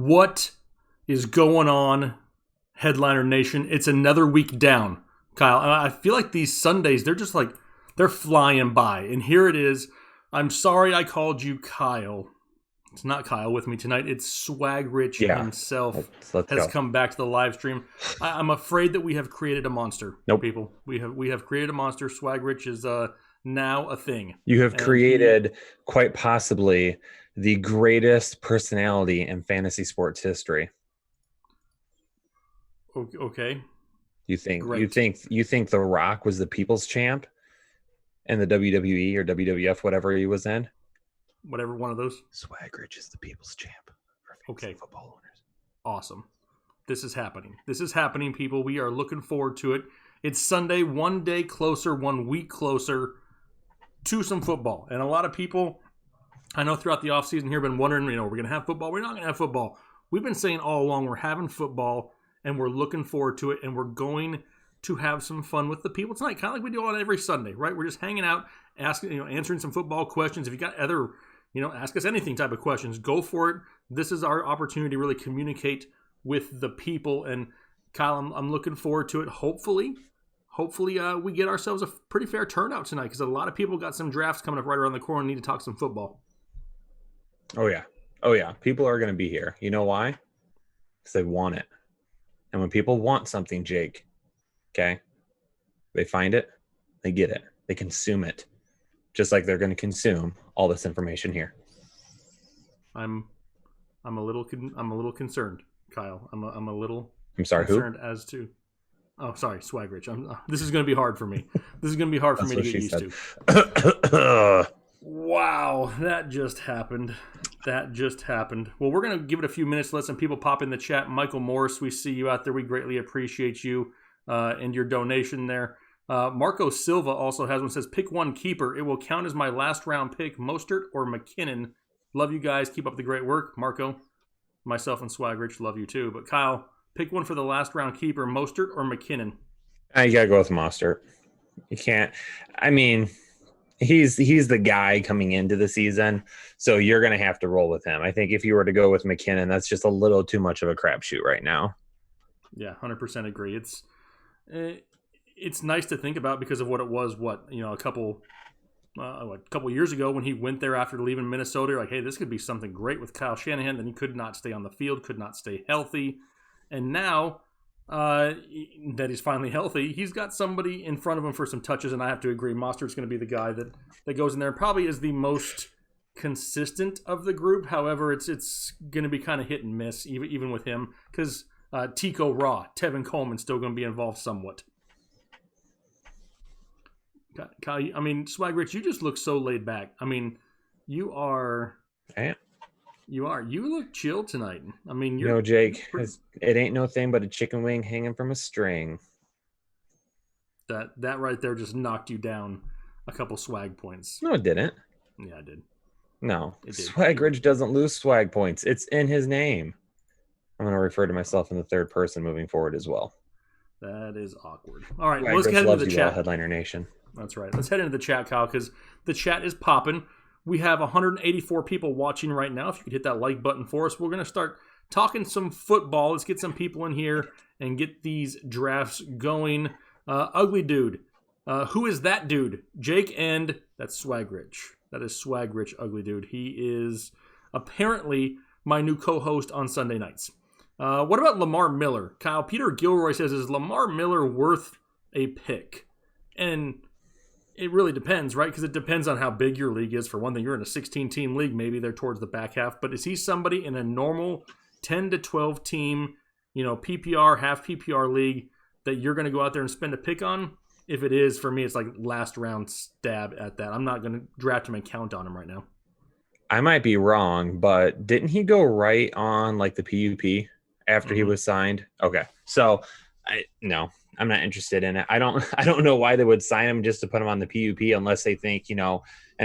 What is going on, Headliner Nation? It's another week down, Kyle. I feel like these Sundays, they're flying by. And here it is. I'm sorry I called you Kyle. It's not Kyle with me tonight. It's Swag Rich himself has come back to the live stream. I'm afraid that we have created a monster. Nope. People. We have created a monster. Swag Rich is now a thing. You have created quite possibly the greatest personality in fantasy sports history. Okay. You think The Rock was the people's champ in the WWE or WWF, whatever he was in? Whatever one of those. Swag Rich is the people's champ for fantasy football owners. Awesome. This is happening, people. We are looking forward to it. It's Sunday, 1 day closer, 1 week closer to some football. And a lot of people, I know throughout the offseason here, have been wondering, we're going to have football. We're not going to have football. We've been saying all along we're having football, and we're looking forward to it, and we're going to have some fun with the people tonight, kind of like we do on every Sunday, right? We're just hanging out, asking, answering some football questions. If you got other, ask us anything type of questions, go for it. This is our opportunity to really communicate with the people. And Kyle, I'm looking forward to it. Hopefully, we get ourselves a pretty fair turnout tonight, because a lot of people got some drafts coming up right around the corner and need to talk some football. Oh yeah. People are going to be here. You know why? Because they want it. And when people want something, Jake, okay, they find it, they get it, they consume it, just like they're going to consume all this information here. I'm a little concerned, Kyle. I'm sorry, concerned who? As to. Oh, sorry, Swag Rich. This is going to be hard for me. This is going to be hard for me to get used to. Wow, that just happened. Well, we're going to give it a few minutes, let some people pop in the chat. Michael Morris, we see you out there. We greatly appreciate you and your donation there. Marco Silva also has one, says, pick one keeper. It will count as my last round pick, Mostert or McKinnon. Love you guys. Keep up the great work. Marco, myself and Swag Rich love you too. But Kyle, pick one for the last round keeper, Mostert or McKinnon. You got to go with Mostert. You can't. I mean, he's the guy coming into the season, so you're going to have to roll with him. I think if you were to go with McKinnon, that's just a little too much of a crapshoot right now. Yeah, 100% agree. It's nice to think about because of what it was. A couple years ago when he went there after leaving Minnesota. You're like, hey, this could be something great with Kyle Shanahan. Then he could not stay on the field, could not stay healthy, and now that he's finally healthy, he's got somebody in front of him for some touches. And I have to agree, Mostert's going to be the guy that goes in there. Probably is the most consistent of the group. However, it's going to be kind of hit and miss even with him, because Tico Raw, Tevin Coleman's still going to be involved somewhat. Kyle, Swag Rich, you just look so laid back. You are. I am. You are. You look chill tonight. Jake, it ain't no thing but a chicken wing hanging from a string. That right there just knocked you down a couple swag points. No, it didn't. Yeah, it did. No, Swag Rich doesn't lose swag points. It's in his name. I'm going to refer to myself in the third person moving forward as well. That is awkward. All right, let's get into the chat. Headliner Nation. That's right. Let's head into the chat, Kyle, because the chat is popping. We have 184 people watching right now. If you could hit that like button for us, we're going to start talking some football. Let's get some people in here and get these drafts going. Ugly Dude. Who is that dude? Jake, and that's Swag Rich. That is Swag Rich, Ugly Dude. He is apparently my new co-host on Sunday nights. What about Lamar Miller? Kyle, Peter Gilroy says, is Lamar Miller worth a pick? And it really depends, right? Because it depends on how big your league is. For one thing, you're in a 16-team league. Maybe they're towards the back half. But is he somebody in a normal 10 to 12 team, PPR, half PPR league that you're going to go out there and spend a pick on? If it is, for me, it's like last round stab at that. I'm not going to draft him and count on him right now. I might be wrong, but didn't he go right on like the PUP after he was signed? Okay. So, no. I'm not interested in it. I don't I don't know why they would sign him just to put him on the PUP unless they think, in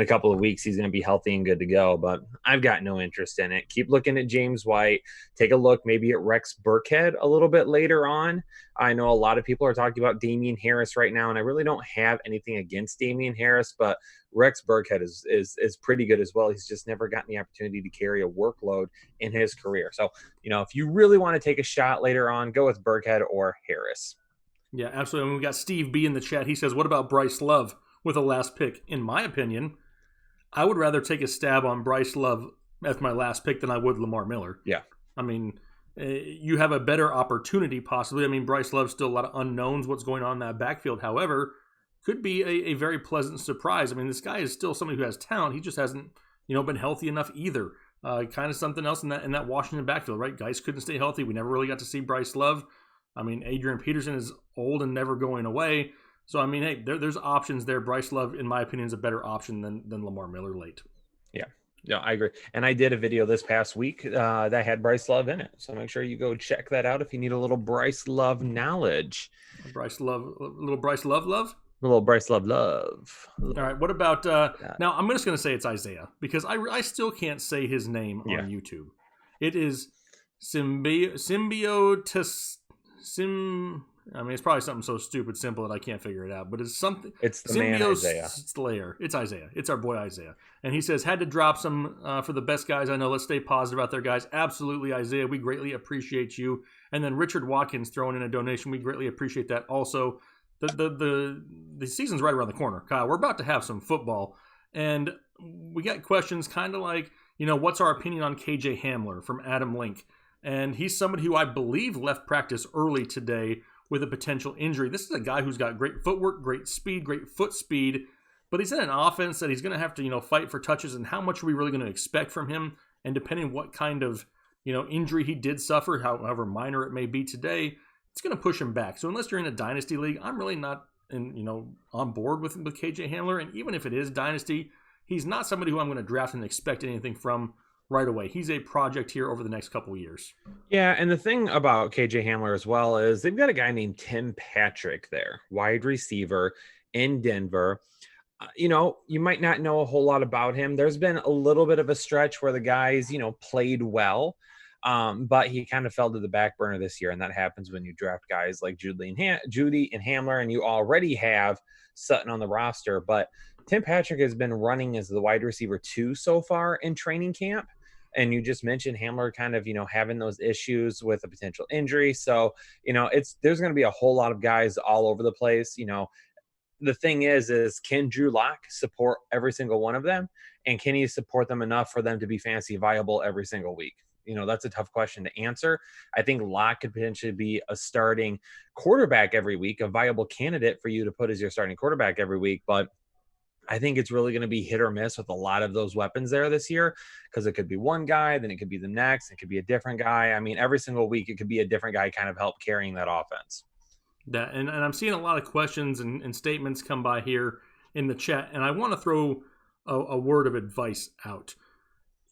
a couple of weeks he's going to be healthy and good to go. But I've got no interest in it. Keep looking at James White. Take a look maybe at Rex Burkhead a little bit later on. I know a lot of people are talking about Damian Harris right now, and I really don't have anything against Damian Harris, but Rex Burkhead is pretty good as well. He's just never gotten the opportunity to carry a workload in his career. So, if you really want to take a shot later on, go with Burkhead or Harris. Yeah, absolutely. And we got Steve B in the chat. He says, what about Bryce Love with a last pick? In my opinion, I would rather take a stab on Bryce Love as my last pick than I would Lamar Miller. Yeah. I mean, you have a better opportunity possibly. I mean, Bryce Love's still a lot of unknowns what's going on in that backfield. However, could be a very pleasant surprise. I mean, this guy is still somebody who has talent. He just hasn't, been healthy enough either. Kind of something else in that Washington backfield, right? Guys couldn't stay healthy. We never really got to see Bryce Love. I mean, Adrian Peterson is old and never going away. So, I mean, hey, there's options there. Bryce Love, in my opinion, is a better option than Lamar Miller late. Yeah, I agree. And I did a video this past week that had Bryce Love in it. So make sure you go check that out if you need a little Bryce Love knowledge. A little Bryce Love? A little Bryce Love. All right, what about, now I'm just going to say it's Isaiah, because I still can't say his name on YouTube. It is Symbiotis... I mean, it's probably something so stupid, simple that I can't figure it out. But it's something. It's the man Isaiah. Slayer. It's Isaiah. It's our boy Isaiah. And he says, had to drop some for the best guys I know. Let's stay positive out there, guys. Absolutely, Isaiah. We greatly appreciate you. And then Richard Watkins throwing in a donation. We greatly appreciate that. Also, the season's right around the corner, Kyle. We're about to have some football, and we got questions kind of like, what's our opinion on KJ Hamler from Adam Link? And he's somebody who I believe left practice early today with a potential injury. This is a guy who's got great footwork, great speed, great foot speed, but he's in an offense that he's going to have to, fight for touches. And how much are we really going to expect from him? And depending on what kind of, injury he did suffer, however minor it may be today, it's going to push him back. So unless you're in a dynasty league, I'm really not, on board with KJ Hamler. And even if it is dynasty, he's not somebody who I'm going to draft and expect anything from right away. He's a project here over the next couple of years. Yeah, and the thing about KJ Hamler as well is they've got a guy named Tim Patrick there, wide receiver in Denver. You might not know a whole lot about him. There's been a little bit of a stretch where the guys, played well, but he kind of fell to the back burner this year, and that happens when you draft guys like Jeudy and Hamler, and you already have Sutton on the roster. But Tim Patrick has been running as the wide receiver 2 so far in training camp. And you just mentioned Hamler kind of, having those issues with a potential injury. So, there's going to be a whole lot of guys all over the place. The thing is can Drew Lock support every single one of them? And can he support them enough for them to be fantasy viable every single week? That's a tough question to answer. I think Lock could potentially be a starting quarterback every week, a viable candidate for you to put as your starting quarterback every week. But I think it's really going to be hit or miss with a lot of those weapons there this year, because it could be one guy, then it could be the next, it could be a different guy. I mean, every single week it could be a different guy kind of help carrying that offense. And I'm seeing a lot of questions and statements come by here in the chat, and I want to throw a word of advice out.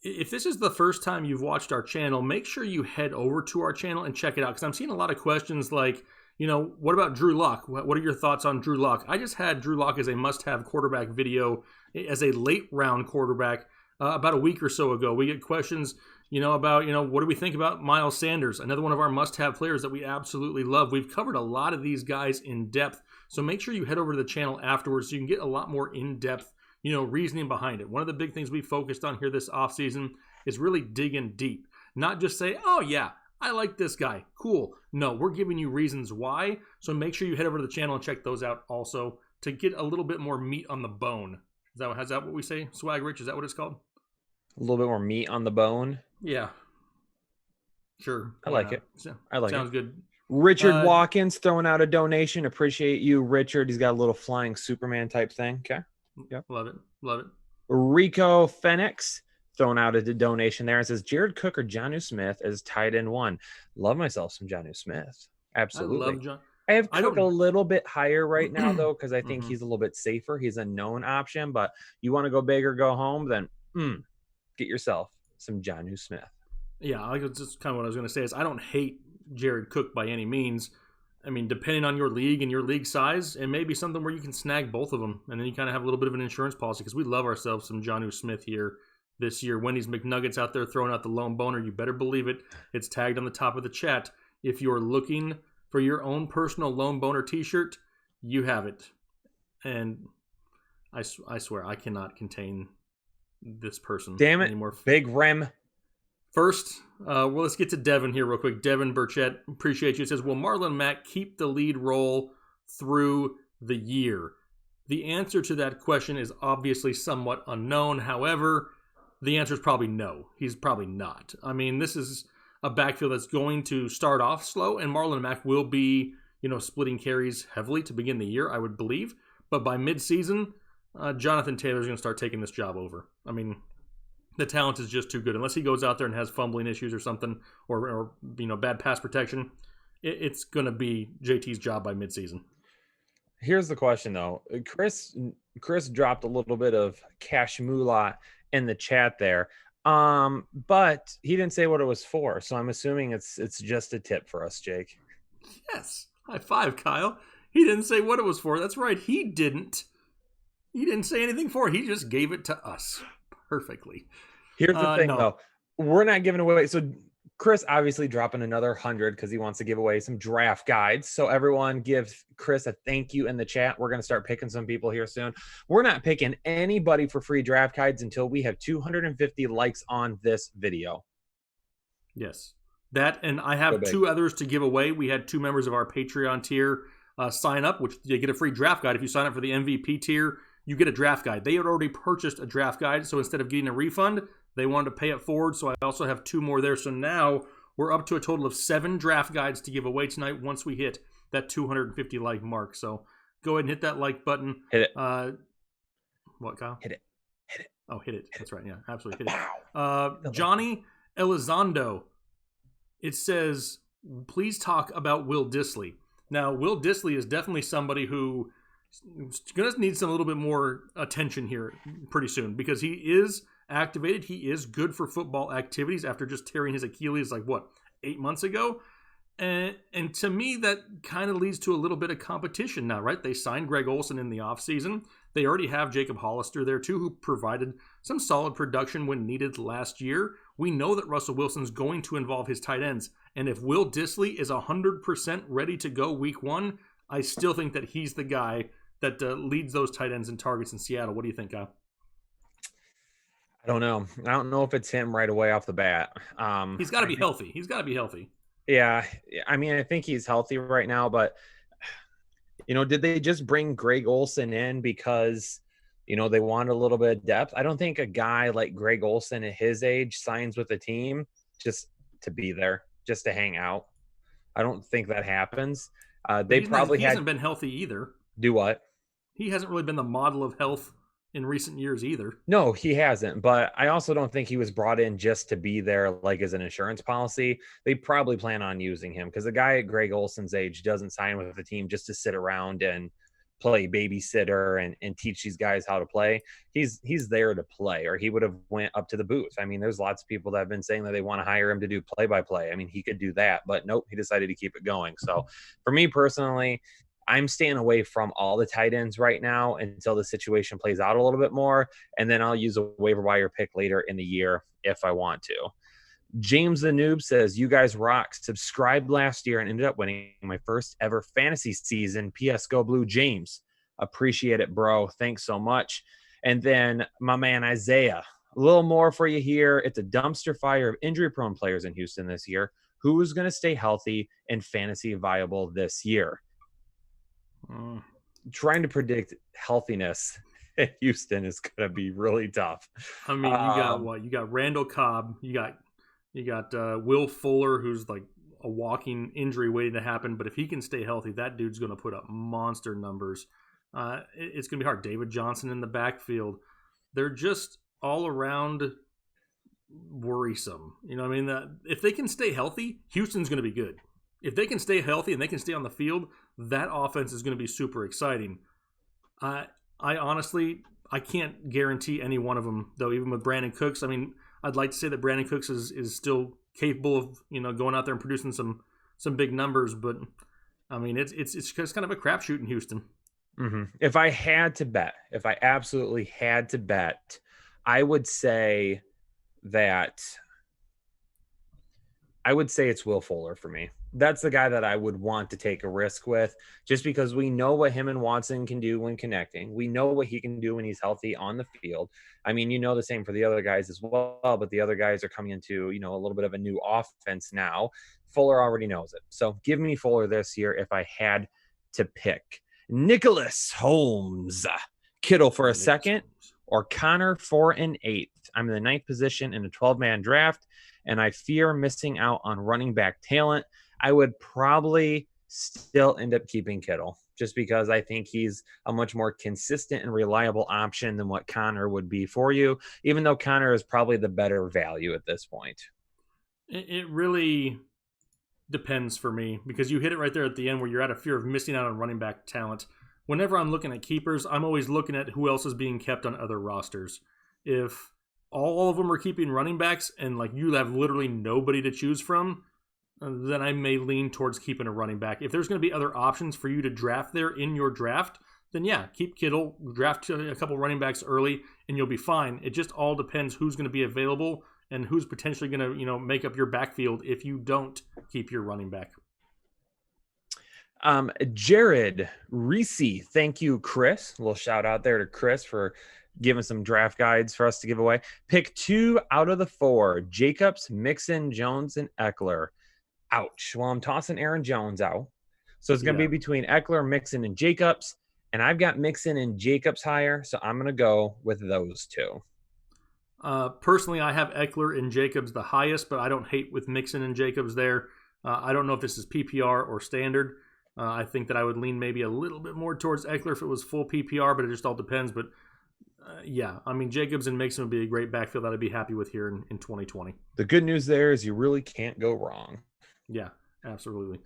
If this is the first time you've watched our channel, make sure you head over to our channel and check it out, because I'm seeing a lot of questions like, what about Drew Lock? What are your thoughts on Drew Lock? I just had Drew Lock as a must-have quarterback video as a late-round quarterback about a week or so ago. We get questions, about, what do we think about Miles Sanders, another one of our must-have players that we absolutely love. We've covered a lot of these guys in depth, so make sure you head over to the channel afterwards so you can get a lot more in-depth, reasoning behind it. One of the big things we focused on here this offseason is really digging deep, not just say, oh, yeah, I like this guy. Cool. No, we're giving you reasons why. So make sure you head over to the channel and check those out also to get a little bit more meat on the bone. Is that what we say? Swag Rich, is that what it's called? A little bit more meat on the bone. Yeah. Sure. I like it. I like it. Sounds good. Richard Watkins throwing out a donation. Appreciate you, Richard. He's got a little flying Superman type thing. Okay. Yep. Love it. Rico Phoenix throwing out a donation there and says Jared Cook or Jonnu Smith as tight end 1. Love myself some Jonnu Smith. Absolutely. I have Cook a little bit higher right now though, because I think he's a little bit safer. He's a known option, but you want to go big or go home, then get yourself some Jonnu Smith. Yeah, just kind of what I was going to say is I don't hate Jared Cook by any means. I mean, depending on your league and your league size, it may be something where you can snag both of them, and then you kind of have a little bit of an insurance policy, because we love ourselves some Jonnu Smith here this year. Wendy's McNuggets out there throwing out the lone boner. You better believe it. It's tagged on the top of the chat. If you're looking for your own personal lone boner t-shirt, you have it. And I swear, I cannot contain this person Damn it, anymore. Big Rem. First, well, let's get to Devin here real quick. Devin Burchett, appreciate you. It says, will Marlon Mack keep the lead role through the year? The answer to that question is obviously somewhat unknown. However, the answer is probably no. He's probably not. I mean, this is a backfield that's going to start off slow, and Marlon Mack will be, splitting carries heavily to begin the year, I would believe. But by midseason, Jonathan Taylor's going to start taking this job over. I mean, the talent is just too good. Unless he goes out there and has fumbling issues or something, or bad pass protection, it's going to be JT's job by midseason. Here's the question, though. Chris dropped a little bit of cash moolah in the chat there, but he didn't say what it was for. So I'm assuming it's just a tip for us, Jake. Yes, high five, Kyle. He didn't say what it was for. That's right. He didn't say anything for it. He just gave it to us perfectly. Here's the thing, though. We're not giving away. So Chris obviously dropping another 100 because he wants to give away some draft guides. So everyone give Chris a thank you in the chat. We're going to start picking some people here soon. We're not picking anybody for free draft guides until we have 250 likes on this video. Yes. That, and I have two others to give away. We had 2 members of our Patreon tier sign up, which you get a free draft guide. If you sign up for the MVP tier, you get a draft guide. They had already purchased a draft guide, so instead of getting a refund, they wanted to pay it forward, so I also have 2 more there. So now we're up to a total of 7 draft guides to give away tonight once we hit that 250 like mark. So go ahead and hit that like button. Hit it. What, Kyle? Hit it. Hit it. Oh, hit it. That's right. Yeah, absolutely. Hit it. Johnny Elizondo. It says, please talk about Will Dissly. Now, Will Dissly is definitely somebody who is going to need some a little bit more attention here pretty soon, because he is activated. He is good for football activities after just tearing his Achilles 8 months ago. And to me, that kind of leads to a little bit of competition now, right? They signed Greg Olsen in the offseason. They already have Jacob Hollister there too, who provided some solid production when needed last year. We know that Russell Wilson's going to involve his tight ends. And if Will Dissly is 100% ready to go week 1, I still think that he's the guy that leads those tight ends in targets in Seattle. What do you think, Kyle? I don't know. I don't know if it's him right away off the bat. He's got to be healthy. He's got to be healthy. Yeah. I mean, I think he's healthy right now, but, did they just bring Greg Olsen in because, they wanted a little bit of depth? I don't think a guy like Greg Olsen at his age signs with a team just to be there, just to hang out. I don't think that happens. He hasn't been healthy either. Do what? He hasn't really been the model of health in recent years either. No, he hasn't. But I also don't think he was brought in just to be there as an insurance policy. They probably plan on using him because a guy at Greg Olsen's age doesn't sign with the team just to sit around and play babysitter and teach these guys how to play. He's there to play, or he would have went up to the booth. I mean, there's lots of people that have been saying that they want to hire him to do play-by-play. I mean, he could do that, but nope, he decided to keep it going. So for me personally, I'm staying away from all the tight ends right now until the situation plays out a little bit more, and then I'll use a waiver wire pick later in the year if I want to. James the Noob says, you guys rock. Subscribed last year and ended up winning my first ever fantasy season. PS Go Blue James. Appreciate it, bro. Thanks so much. And then my man Isaiah, a little more for you here. It's a dumpster fire of injury-prone players in Houston this year. Who is going to stay healthy and fantasy viable this year? Trying to predict healthiness in Houston is going to be really tough. I mean, you got what? You got Randall Cobb. You got Will Fuller, who's like a walking injury waiting to happen. But if he can stay healthy, that dude's going to put up monster numbers. It's going to be hard. David Johnson in the backfield. They're just all around worrisome. You know what I mean? If they can stay healthy, Houston's going to be good. If they can stay healthy and they can stay on the field, that offense is going to be super exciting. I honestly, I can't guarantee any one of them, though, even with Brandon Cooks. I mean, I'd like to say that Brandon Cooks is still capable of, going out there and producing some big numbers, but I mean, it's just kind of a crapshoot in Houston. If I had to bet, if I absolutely had to bet, I would say that it's Will Fuller for me. That's the guy that I would want to take a risk with, just because we know what him and Watson can do when connecting. We know what he can do when he's healthy on the field. I mean, the same for the other guys as well, but the other guys are coming into, a little bit of a new offense now. Fuller already knows it. So give me Fuller this year if I had to pick. Nicholas Holmes, Kittle for a second, or Connor for an 8th. I'm in the 9th position in a 12-man draft, and I fear missing out on running back talent. I would probably still end up keeping Kittle, just because I think he's a much more consistent and reliable option than what Connor would be for you, even though Connor is probably the better value at this point. It really depends for me, because you hit it right there at the end where you're out of fear of missing out on running back talent. Whenever I'm looking at keepers, I'm always looking at who else is being kept on other rosters. If all of them are keeping running backs and like you have literally nobody to choose from, then I may lean towards keeping a running back. If there's going to be other options for you to draft there in your draft, then yeah, keep Kittle, draft a couple running backs early, and you'll be fine. It just all depends who's going to be available and who's potentially going to, make up your backfield if you don't keep your running back. Jared Reese, thank you, Chris. A little shout out there to Chris for giving some draft guides for us to give away. Pick 2 out of the 4: Jacobs, Mixon, Jones, and Eckler. Ouch. Well, I'm tossing Aaron Jones out. So it's going to be between Eckler, Mixon, and Jacobs. And I've got Mixon and Jacobs higher, so I'm going to go with those 2. Personally, I have Eckler and Jacobs the highest, but I don't hate with Mixon and Jacobs there. I don't know if this is PPR or standard. I think that I would lean maybe a little bit more towards Eckler if it was full PPR, but it just all depends. But yeah, I mean, Jacobs and Mixon would be a great backfield that I'd be happy with here in 2020. The good news there is you really can't go wrong. Yeah, absolutely.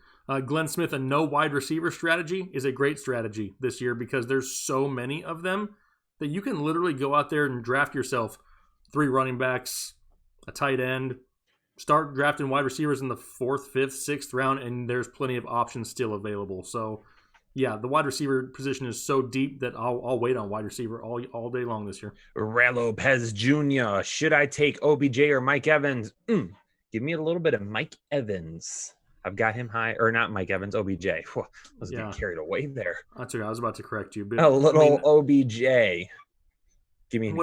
Glenn Smith, a no wide receiver strategy is a great strategy this year because there's so many of them that you can literally go out there and draft yourself 3 running backs, a tight end, start drafting wide receivers in the 4th, 5th, 6th round, and there's plenty of options still available. So, yeah, the wide receiver position is so deep that I'll wait on wide receiver all day long this year. Rallo Pez Jr., should I take OBJ or Mike Evans? Give me a little bit of Mike Evans. I've got him high, or not Mike Evans, OBJ. Whew, I was getting carried away there. That's okay. I was about to correct you. But, a little OBJ. Give me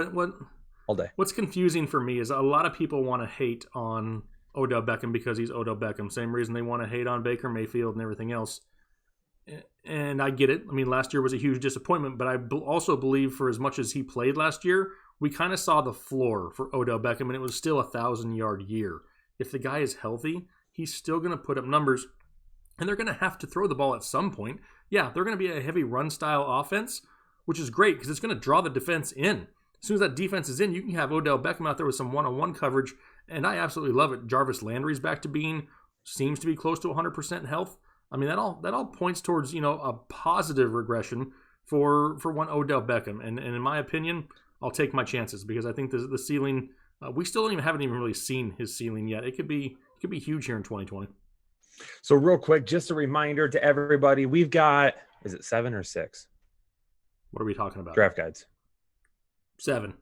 all day. What's confusing for me is a lot of people want to hate on Odell Beckham because he's Odell Beckham. Same reason they want to hate on Baker Mayfield and everything else. And I get it. I mean, last year was a huge disappointment, but I also believe for as much as he played last year, we kind of saw the floor for Odell Beckham, and it was still a 1,000-yard year. If the guy is healthy, he's still going to put up numbers, and they're going to have to throw the ball at some point. Yeah, they're going to be a heavy run-style offense, which is great because it's going to draw the defense in. As soon as that defense is in, you can have Odell Beckham out there with some one-on-one coverage, and I absolutely love it. Jarvis Landry's back to seems to be close to 100% health. I mean, that all points towards, a positive regression for one Odell Beckham. And in my opinion, I'll take my chances because I think the ceiling, we still haven't even really seen his ceiling yet. It could be huge here in 2020. So real quick, just a reminder to everybody, we've got, is it 7 or 6? What are we talking about? Draft guides. 7.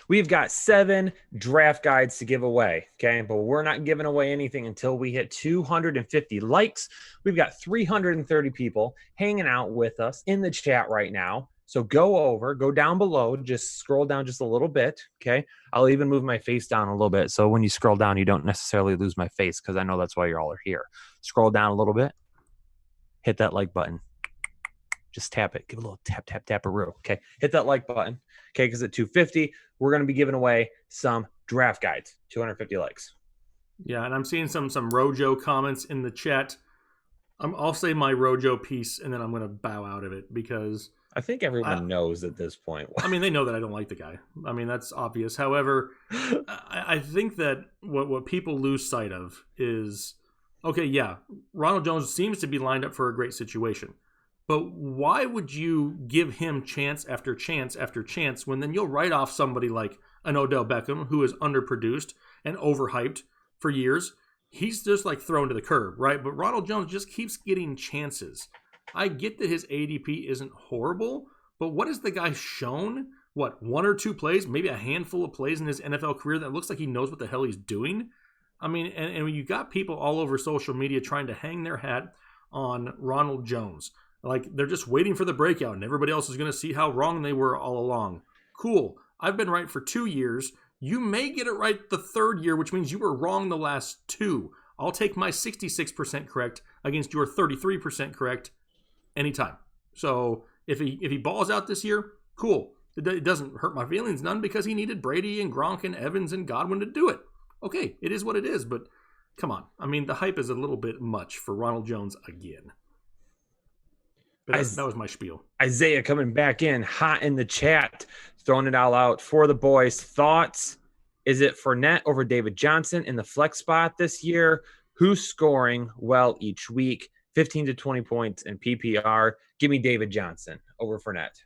We've got 7 draft guides to give away, okay? But we're not giving away anything until we hit 250 likes. We've got 330 people hanging out with us in the chat right now. So go down below, just scroll down just a little bit, okay? I'll even move my face down a little bit. So when you scroll down, you don't necessarily lose my face because I know that's why you all are here. Scroll down a little bit. Hit that like button. Just tap it. Give a little tap, tap, tap-a-roo, okay? Hit that like button, okay? Because at 250, we're going to be giving away some draft guides. 250 likes. Yeah, and I'm seeing some Rojo comments in the chat. I'll say my Rojo piece, and then I'm going to bow out of it because I think everyone knows at this point. I mean, they know that I don't like the guy. I mean, that's obvious. However, I think that what people lose sight of is, okay, yeah, Ronald Jones seems to be lined up for a great situation. But why would you give him chance after chance after chance when then you'll write off somebody like an Odell Beckham who is underproduced and overhyped for years? he's just like thrown to the curb, right? But Ronald Jones just keeps getting chances. I get that his ADP isn't horrible, but what has the guy shown? What, 1 or 2 plays, maybe a handful of plays in his NFL career that looks like he knows what the hell he's doing? I mean, and when you got people all over social media trying to hang their hat on Ronald Jones, like they're just waiting for the breakout and everybody else is going to see how wrong they were all along. Cool. I've been right for 2 years. You may get it right the third year, which means you were wrong the last 2. I'll take my 66% correct against your 33% correct anytime. So if he balls out this year, cool. It doesn't hurt my feelings none because he needed Brady and Gronk and Evans and Godwin to do it. Okay, it is what it is, but come on. I mean, the hype is a little bit much for Ronald Jones again. But that was my spiel. Isaiah coming back in hot in the chat, throwing it all out for the boys. Thoughts? Is it Fournette over David Johnson in the flex spot this year? Who's scoring well each week? 15 to 20 points in PPR. Give me David Johnson over Fournette.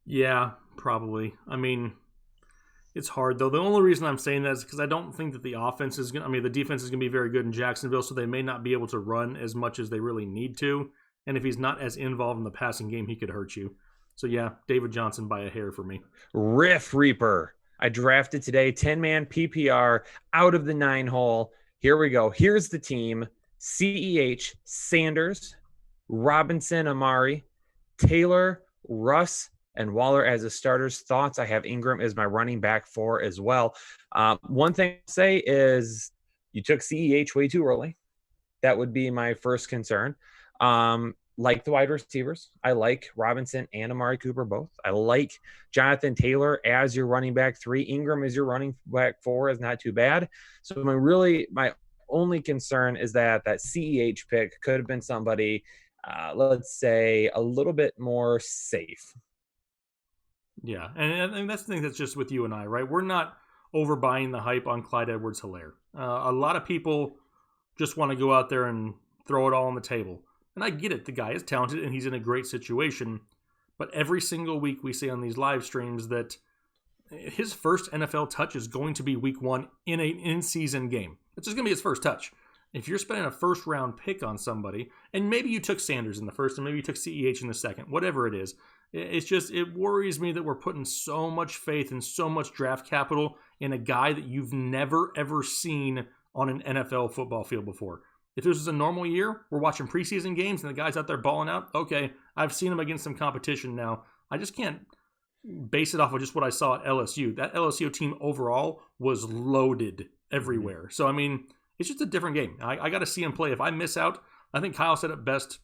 Yeah, probably. I mean, it's hard, though. The only reason I'm saying that is because I don't think that the defense is going to be very good in Jacksonville, so they may not be able to run as much as they really need to. And if he's not as involved in the passing game, he could hurt you. So, yeah, David Johnson by a hair for me. Riff Reaper. I drafted today, 10-man PPR out of the 9-hole. Here we go. Here's the team. CEH, Sanders, Robinson, Amari, Taylor, Russ, and Waller as the starters. Thoughts? I have Ingram as my running back 4 as well. One thing to say is you took CEH way too early. That would be my first concern. Like the wide receivers. I like Robinson and Amari Cooper both. I like Jonathan Taylor as your running back 3. Ingram as your running back 4 is not too bad. So my only concern is that CEH pick could have been somebody, let's say, a little bit more safe. Yeah, and that's the thing that's just with you and I, right? We're not overbuying the hype on Clyde Edwards-Helaire. A lot of people just want to go out there and throw it all on the table. And I get it. The guy is talented and he's in a great situation. But every single week we see on these live streams that his first NFL touch is going to be week 1 in an in-season game. It's just going to be his first touch. If you're spending a first-round pick on somebody, and maybe you took Sanders in the first and maybe you took CEH in the second, whatever it is, it worries me that we're putting so much faith and so much draft capital in a guy that you've never, ever seen on an NFL football field before. If this was a normal year, we're watching preseason games and the guy's out there balling out. Okay, I've seen him against some competition now. I just can't base it off of just what I saw at LSU. That LSU team overall was loaded everywhere. So, I mean, it's just a different game. I got to see him play. If I miss out, I think Kyle said it best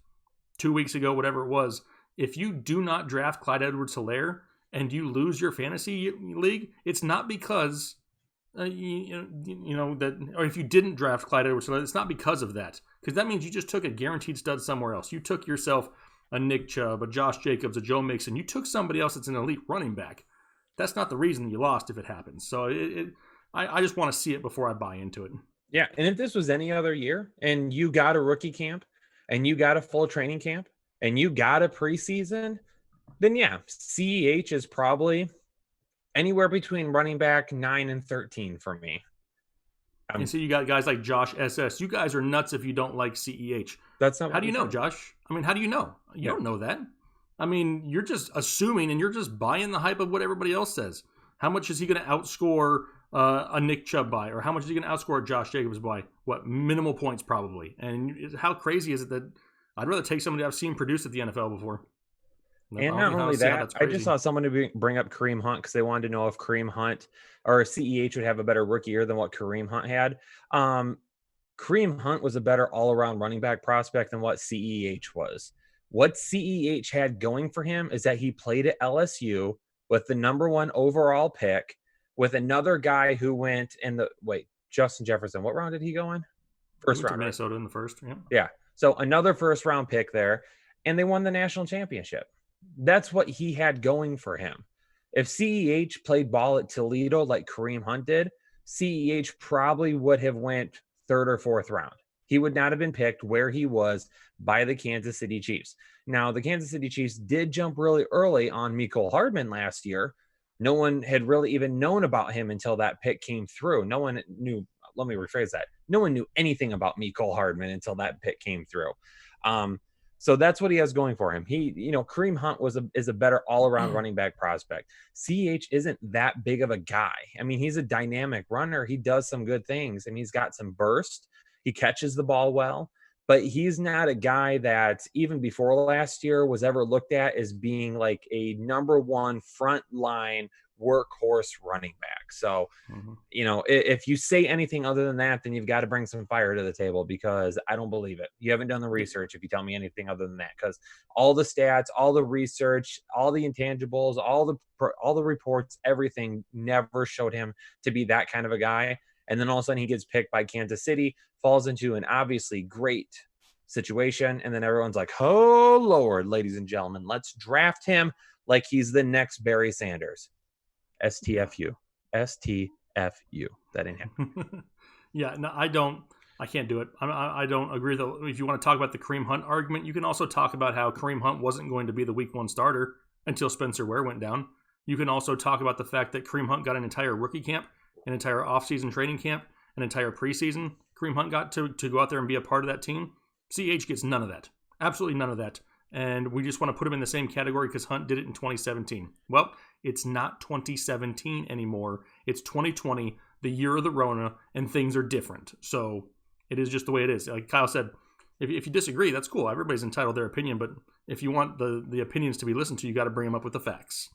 2 weeks ago, whatever it was. If you do not draft Clyde Edwards-Helaire and you lose your fantasy league, it's not because... or if you didn't draft Clyde Edwards-Helaire, it's not because of that. Because that means you just took a guaranteed stud somewhere else. You took yourself a Nick Chubb, a Josh Jacobs, a Joe Mixon. You took somebody else that's an elite running back. That's not the reason you lost if it happens. So I just want to see it before I buy into it. Yeah, and if this was any other year and you got a rookie camp and you got a full training camp and you got a preseason, then yeah, CEH is probably anywhere between running back 9 and 13 for me. And so you got guys like Josh SS. You guys are nuts if you don't like CEH. That's not. How do you know, Josh? I mean, how do you know? You don't know that. I mean, you're just assuming and you're just buying the hype of what everybody else says. How much is he going to outscore a Nick Chubb by? Or how much is he going to outscore a Josh Jacobs by? What, minimal points probably. And how crazy is it that I'd rather take somebody I've seen produce at the NFL before. And not only that, I just saw someone bring up Kareem Hunt because they wanted to know if Kareem Hunt or CEH would have a better rookie year than what Kareem Hunt had. Kareem Hunt was a better all-around running back prospect than what CEH was. What CEH had going for him is that he played at LSU with the number 1 overall pick with another guy who went in Justin Jefferson. What round did he go in? First round. Minnesota in the first. Yeah. So another first-round pick there, and they won the national championship. That's what he had going for him. If CEH played ball at Toledo like Kareem Hunt did, CEH probably would have went 3rd or 4th round. He would not have been picked where he was by the Kansas City Chiefs. Now, the Kansas City Chiefs did jump really early on Mecole Hardman last year. No one had really even known about him until that pick came through. No one knew, let me rephrase that. No one knew anything about Mecole Hardman until that pick came through. So that's what he has going for him. Kareem Hunt is a better all-around running back prospect. CH isn't that big of a guy. I mean, he's a dynamic runner. He does some good things. I mean, he's got some burst. He catches the ball well, but he's not a guy that even before last year was ever looked at as being like a number one front line workhorse running back. So, if you say anything other than that, then you've got to bring some fire to the table, because I don't believe it. You haven't done the research if you tell me anything other than that, because all the stats, all the research, all the intangibles, all the reports, everything never showed him to be that kind of a guy. And then all of a sudden he gets picked by Kansas City, falls into an obviously great situation. And then everyone's like, oh, Lord, ladies and gentlemen, let's draft him like he's the next Barry Sanders. STFU. That ain't him. Yeah, no, I can't do it. I don't agree that if you want to talk about the Kareem Hunt argument, you can also talk about how Kareem Hunt wasn't going to be the week 1 starter until Spencer Ware went down. You can also talk about the fact that Kareem Hunt got an entire rookie camp, an entire offseason training camp, an entire preseason. Kareem Hunt got to go out there and be a part of that team. CH gets none of that. Absolutely none of that. And we just want to put him in the same category because Hunt did it in 2017. Well, it's not 2017 anymore. It's 2020, the year of the Rona, and things are different. So it is just the way it is. Like Kyle said, if you disagree, that's cool. Everybody's entitled to their opinion, but if you want the opinions to be listened to, you got to bring them up with the facts.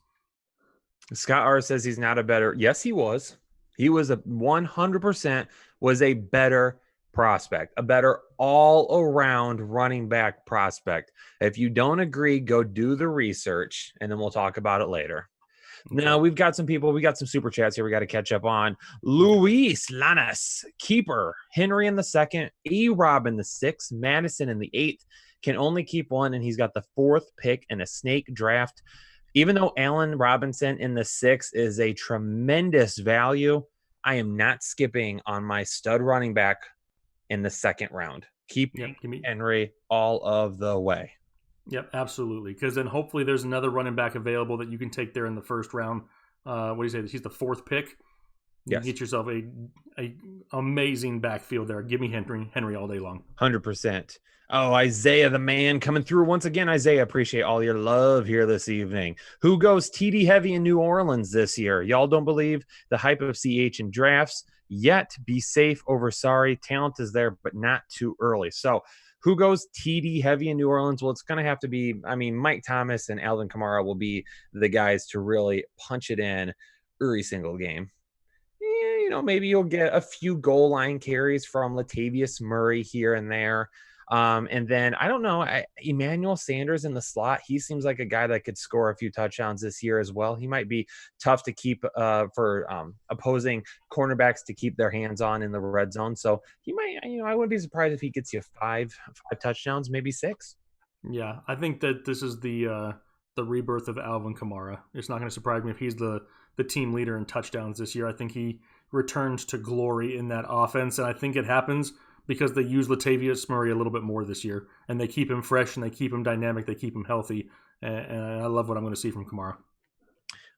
Scott R says he's not a better. Yes, he was. He was 100% was a better prospect, a better all-around running back prospect. If you don't agree, go do the research, and then we'll talk about it later. Okay. Now, we've got some people. We got some super chats here we got to catch up on. Luis Lanas, keeper. Henry in the 2nd. E-Rob in the 6th. Madison in the 8th. Can only keep one, and he's got the 4th pick in a snake draft. Even though Allen Robinson in the 6th is a tremendous value, I am not skipping on my stud running back in the 2nd round. Keep Henry all of the way. Yep, absolutely. Because then hopefully there's another running back available that you can take there in the 1st round. What do you say? He's the 4th pick. You get yourself a amazing backfield there. Give me Henry all day long. 100%. Oh, Isaiah the man coming through once again. Isaiah, appreciate all your love here this evening. Who goes TD heavy in New Orleans this year? Y'all don't believe the hype of CH in drafts yet. Be safe over sorry. Talent is there, but not too early. So who goes TD heavy in New Orleans? Well, it's going to have to be, Mike Thomas and Alvin Kamara will be the guys to really punch it in every single game. Maybe you'll get a few goal line carries from Latavius Murray here and there. And then, I don't know, Emmanuel Sanders in the slot, he seems like a guy that could score a few touchdowns this year as well. He might be tough to keep for opposing cornerbacks to keep their hands on in the red zone. So he might, I wouldn't be surprised if he gets you five touchdowns, maybe 6. Yeah, I think that this is the rebirth of Alvin Kamara. It's not going to surprise me if he's the team leader in touchdowns this year. I think he returns to glory in that offense, and I think it happens because they use Latavius Murray a little bit more this year, and they keep him fresh, and they keep him dynamic, they keep him healthy, and I love what I'm going to see from Kamara.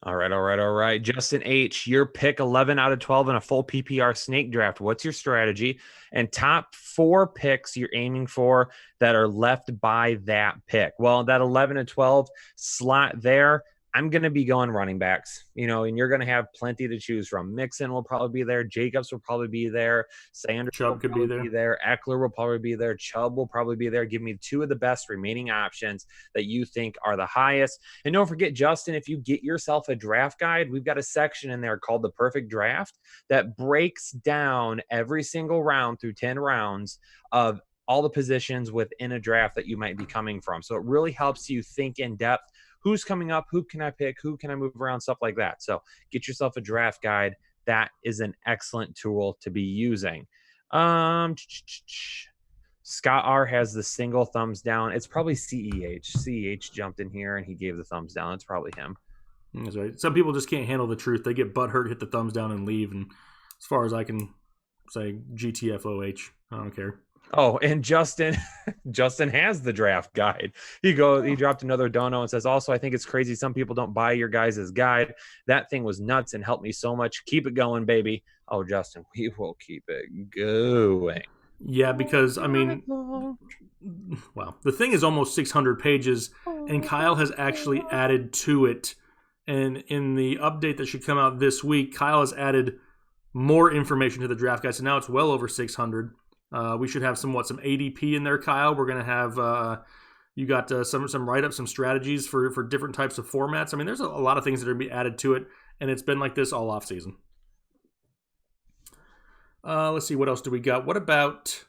All right. Justin H., your pick 11 out of 12 in a full PPR snake draft. What's your strategy? And top 4 picks you're aiming for that are left by that pick. Well, that 11 and 12 slot there, I'm going to be going running backs, and you're going to have plenty to choose from. Mixon will probably be there. Jacobs will probably be there. Sanders Chubb could be there. Eckler will probably be there. Chubb will probably be there. Give me 2 of the best remaining options that you think are the highest. And don't forget, Justin, if you get yourself a draft guide, we've got a section in there called the Perfect Draft that breaks down every single round through 10 rounds of all the positions within a draft that you might be coming from. So it really helps you think in depth. Who's coming up? Who can I pick? Who can I move around? Stuff like that. So get yourself a draft guide. That is an excellent tool to be using. Scott R has the single thumbs down. It's probably CEH. CEH jumped in here and he gave the thumbs down. It's probably him. That's right. Some people just can't handle the truth. They get butthurt, hit the thumbs down, and leave. And as far as I can say, GTFOH. I don't care. Oh, and Justin has the draft guide. He dropped another dono and says, also, I think it's crazy some people don't buy your guys' guide. That thing was nuts and helped me so much. Keep it going, baby. Oh, Justin, we will keep it going. Yeah, because I mean, well, the thing is almost 600 pages, and Kyle has actually added to it. And in the update that should come out this week, Kyle has added more information to the draft guide, so now it's well over 600. We should have some ADP in there, Kyle. We're gonna have you got some write ups, some strategies for different types of formats. I mean, there's a lot of things that are gonna be added to it, and it's been like this all off season. Let's see, what else do we got? What about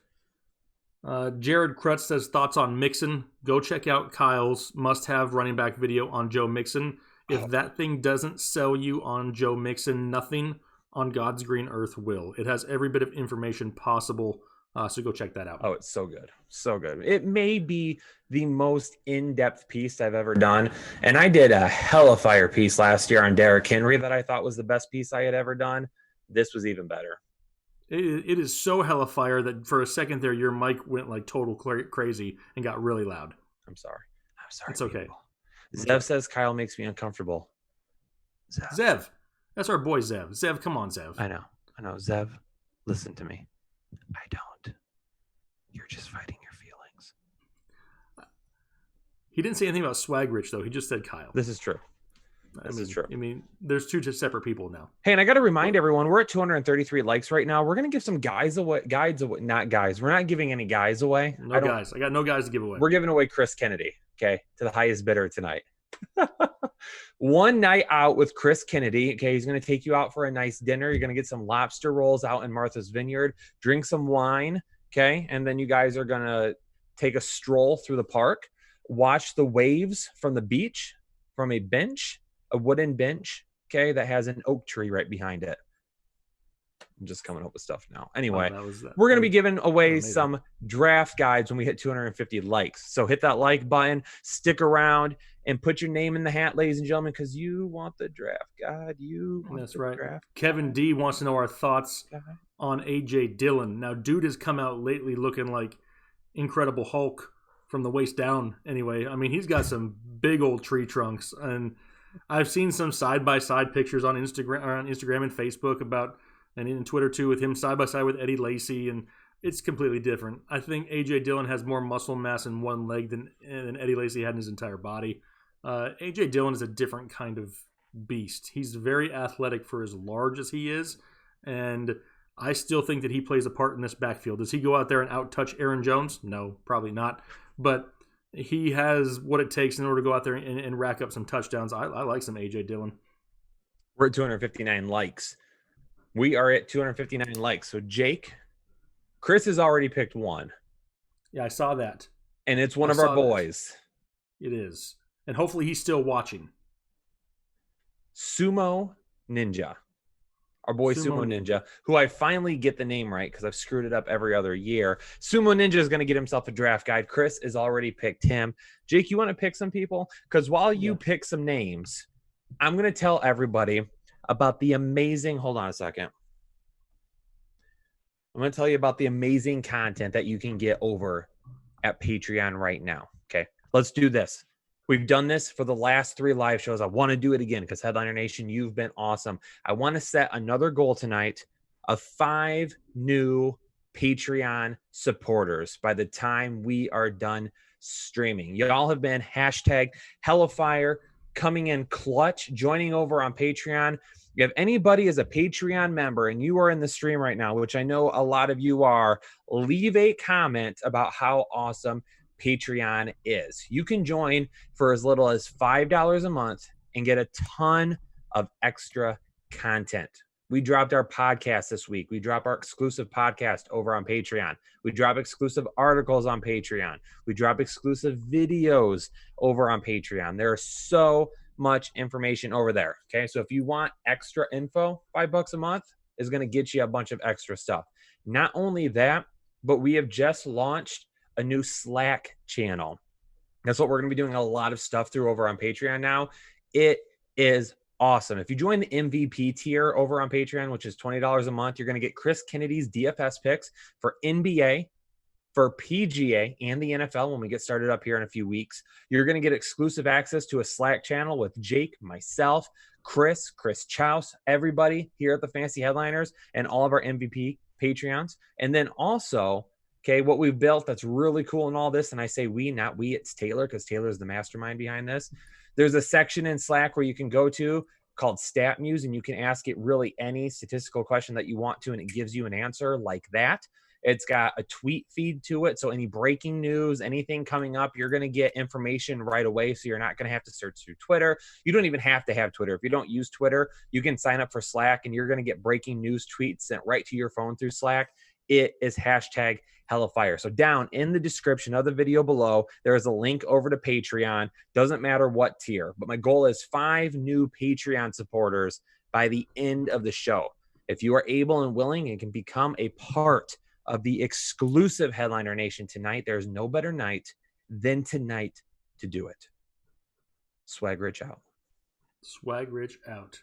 Jared Krutz says thoughts on Mixon? Go check out Kyle's must-have running back video on Joe Mixon. If that thing doesn't sell you on Joe Mixon, nothing on God's green earth will. It has every bit of information possible, so go check that out. Oh, it's so good. So good. It may be the most in-depth piece I've ever done. And I did a hella fire piece last year on Derrick Henry that I thought was the best piece I had ever done. This was even better. It is so hella fire that for a second there, your mic went like total crazy and got really loud. I'm sorry. It's okay. Zev says Kyle makes me uncomfortable. Zev. That's our boy Zev. Zev, come on, Zev. I know. Zev, listen to me. I don't. You're just fighting your feelings. He didn't say anything about Swag Rich, though. He just said Kyle. This is true. This is true. I mean, there's two separate people now. Hey, and I got to remind everyone, we're at 233 likes right now. We're going to give some guides away. Not guys. We're not giving any guys away. No guys. I got no guys to give away. We're giving away Chris Kennedy, okay, to the highest bidder tonight. One night out with Chris Kennedy. Okay, he's going to take you out for a nice dinner. You're going to get some lobster rolls out in Martha's Vineyard, drink some wine, okay, and then you guys are going to take a stroll through the park, watch the waves from the beach, from a wooden bench, okay, that has an oak tree right behind it. I'm just coming up with stuff now. Anyway, we're going to be giving away some draft guides when we hit 250 likes. So hit that like button, stick around, and put your name in the hat, ladies and gentlemen, because you want the draft guide. That's right. Kevin D wants to know our thoughts on A.J. Dillon. Now, dude has come out lately looking like Incredible Hulk from the waist down. Anyway, I mean, he's got some big old tree trunks, and I've seen some side-by-side pictures on Instagram and Facebook and in Twitter too, with him side-by-side with Eddie Lacy, and it's completely different. I think A.J. Dillon has more muscle mass in one leg than Eddie Lacy had in his entire body. A.J. Dillon is a different kind of beast. He's very athletic for as large as he is, and I still think that he plays a part in this backfield. Does he go out there and out-touch Aaron Jones? No, probably not. But he has what it takes in order to go out there and rack up some touchdowns. I like some A.J. Dillon. We're at 259 likes. We are at 259 likes. So, Jake, Chris has already picked one. Yeah, I saw that. And it's one of our boys. It is. And hopefully he's still watching. Sumo Ninja. Our boy Sumo Ninja, who I finally get the name right because I've screwed it up every other year. Sumo Ninja is going to get himself a draft guide. Chris has already picked him. Jake, you want to pick some people? Because while you pick some names, I'm going to tell everybody about the amazing – hold on a second. I'm going to tell you about the amazing content that you can get over at Patreon right now. Okay, let's do this. We've done this for the last 3 live shows. I want to do it again because Headliner Nation, you've been awesome. I want to set another goal tonight of 5 new Patreon supporters by the time we are done streaming. Y'all have been hashtag Hellafire, coming in clutch, joining over on Patreon. If anybody is a Patreon member and you are in the stream right now, which I know a lot of you are, leave a comment about how awesome Patreon is. You can join for as little as $5 a month and get a ton of extra content. We dropped our podcast this week. We drop our exclusive podcast over on Patreon. We drop exclusive articles on Patreon. We drop exclusive videos over on Patreon. There is so much information over there. Okay, so if you want extra info, $5 a month is going to get you a bunch of extra stuff. Not only that, but we have just launched a new Slack channel. That's what we're going to be doing a lot of stuff through over on Patreon now. It is awesome. If you join the MVP tier over on Patreon, which is $20 a month, you're going to get Chris Kennedy's DFS picks for NBA, for PGA and the NFL when we get started up here in a few weeks. You're going to get exclusive access to a Slack channel with Jake, myself, Chris Chouse, everybody here at the Fantasy Headliners, and all of our MVP Patreons. And then also, okay, what we've built that's really cool in all this, and I say we, not we, it's Taylor, because Taylor's the mastermind behind this. There's a section in Slack where you can go to called Stat Muse, and you can ask it really any statistical question that you want to, and it gives you an answer like that. It's got a tweet feed to it. So any breaking news, anything coming up, you're going to get information right away. So you're not going to have to search through Twitter. You don't even have to have Twitter. If you don't use Twitter, you can sign up for Slack and you're going to get breaking news tweets sent right to your phone through Slack. It is hashtag HellaFire. So down in the description of the video below, there is a link over to Patreon. Doesn't matter what tier, but my goal is 5 new Patreon supporters by the end of the show. If you are able and willing and can become a part of the exclusive Headliner Nation tonight, there's no better night than tonight to do it. Swag Rich out. Swag Rich out.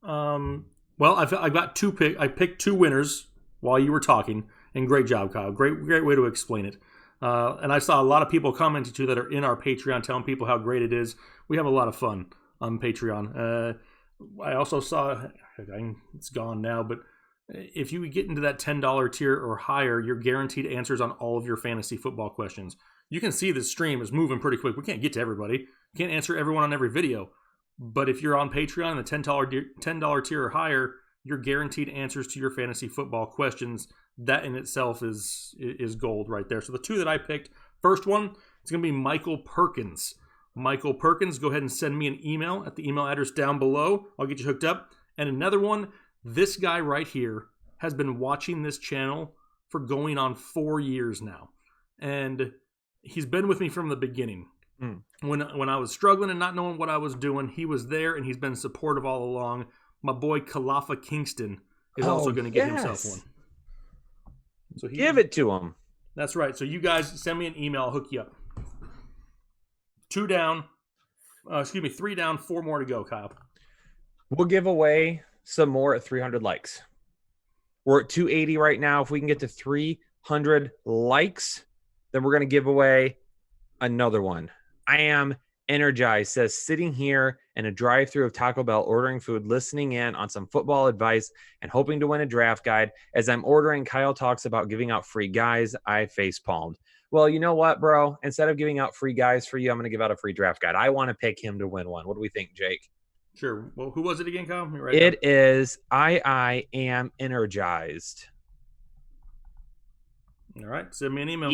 Well, I got I picked 2 winners while you were talking, and great job, Kyle. Great way to explain it. And I saw a lot of people commenting too that are in our Patreon, telling people how great it is. We have a lot of fun on Patreon. I also saw, it's gone now, but if you get into that $10 tier or higher, you're guaranteed answers on all of your fantasy football questions. You can see the stream is moving pretty quick. We can't get to everybody. We can't answer everyone on every video. But if you're on Patreon and the $10 tier or higher, you're guaranteed answers to your fantasy football questions. That in itself is gold right there. So the 2 that I picked, first one, it's going to be Michael Perkins. Michael Perkins, go ahead and send me an email at the email address down below. I'll get you hooked up. And another one, this guy right here has been watching this channel for going on 4 years now. And he's been with me from the beginning. When I was struggling and not knowing what I was doing, he was there and he's been supportive all along. My boy Kalafa Kingston is also going to get himself one. So give it to him. That's right. So you guys send me an email. I'll hook you up. 3 down, 4 more to go, Kyle. We'll give away some more at 300 likes. We're at 280 right now. If we can get to 300 likes, then we're going to give away another one. I am energized, says sitting here in a drive-thru of Taco Bell, ordering food, listening in on some football advice, and hoping to win a draft guide. As I'm ordering, Kyle talks about giving out free guys. I face palmed. Well, you know what, bro? Instead of giving out free guys for you, I'm going to give out a free draft guide. I want to pick him to win one. What do we think, Jake? Sure. Well, who was it again, Kyle? It is I am energized. All right. Send me an email.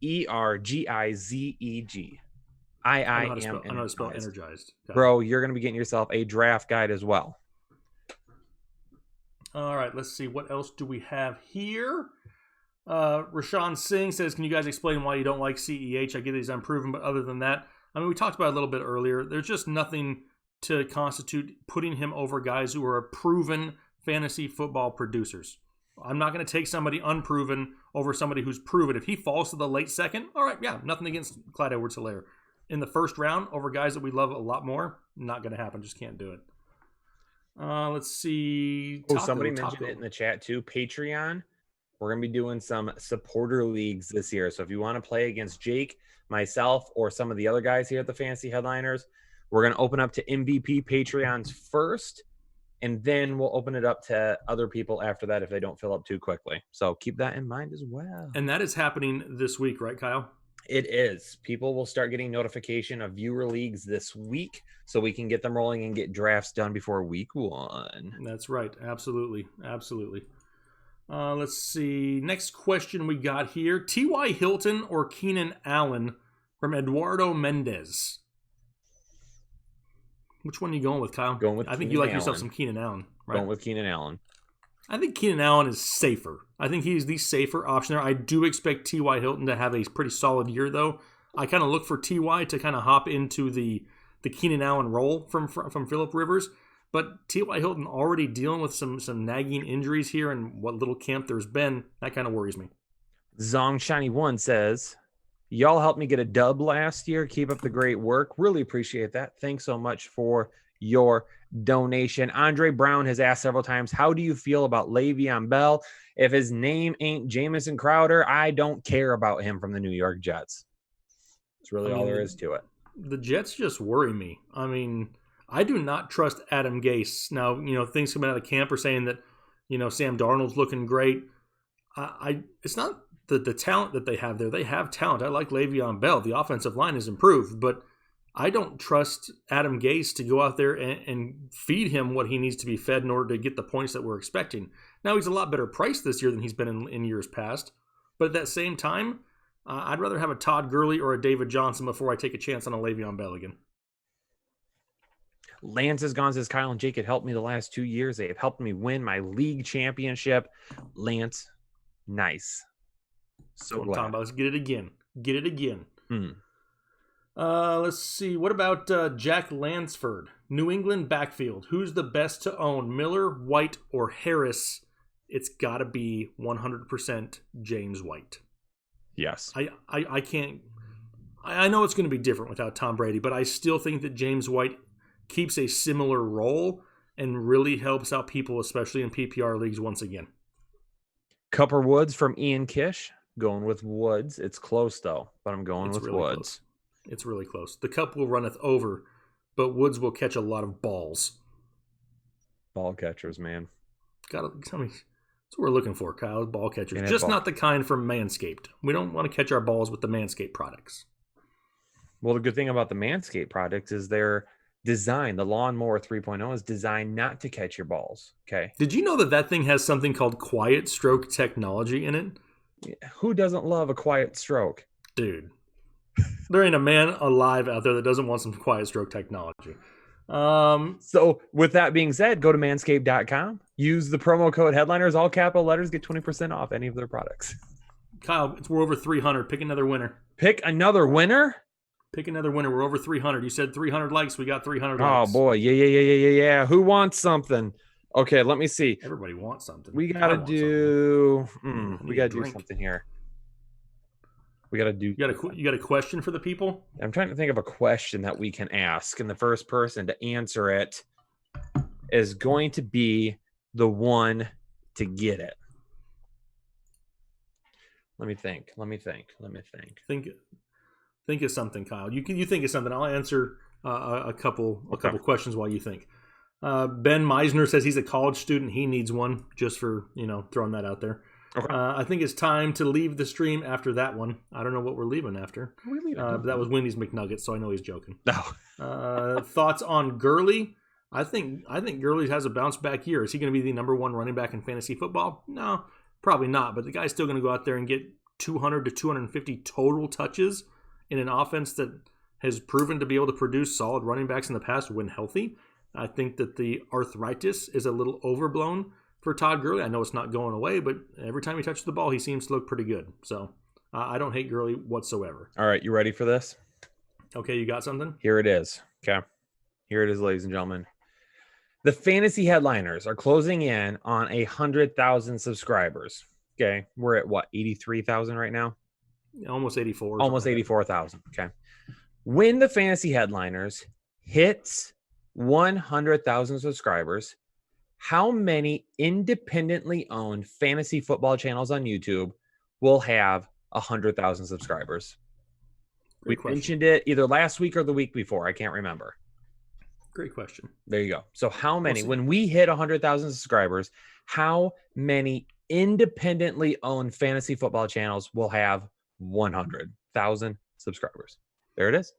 ENERGIZEG. I am. I know how to spell energized. Bro, you're going to be getting yourself a draft guide as well. All right. Let's see. What else do we have here? Rashawn Singh says, can you guys explain why you don't like CEH? I get he's unproven, but other than that, I mean, we talked about it a little bit earlier. There's just nothing to constitute putting him over guys who are proven fantasy football producers. I'm not going to take somebody unproven over somebody who's proven. If he falls to the late second, all right, yeah, nothing against Clyde Edwards-Helaire. In the first round over guys that we love a lot more, not going to happen. Just can't do it. Let's see. Somebody mentioned it in the chat too. Patreon. We're going to be doing some supporter leagues this year. So if you want to play against Jake, myself, or some of the other guys here at the Fantasy Headliners, we're going to open up to MVP Patreons first, and then we'll open it up to other people after that if they don't fill up too quickly. So keep that in mind as well. And that is happening this week, right, Kyle? It is. People will start getting notification of viewer leagues this week so we can get them rolling and get drafts done before week 1. That's right. Absolutely. Absolutely. Let's see. Next question we got here. T.Y. Hilton or Keenan Allen from Eduardo Mendez. Which one are you going with, Kyle? I think you like yourself some Keenan Allen, right? Going with Keenan Allen. I think Keenan Allen is safer. I think he's the safer option there. I do expect T.Y. Hilton to have a pretty solid year, though. I kind of look for T.Y. to kind of hop into the Keenan Allen role from Phillip Rivers. But T.Y. Hilton already dealing with some nagging injuries here and what little camp there's been, that kind of worries me. Zong Shiny One says, y'all helped me get a dub last year. Keep up the great work. Really appreciate that. Thanks so much for your donation. Andre Brown has asked several times, how do you feel about Le'Veon Bell? If his name ain't Jamison Crowder, I don't care about him from the New York Jets. That's really all there is to it. The Jets just worry me. I mean, I do not trust Adam Gase. Now, things coming out of camp are saying that, Sam Darnold's looking great. It's not the talent that they have there. They have talent. I like Le'Veon Bell. The offensive line has improved, but I don't trust Adam Gase to go out there and feed him what he needs to be fed in order to get the points that we're expecting. Now, he's a lot better priced this year than he's been in years past. But at that same time, I'd rather have a Todd Gurley or a David Johnson before I take a chance on a Le'Veon Bell again. Lance has gone, says Kyle and Jake had helped me the last 2 years. They have helped me win my league championship. Lance, nice. So glad. Talking about. Let's get it again. Get it again. Let's see. What about Jack Lansford? New England backfield. Who's the best to own? Miller, White, or Harris? It's got to be 100% James White. Yes. I can't. I know it's going to be different without Tom Brady, but I still think that James White keeps a similar role and really helps out people, especially in PPR leagues once again. Cupper Woods from Ian Kish. Going with Woods. It's close, though, but I'm going with really Woods. Close. It's really close. The cup will runneth over, but Woods will catch a lot of balls. Ball catchers, man. That's what we're looking for, Kyle. Ball catchers. Just not the kind from Manscaped. We don't want to catch our balls with the Manscaped products. Well, the good thing about the Manscaped products is they're designed. The Lawnmower 3.0 is designed not to catch your balls. Okay. Did you know that thing has something called quiet stroke technology in it? Who doesn't love a quiet stroke? Dude. There ain't a man alive out there that doesn't want some quiet stroke technology. So with that being said, go to manscaped.com. Use the promo code Headliners, all capital letters, get 20% off any of their products. Kyle, we're over 300. Pick another winner. Pick another winner? Pick another winner. We're over 300. You said 300 likes. We got 300 likes. Oh, boy. Yeah. Who wants something? Okay, let me see. Everybody wants something. We got to do something here. We got to do. You got a question for the people? I'm trying to think of a question that we can ask, and the first person to answer it is going to be the one to get it. Let me think. Think of something, Kyle. You think of something. I'll answer a couple questions while you think. Ben Meisner says he's a college student. He needs one, just for throwing that out there. Okay. I think it's time to leave the stream after that one. I don't know what we're leaving after. But that was Wendy's McNuggets, so I know he's joking. No. Thoughts on Gurley? I think Gurley has a bounce back year. Is he going to be the number one running back in fantasy football? No, probably not. But the guy's still going to go out there and get 200 to 250 total touches in an offense that has proven to be able to produce solid running backs in the past when healthy. I think that the arthritis is a little overblown for Todd Gurley. I know it's not going away, but every time he touches the ball, he seems to look pretty good. So I don't hate Gurley whatsoever. All right, you ready for this? Okay, you got something? Here it is. Okay. Here it is, ladies and gentlemen. The fantasy headliners are closing in on 100,000 subscribers. Okay. We're at what, 83,000 right now? Almost 84. Almost 84,000. Okay. When the fantasy headliners hits 100,000 subscribers, how many independently owned fantasy football channels on YouTube will have 100,000 subscribers? We mentioned it either last week or the week before. I can't remember. Great question. There you go. So how many, when we hit 100,000 subscribers, how many independently owned fantasy football channels will have 100,000 subscribers? There it is.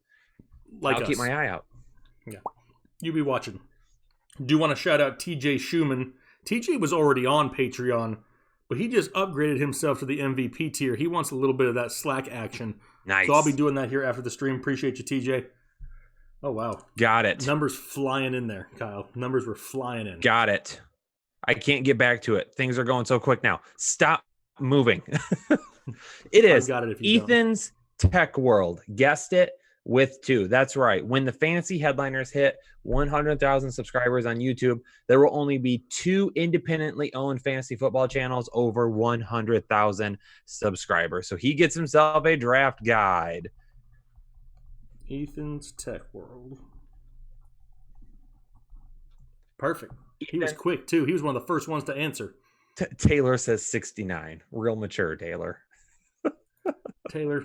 I'll keep my eye out. Yeah. You be watching. Do want to shout out TJ Schumann. TJ was already on Patreon, but he just upgraded himself to the MVP tier. He wants a little bit of that Slack action. Nice. So I'll be doing that here after the stream. Appreciate you, TJ. Oh, wow. Got it. Numbers flying in there, Kyle. Numbers were flying in. Got it. I can't get back to it. Things are going so quick now. Stop moving. It is got it if you Ethan's Tech World. Guessed it with 2. That's right. When the fantasy headliners hit 100,000 subscribers on YouTube, there will only be 2 independently owned fantasy football channels over 100,000 subscribers. So he gets himself a draft guide. Ethan's Tech World. Perfect. He was quick, too. He was one of the first ones to answer. Taylor says 69. Real mature, Taylor. Taylor.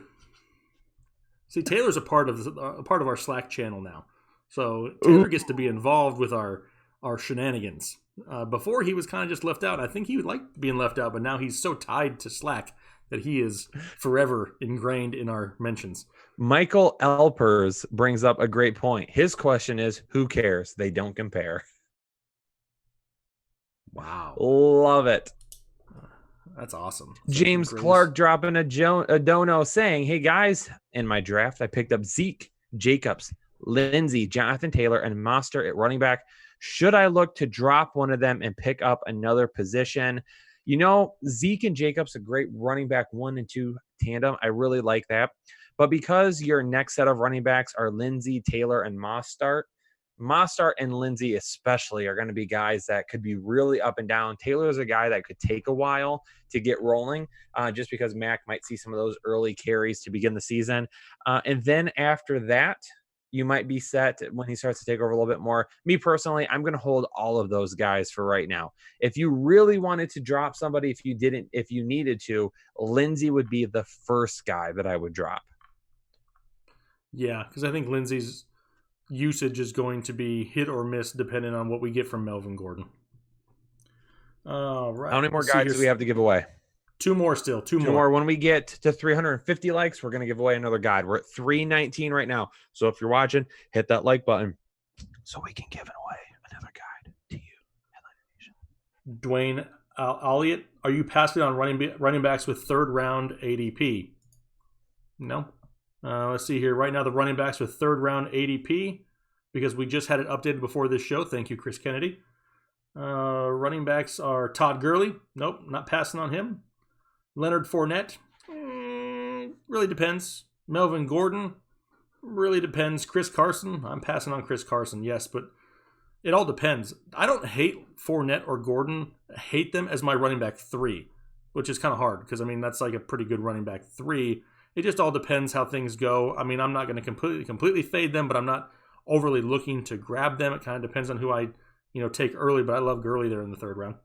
See, Taylor's a part of our Slack channel now. So Taylor gets to be involved with our shenanigans. Before, he was kind of just left out. I think he would like being left out, but now he's so tied to Slack that he is forever ingrained in our mentions. Michael Elpers brings up a great point. His question is, who cares? They don't compare. Wow. Love it. That's awesome. James Clark dropping a dono saying, hey guys, in my draft, I picked up Zeke, Jacobs, Lindsey, Jonathan Taylor, and Monster at running back. Should I look to drop one of them and pick up another position? You know, Zeke and Jacobs, a great running back 1 and 2 tandem. I really like that. But because your next set of running backs are Lindsey, Taylor, and Mostert and Lindsey especially are going to be guys that could be really up and down. Taylor is a guy that could take a while to get rolling just because Mac might see some of those early carries to begin the season. And then after that, you might be set when he starts to take over a little bit more. Me personally, I'm going to hold all of those guys for right now. If you really wanted to drop somebody, if you needed to, Lindsey would be the first guy that I would drop. Yeah, because I think Lindsey's usage is going to be hit or miss depending on what we get from Melvin Gordon. All right. How many more guys do we have to give away? Two more still. Two more. When we get to 350 likes, we're going to give away another guide. We're at 319 right now. So if you're watching, hit that like button so we can give away another guide to you. Dwayne Elliott, are you passing on running backs with third round ADP? No. Let's see here. Right now, the running backs with third round ADP, because we just had it updated before this show. Thank you, Chris Kennedy. Running backs are Todd Gurley. Nope, not passing on him. Leonard Fournette. Really depends. Melvin Gordon. Really depends. Chris Carson. I'm passing on Chris Carson, yes, but it all depends. I don't hate Fournette or Gordon. I hate them as my running back 3, which is kind of hard because, I mean, that's like a pretty good running back 3. It just all depends how things go. I mean, I'm not going to completely fade them, but I'm not overly looking to grab them. It kind of depends on who I take early, but I love Gurley there in the third round.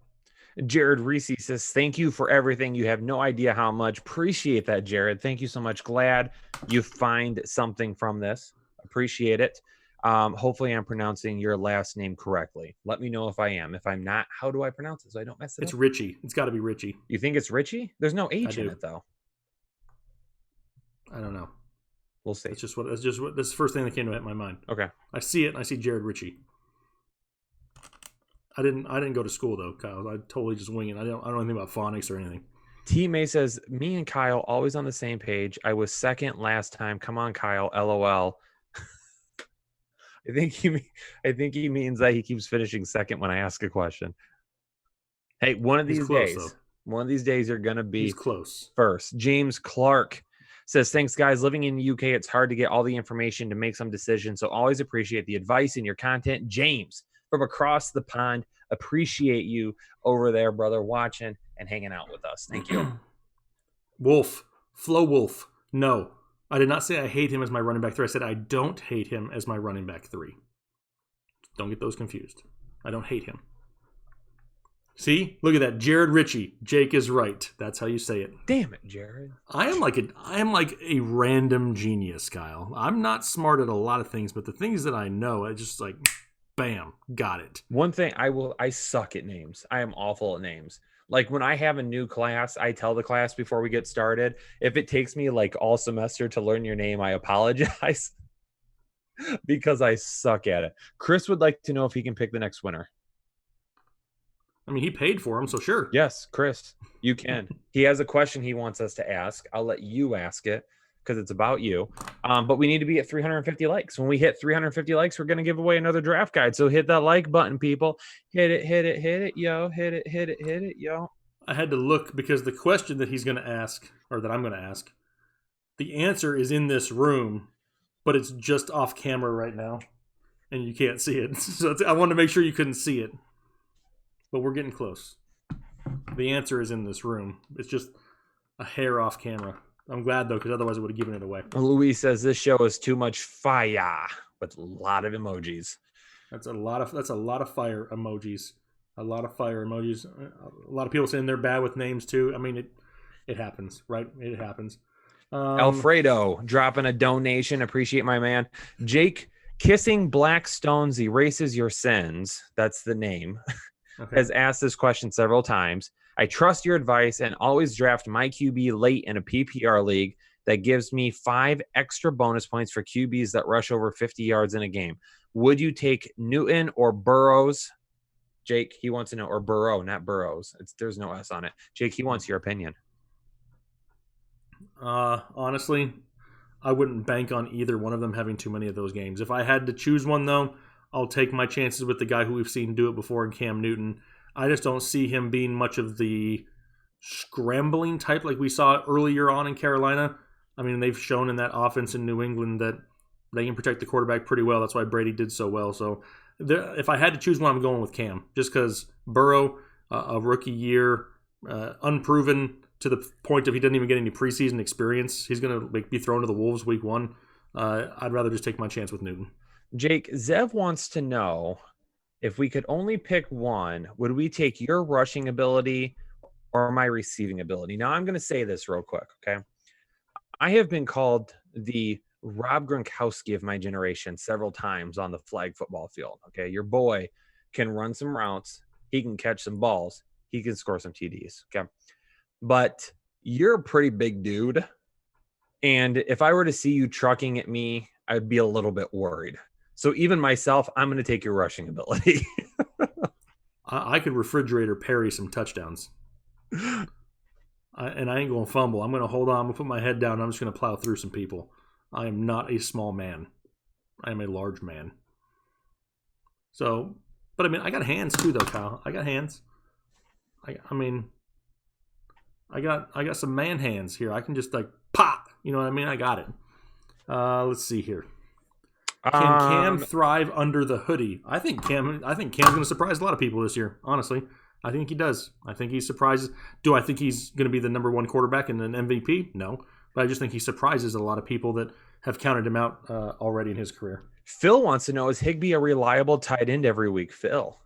Jared Reese says, thank you for everything. You have no idea how much. Appreciate that, Jared. Thank you so much. Glad you find something from this. Appreciate it. Hopefully I'm pronouncing your last name correctly. Let me know if I am. If I'm not, how do I pronounce it so I don't mess it up? It's Richie. It's got to be Richie. You think it's Richie? There's no H in it, though. I don't know. We'll see. That's just what this is the first thing that came to my mind. Okay. I see it, and I see Jared Ritchie. I didn't go to school though, Kyle. I totally just wing it. I don't know anything about phonics or anything. T May says, me and Kyle always on the same page. I was second last time. Come on, Kyle. LOL. I think he means that he keeps finishing second when I ask a question. Hey, one of these days you're gonna be close. First. James Clark says, thanks, guys. Living in the UK, it's hard to get all the information to make some decisions. So always appreciate the advice in your content. James from across the pond, appreciate you over there, brother, watching and hanging out with us. Thank you. Flo Wolf. No, I did not say I hate him as my running back 3. I said I don't hate him as my running back 3. Don't get those confused. I don't hate him. See? Look at that. Jared Ritchie. Jake is right. That's how you say it. Damn it, Jared. I am like a random genius, Kyle. I'm not smart at a lot of things, but the things that I know, I just like, bam, got it. One thing I suck at names. I am awful at names. Like when I have a new class, I tell the class before we get started, if it takes me like all semester to learn your name, I apologize because I suck at it. Chris would like to know if he can pick the next winner. I mean, he paid for him, so sure. Yes, Chris, you can. He has a question he wants us to ask. I'll let you ask it because it's about you. But we need to be at 350 likes. When we hit 350 likes, we're going to give away another draft guide. So hit that like button, people. Hit it, yo. Hit it, yo. I had to look because the question that he's going to ask, or that I'm going to ask, the answer is in this room, but it's just off camera right now, and you can't see it. So I wanted to make sure you couldn't see it. But we're getting close. The answer is in this room. It's just a hair off camera. I'm glad, though, because otherwise I would have given it away. Louis says this show is too much fire with a lot of emojis. That's a lot of fire emojis. A lot of fire emojis. A lot of people saying they're bad with names too. I mean, it happens, right? It happens. Alfredo dropping a donation. Appreciate my man. Jake, kissing black stones erases your sins. That's the name. Okay. Has asked this question several times. I trust your advice and always draft my QB late in a PPR league that gives me 5 extra bonus points for QBs that rush over 50 yards in a game. Would you take Newton or Burrows? Jake, he wants to know, or Burrow, not Burrows. There's no S on it. Jake, he wants your opinion. Honestly, I wouldn't bank on either one of them having too many of those games. If I had to choose one, though, I'll take my chances with the guy who we've seen do it before in Cam Newton. I just don't see him being much of the scrambling type like we saw earlier on in Carolina. I mean, they've shown in that offense in New England that they can protect the quarterback pretty well. That's why Brady did so well. So if I had to choose one, I'm going with Cam, just because Burrow, a rookie year, unproven to the point of he didn't even get any preseason experience. He's going to be thrown to the Wolves week 1. I'd rather just take my chance with Newton. Jake, Zev wants to know, if we could only pick one, would we take your rushing ability or my receiving ability? Now, I'm going to say this real quick, okay? I have been called the Rob Gronkowski of my generation several times on the flag football field, okay? Your boy can run some routes. He can catch some balls. He can score some TDs, okay? But you're a pretty big dude. And if I were to see you trucking at me, I'd be a little bit worried. So even myself, I'm going to take your rushing ability. I could refrigerator Perry some touchdowns. And I ain't going to fumble. I'm going to hold on. I'm going to put my head down. I'm just going to plow through some people. I am not a small man. I am a large man. So, but I mean, I got hands too, though, Kyle. I got hands. I mean, I got some man hands here. I can just like pop. You know what I mean? I got it. Let's see here. Can Cam thrive under the hoodie? I think Cam's going to surprise a lot of people this year. Honestly, I think he does. I think he surprises. Do I think he's going to be the number 1 quarterback and an MVP? No, but I just think he surprises a lot of people that have counted him out already in his career. Phil wants to know, is Higbee a reliable tight end every week? Phil,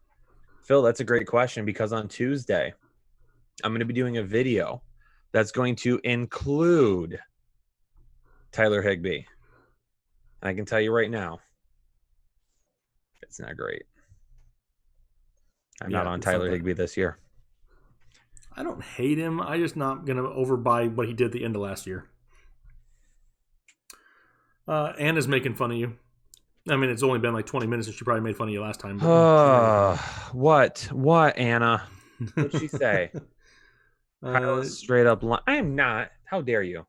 that's a great question, because on Tuesday, I'm going to be doing a video that's going to include Tyler Higbee. And I can tell you right now, it's not great. I'm not on Tyler Higbee this year. I don't hate him. I'm just not going to overbuy what he did at the end of last year. Anna's making fun of you. I mean, it's only been like 20 minutes and she probably made fun of you last time. What, Anna? What'd she say? Kyle's straight up lying. I am not. How dare you?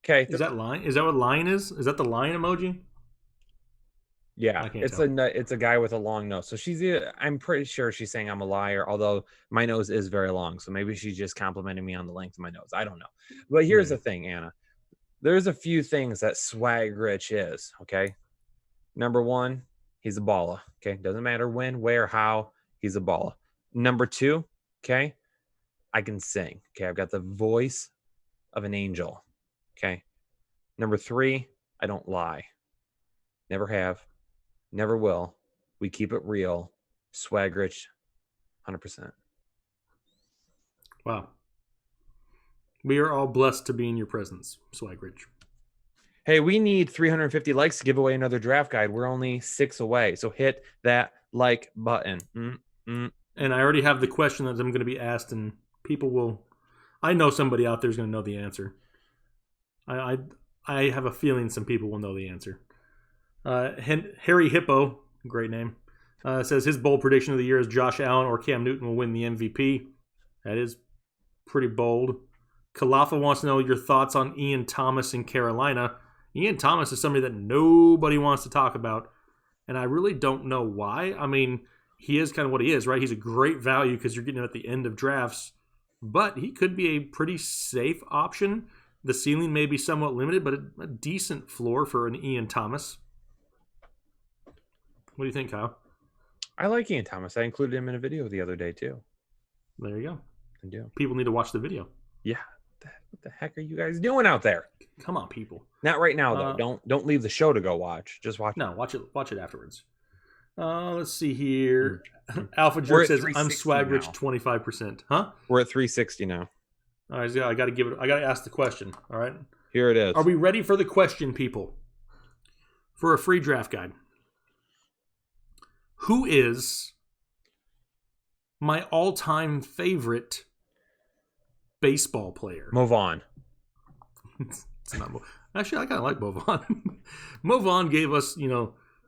Okay. Is that line? Is that what line is? Is that the line emoji? Yeah, it's a guy with a long nose. So I'm pretty sure she's saying I'm a liar, although my nose is very long. So maybe she's just complimenting me on the length of my nose. I don't know. But here's the thing, Anna. There's a few things that Swag Rich is, okay? Number 1, he's a baller, okay? Doesn't matter when, where, how, he's a baller. Number 2, okay? I can sing, okay? I've got the voice of an angel, okay? Number 3, I don't lie. Never have. Never will. We keep it real. Swag Rich, 100%. Wow. We are all blessed to be in your presence, Swag Rich. Hey, we need 350 likes to give away another draft guide. We're only 6 away. So hit that like button. And I already have the question that I'm going to be asked, and people will... I know somebody out there is going to know the answer. I have a feeling some people will know the answer. Harry Hippo, great name, says his bold prediction of the year is Josh Allen or Cam Newton will win the MVP. That is pretty bold. Kalafa wants to know your thoughts on Ian Thomas in Carolina. Ian Thomas is somebody that nobody wants to talk about, and I really don't know why. I mean, he is kind of what he is, right? He's a great value because you're getting him at the end of drafts, but he could be a pretty safe option. The ceiling may be somewhat limited, but a decent floor for an Ian Thomas. What do you think, Kyle? I like Ian Thomas. I included him in a video the other day, too. There you go. I do. People need to watch the video. Yeah. What the heck are you guys doing out there? Come on, people. Not right now, though. Don't leave the show to go watch. Just watch. No, watch it afterwards. Let's see here. Alpha We're Jerk at says, I'm 360 swag rich now. 25%. Huh? We're at 360 now. All right, I got to ask the question. All right. Here it is. Are we ready for the question, people? For a free draft guide. Who is my all-time favorite baseball player? Move on. It's not Actually, I kind of like Mo Vaughn. Mo Vaughn gave us,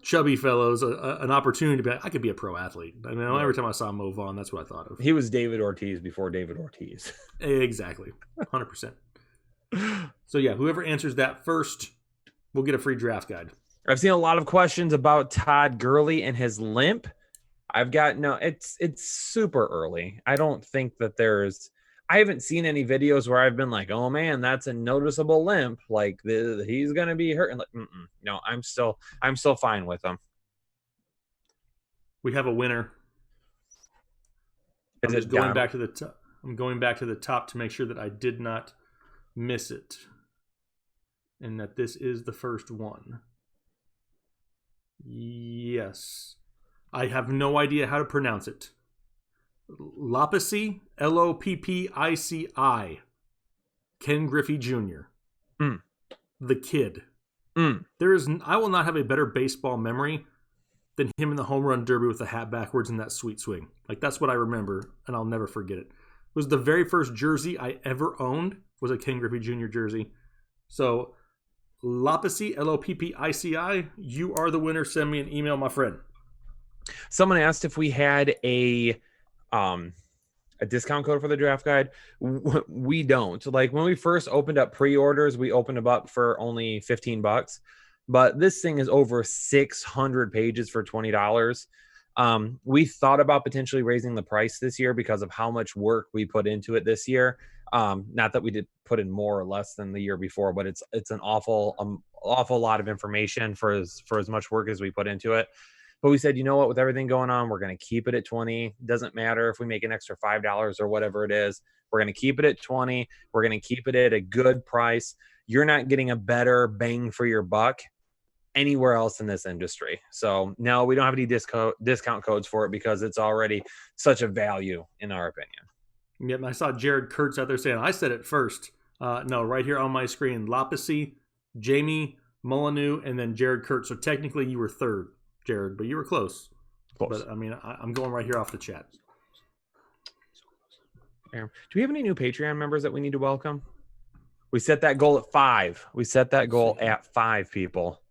chubby fellows an opportunity to be like, I could be a pro athlete. I mean, every time I saw Mo Vaughn, that's what I thought of. He was David Ortiz before David Ortiz. Exactly. 100%. So, yeah, whoever answers that first will get a free draft guide. I've seen a lot of questions about Todd Gurley and his limp. It's super early. I don't think that I haven't seen any videos where I've been like, oh man, that's a noticeable limp. Like he's going to be hurt. And like, no, I'm still fine with him. We have a winner. I'm going back to the top. I'm going back to the top to make sure that I did not miss it. And that this is the first one. Yes. I have no idea how to pronounce it. Loppici, Loppici, Ken Griffey Jr. The kid. I will not have a better baseball memory than him in the home run derby with the hat backwards and that sweet swing. Like, that's what I remember, and I'll never forget it. It was the very first jersey I ever owned was a Ken Griffey Jr. jersey. So, Loppici, Loppici, you are the winner. Send me an email, my friend. Someone asked if we had a discount code for the draft guide. We don't. Like when we first opened up pre-orders, we opened them up for only $15, but this thing is over 600 pages for $20. We thought about potentially raising the price this year because of how much work we put into it this year. Not that we did put in more or less than the year before, but it's an awful lot of information for as much work as we put into it. But we said, you know what, with everything going on, we're going to keep it at 20. Doesn't matter if we make an extra $5 or whatever it is. We're going to keep it at 20. We're going to keep it at a good price. You're not getting a better bang for your buck anywhere else in this industry. So no, we don't have any discount codes for it because it's already such a value in our opinion. Yep, I saw Jared Kurtz out there saying, I said it first. No, right here on my screen, Loppici, Jamie Molyneux, and then Jared Kurtz. So technically you were third, Jared, but you were close. But I mean, I'm going right here off the chat. Do we have any new Patreon members that we need to welcome? We set that goal at 5. We set that goal at 5 people.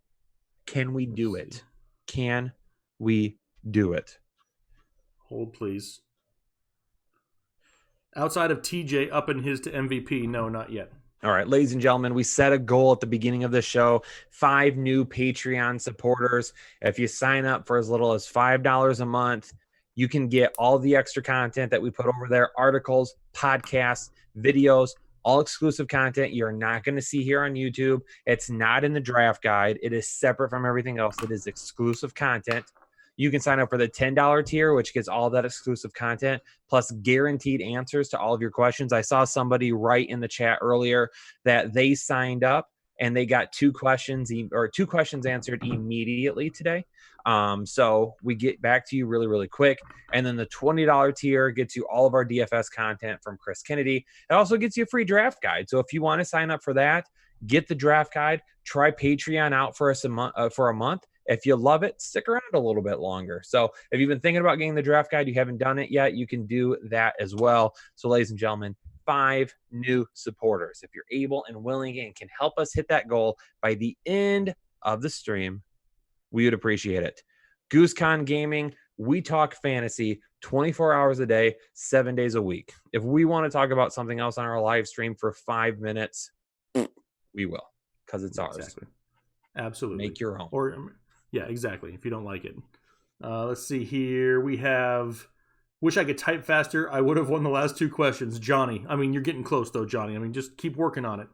Can we do it? Can we do it? Hold, please. Outside of TJ upping his to MVP, no, not yet. All right, ladies and gentlemen, we set a goal at the beginning of the show. 5 new Patreon supporters. If you sign up for as little as $5 a month, you can get all the extra content that we put over there, articles, podcasts, videos, all exclusive content you're not going to see here on YouTube. It's not in the draft guide. It is separate from everything else. It is exclusive content. You can sign up for the $10 tier, which gets all that exclusive content, plus guaranteed answers to all of your questions. I saw somebody write in the chat earlier that they signed up and they got 2 questions answered immediately today. So we get back to you really, really quick. And then the $20 tier gets you all of our DFS content from Chris Kennedy. It also gets you a free draft guide. So if you want to sign up for that, get the draft guide, try Patreon out for a month. If you love it, stick around a little bit longer. So if you've been thinking about getting the draft guide, you haven't done it yet, you can do that as well. So ladies and gentlemen, 5 new supporters. If you're able and willing and can help us hit that goal by the end of the stream, we would appreciate it. GooseCon Gaming, we talk fantasy 24 hours a day, 7 days a week. If we want to talk about something else on our live stream for 5 minutes, we will, because it's ours. Exactly. Absolutely. Make your own. Yeah, exactly. If you don't like it. Let's see here. We have, wish I could type faster. I would have won the last 2 questions. Johnny. I mean, you're getting close, though, Johnny. I mean, just keep working on it.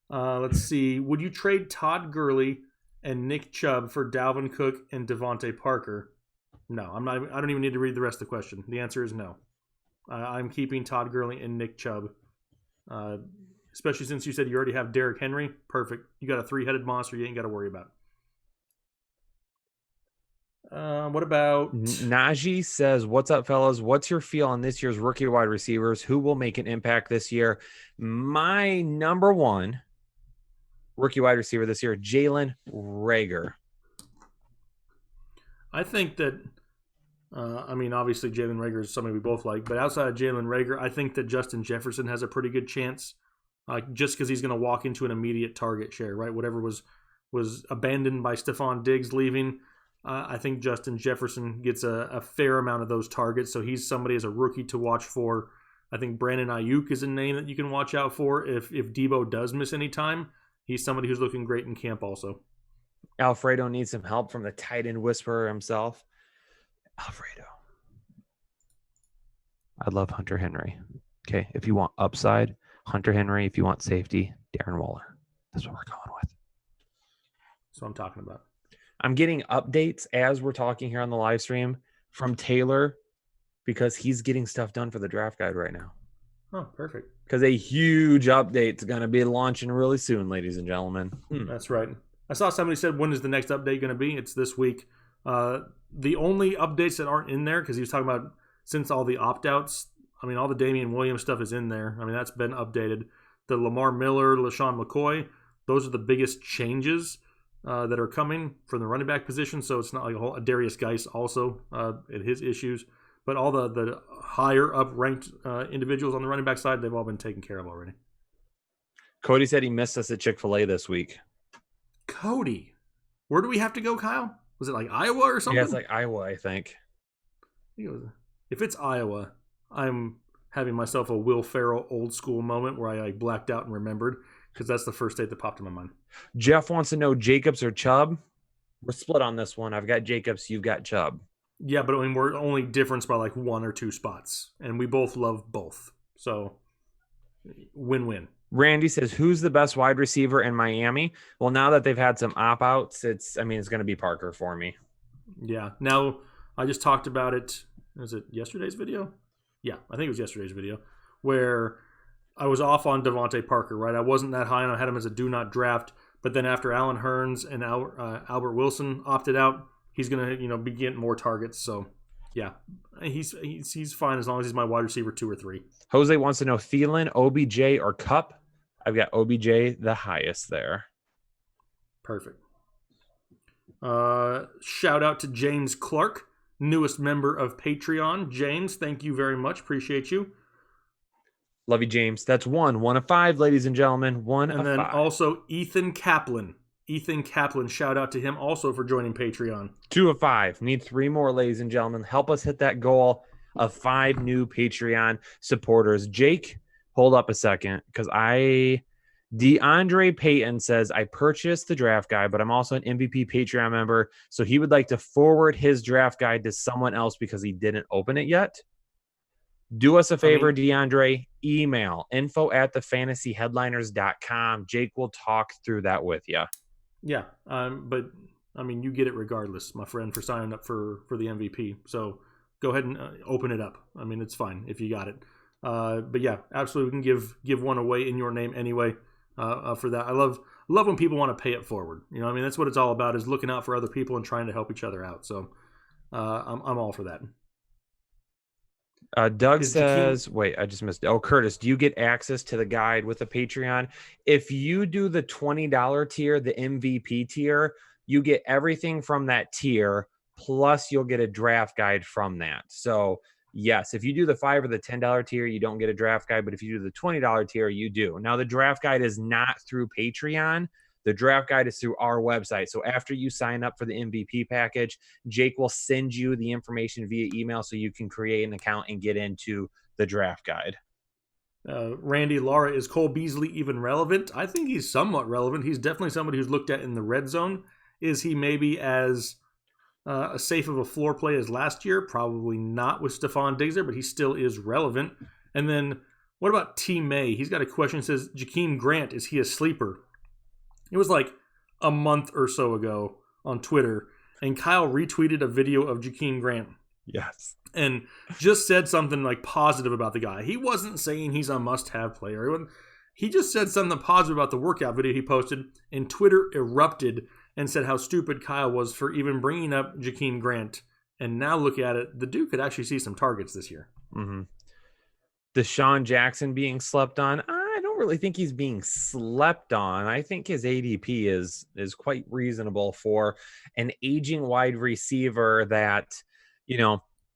Let's see. Would you trade Todd Gurley and Nick Chubb for Dalvin Cook and Devontae Parker? No, I'm not. I don't even need to read the rest of the question. The answer is no. I'm keeping Todd Gurley and Nick Chubb. Especially since you said you already have Derrick Henry. Perfect. You got a 3-headed monster you ain't got to worry about. What about... Najee says, "What's up, fellas? What's your feel on this year's rookie wide receivers? Who will make an impact this year?" My number one rookie wide receiver this year, Jalen Reagor. I think that, obviously Jalen Reagor is somebody we both like, but outside of Jalen Reagor, I think that Justin Jefferson has a pretty good chance, just because he's going to walk into an immediate target share, right? Whatever was abandoned by Stephon Diggs leaving, I think Justin Jefferson gets a fair amount of those targets, so he's somebody as a rookie to watch for. I think Brandon Ayuk is a name that you can watch out for if Debo does miss any time. He's somebody who's looking great in camp also. Alfredo needs some help from the tight end whisperer himself. Alfredo. I love Hunter Henry. Okay, if you want upside, Hunter Henry. If you want safety, Darren Waller. That's what we're going with. That's what I'm talking about. I'm getting updates as we're talking here on the live stream from Taylor because he's getting stuff done for the draft guide right now. Oh, perfect. Because a huge update's going to be launching really soon, ladies and gentlemen. That's right. I saw somebody said, when is the next update going to be? It's this week. The only updates that aren't in there, because he was talking about since all the opt-outs, all the Damian Williams stuff is in there. That's been updated. The Lamar Miller, LaShawn McCoy, those are the biggest changes that are coming from the running back position. So it's not like a Darius Geis also at his issues. But all the higher up ranked individuals on the running back side, they've all been taken care of already. Cody said he missed us at Chick-fil-A this week. Cody, where do we have to go, Kyle? Was it like Iowa or something? Yeah, it's like Iowa, I think. If it's Iowa, I'm having myself a Will Ferrell old school moment where I blacked out and remembered, because that's the first state that popped in my mind. Jeff wants to know Jacobs or Chubb. We're split on this one. I've got Jacobs, you've got Chubb. Yeah, but we're only difference by like 1 or 2 spots, and we both love both. So win-win. Randy says, "Who's the best wide receiver in Miami?" Well, now that they've had some opt-outs, it's going to be Parker for me. Yeah. Now, I just talked about it. Was it yesterday's video? Yeah, I think it was yesterday's video, where I was off on Devontae Parker, right? I wasn't that high, and I had him as a do not draft. But then after Allen Hurns and Albert Wilson opted out, he's going to be getting more targets. So, yeah, he's fine as long as he's my wide receiver 2 or 3. Jose wants to know Thielen, OBJ, or Kupp. I've got OBJ the highest there. Perfect. Shout out to James Clark, newest member of Patreon. James, thank you very much. Appreciate you. Love you, James. That's one of 5, ladies and gentlemen. One of 5. And then also Ethan Kaplan. Shout out to him also for joining Patreon. 2 of 5. Need 3 more, ladies and gentlemen. Help us hit that goal of 5 new Patreon supporters. Jake, hold up a second, because DeAndre Payton says, "I purchased the draft guide, but I'm also an MVP Patreon member, so he would like to forward his draft guide to someone else because he didn't open it yet." Do us a favor, DeAndre. Email info@thefantasyheadliners.com. Jake will talk through that with you. Yeah, but you get it regardless, my friend, for signing up for the MVP. So go ahead and open it up. It's fine if you got it. But yeah, absolutely, we can give one away in your name anyway. For that, I love when people want to pay it forward. That's what it's all about, is looking out for other people and trying to help each other out. So I'm all for that. Doug says, wait, I just missed it. Oh, Curtis, do you get access to the guide with the Patreon? If you do the $20 tier, the MVP tier, you get everything from that tier, plus you'll get a draft guide from that. So yes, if you do the $5 or the $10 tier, you don't get a draft guide, but if you do the $20 tier, you do. Now, the draft guide is not through Patreon. The draft guide is through our website. So after you sign up for the MVP package, Jake will send you the information via email so you can create an account and get into the draft guide. Randy Lara, is Cole Beasley even relevant? I think he's somewhat relevant. He's definitely somebody who's looked at in the red zone. Is he maybe as safe of a floor play as last year? Probably not with Stephon Diggs there, but he still is relevant. And then what about T. May? He's got a question that says, Jakeem Grant, is he a sleeper? It was like a month or so ago on Twitter, and Kyle retweeted a video of Jakeem Grant. Yes. And just said something like positive about the guy. He wasn't saying he's a must-have player. He just said something positive about the workout video he posted, and Twitter erupted and said how stupid Kyle was for even bringing up Jakeem Grant. And now look at it, the dude could actually see some targets this year. Mm-hmm. Deshaun Jackson being slept on. I don't really think he's being slept on. I think his ADP is quite reasonable for an aging wide receiver that,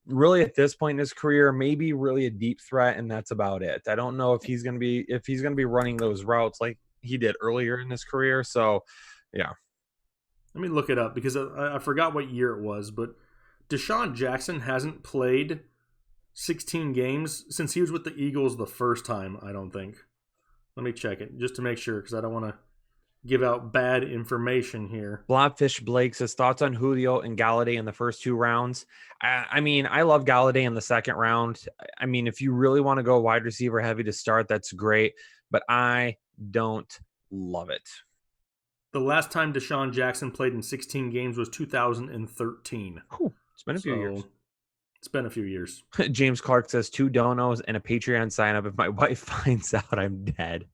really at this point in his career, maybe really a deep threat, and that's about it. I don't know if he's going to be running those routes like he did earlier in his career. So, yeah. Let me look it up because I forgot what year it was, but Deshaun Jackson hasn't played 16 games since he was with the Eagles the first time, I don't think. Let me check it just to make sure because I don't want to give out bad information here. Blobfish Blake says thoughts on Julio and Galladay in the first 2 rounds. I mean, I love Galladay in the second round. I mean, if you really want to go wide receiver heavy to start, that's great, but I don't love it. The last time Deshaun Jackson played in 16 games was 2013. Whew, it's been a few years. It's been a few years. James Clark says 2 donos and a Patreon sign up. If my wife finds out, I'm dead.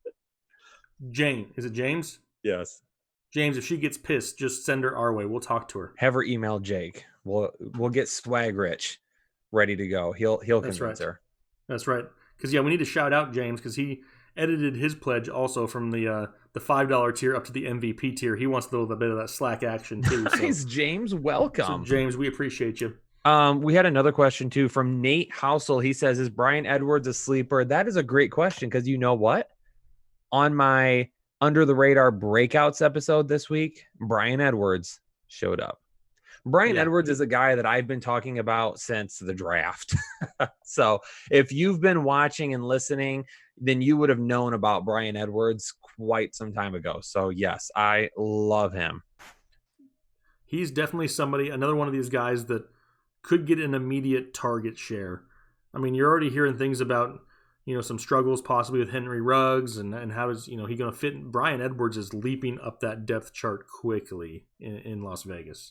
Jane, is it James? Yes. James, if she gets pissed, just send her our way. We'll talk to her. Have her email Jake. We'll get Swag Rich ready to go. He'll convince her. That's right. Because we need to shout out James because he edited his pledge also from the $5 tier up to the MVP tier. He wants a little bit of that Slack action too. Nice, so. James. Welcome. So James, we appreciate you. We had another question too from Nate Housel. He says, is Bryan Edwards a sleeper? That is a great question because you know what? On my Under the Radar breakouts episode this week, Bryan Edwards showed up. Bryan Edwards is a guy that I've been talking about since the draft. So if you've been watching and listening, then you would have known about Bryan Edwards quite some time ago. So yes, I love him. He's definitely another one of these guys that could get an immediate target share. I mean, you're already hearing things about, some struggles possibly with Henry Ruggs and how is, he going to fit. Bryan Edwards is leaping up that depth chart quickly in Las Vegas.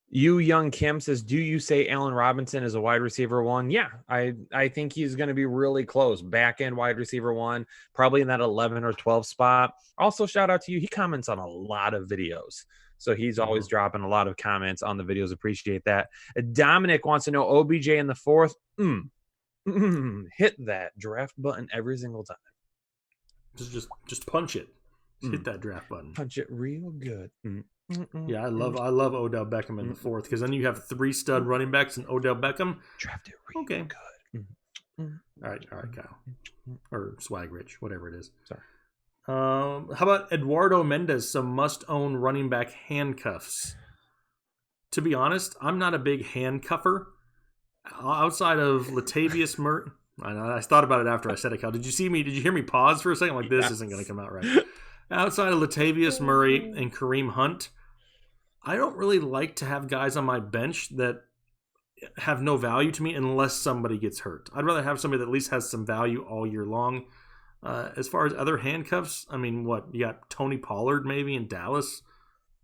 You Young Kim says, do you say Allen Robinson is a wide receiver 1? Yeah, I think he's going to be really close. Back end wide receiver 1, probably in that 11 or 12 spot. Also, shout out to you. He comments on a lot of videos. So he's always dropping a lot of comments on the videos. Appreciate that. Dominic wants to know OBJ in the 4th. Hit that draft button every single time. Just punch it. Just hit that draft button. Punch it real good. Yeah, I love Odell Beckham in the 4th because then you have 3 stud running backs and Odell Beckham. Draft it real good. All right, Kyle. Or Swag Rich, whatever it is. Sorry. How about Eduardo Mendez, some must-own running back handcuffs? To be honest, I'm not a big handcuffer. Outside of Latavius Murray, I thought about it after I said it, Kyle. Did you hear me pause for a second? I'm like, this isn't going to come out right. Outside of Latavius Murray and Kareem Hunt, I don't really like to have guys on my bench that have no value to me unless somebody gets hurt. I'd rather have somebody that at least has some value all year long. As far as other handcuffs, I mean, you got Tony Pollard maybe in Dallas?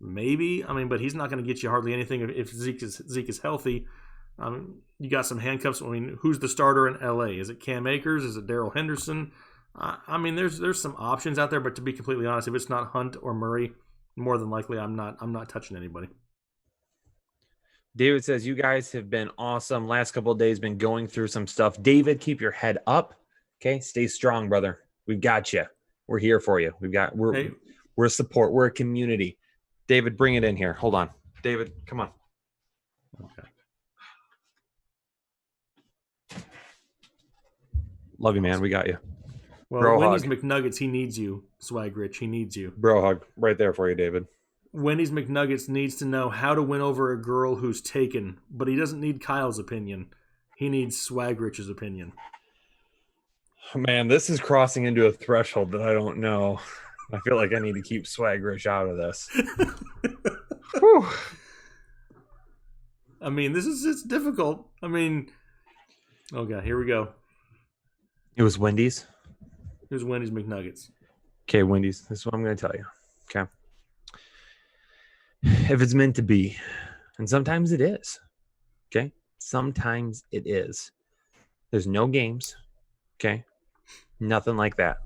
Maybe. I mean, but he's not going to get you hardly anything if Zeke is healthy. You got some handcuffs. I mean, who's the starter in LA? Is it Cam Akers? Is it Darrell Henderson? I mean, there's some options out there, but to be completely honest, if it's not Hunt or Murray, more than likely I'm not touching anybody. David says, you guys have been awesome. Last couple of days been going through some stuff. David, keep your head up. Okay, stay strong, brother. We've got you. We're here for you. We're support. We're a community. David, bring it in here. Hold on. David, come on. Okay. Love you, man. We got you. Well, Bro Wendy's hug. McNuggets, he needs you. Swag Rich, he needs you. Bro hug. Right there for you, David. Wendy's McNuggets needs to know how to win over a girl who's taken, but he doesn't need Kyle's opinion. He needs Swag Rich's opinion. Man, this is crossing into a threshold that I don't know. I feel like I need to keep Swag Rich out of this. Whew. I mean, it's difficult. I mean, okay, here we go. It was Wendy's? It was Wendy's McNuggets. Okay, Wendy's. This is what I'm going to tell you. Okay. If it's meant to be, and sometimes it is. Okay? Sometimes it is. There's no games. Okay? Nothing like that.